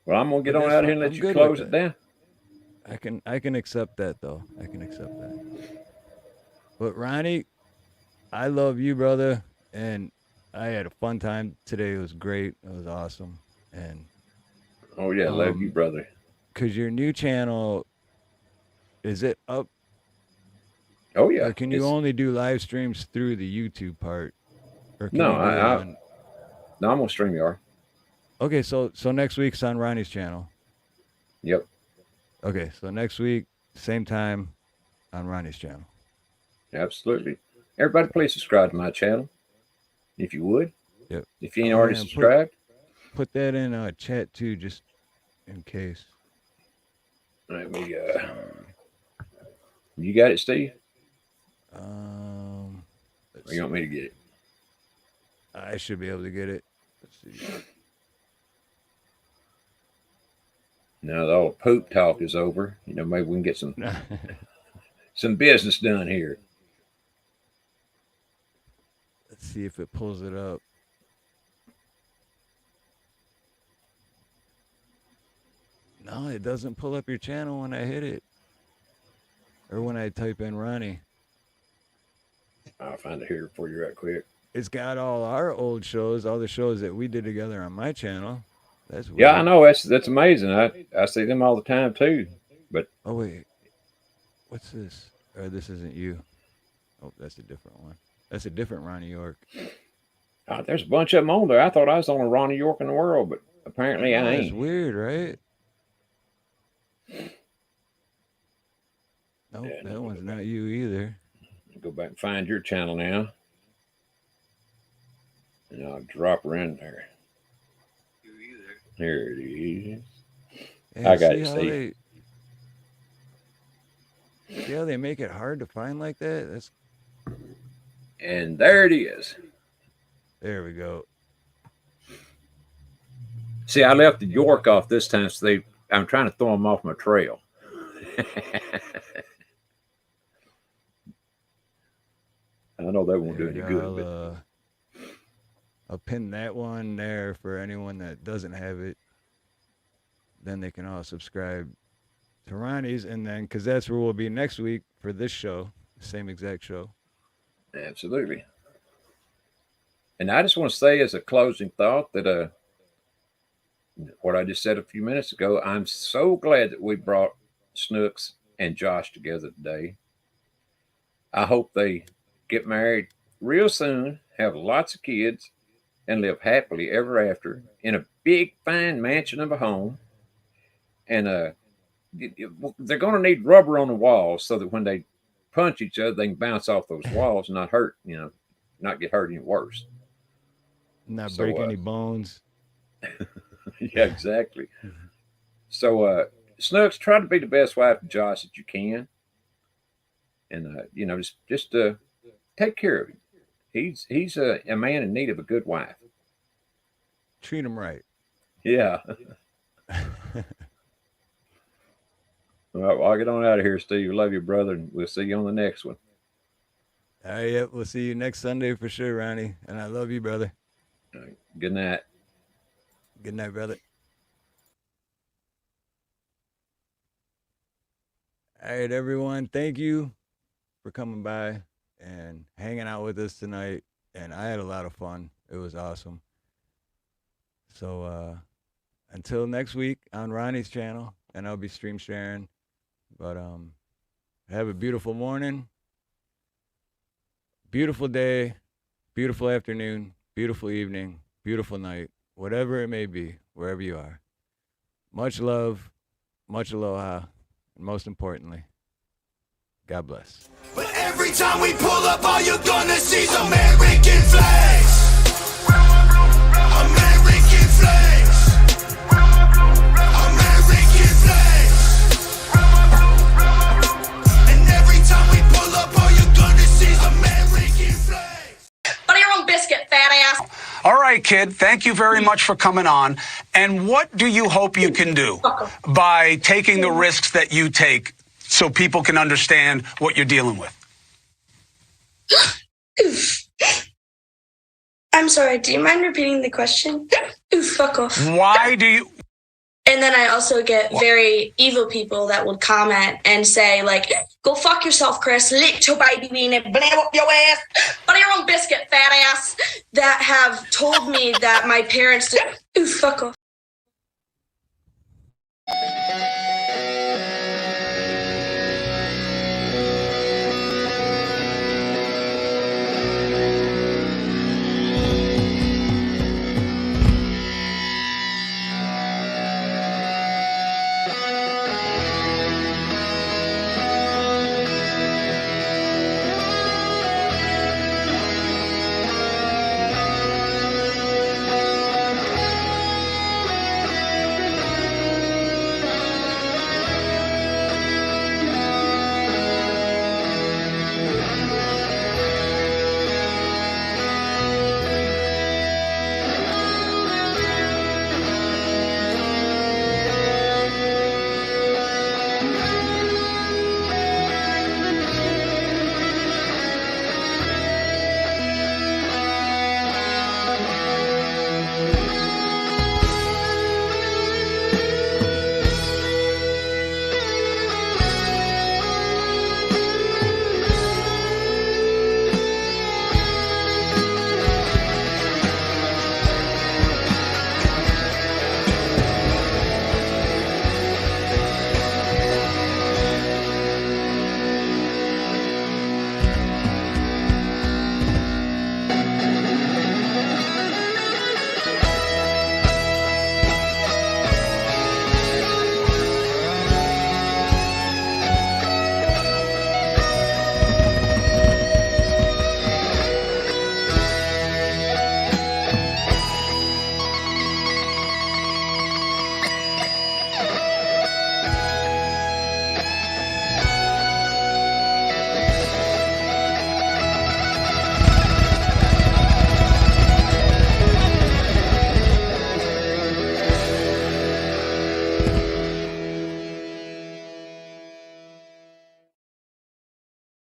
Well, I'm gonna get on out here and let you close it down. I can accept that though. I can accept that. But Ronnie, I love you, brother, and I had a fun time today. It was great. It was awesome. And oh yeah, love you, brother. 'Cause your new channel, is it up? Oh yeah. Or can you only do live streams through the YouTube part? Or can no, you do it on... no, I'm on StreamYard. Okay, so next week's on Ronnie's channel. Yep. Okay, so next week, same time, on Ronnie's channel. Absolutely. Everybody, please subscribe to my channel, if you would. Yep. If you ain't already subscribed. Put that in chat too, just in case. Let me. You got it, Steve? Or you want me to get it? I should be able to get it. Let's see. Now that all the poop talk is over, you know, maybe we can get some some business done here. Let's see if it pulls it up. No, it doesn't pull up your channel when I hit it. Or when I type in Ronnie. I'll find it here for you right quick. It's got all our old shows, all the shows that we did together on my channel. That's weird. Yeah, I know. That's amazing. I see them all the time too. But oh wait, what's this? Or this isn't you. Oh, that's a different one. That's a different Ronnie York. There's a bunch of them on there. I thought I was the only Ronnie York in the world, but apparently I ain't. That's weird, right? Nope, yeah, that one's not you either. Go back and find your channel now. And I'll drop her in there. There it is. Yeah, I got it, Steve. See how they make it hard to find like that? That's... And there it is. There we go. See, I left the York off this time, so I'm trying to throw them off my trail. I know that won't do any good. I'll pin that one there for anyone that doesn't have it. Then they can all subscribe to Ronnie's, and then because that's where we'll be next week for this show, same exact show. Absolutely. And I just want to say as a closing thought that what I just said a few minutes ago, I'm so glad that we brought Snooks and Josh together today. I hope they get married real soon, have lots of kids, and live happily ever after in a big, fine mansion of a home. And they're going to need rubber on the walls so that when they punch each other, they can bounce off those walls and not hurt, not get hurt any worse. Not break any bones. Yeah, exactly. So, Snooks, try to be the best wife to Josh that you can. And, just take care of him. He's a man in need of a good wife. Treat him right. Yeah. All right, well, I'll get on out of here, Steve. Love you, brother, and we'll see you on the next one. All right, yep. We'll see you next Sunday for sure, Ronnie. And I love you, brother. All right, good night. Good night, brother. All right, everyone. Thank you for coming by and hanging out with us tonight. And I had a lot of fun. It was awesome. So until next week on Ronnie's channel, and I'll be stream sharing. But have a beautiful morning, beautiful day, beautiful afternoon, beautiful evening, beautiful night, whatever it may be, wherever you are. Much love, much aloha, and most importantly, God bless. But every time we pull up, all you're gonna see is American flags. American flags. American flags. And every time we pull up, all you're gonna see is American flags. Butter your own biscuit, fat ass. All right, kid. Thank you very much for coming on. And what do you hope you can do by taking the risks that you take so people can understand what you're dealing with? I'm sorry, do you mind repeating the question? Oof, fuck off. Why do you... And then I also get very evil people that would comment and say, like, go fuck yourself, Chris, lick your baby wiener, blam up your ass, Butter your own biscuit, fat ass. that have told me that my parents did. Oof, fuck off.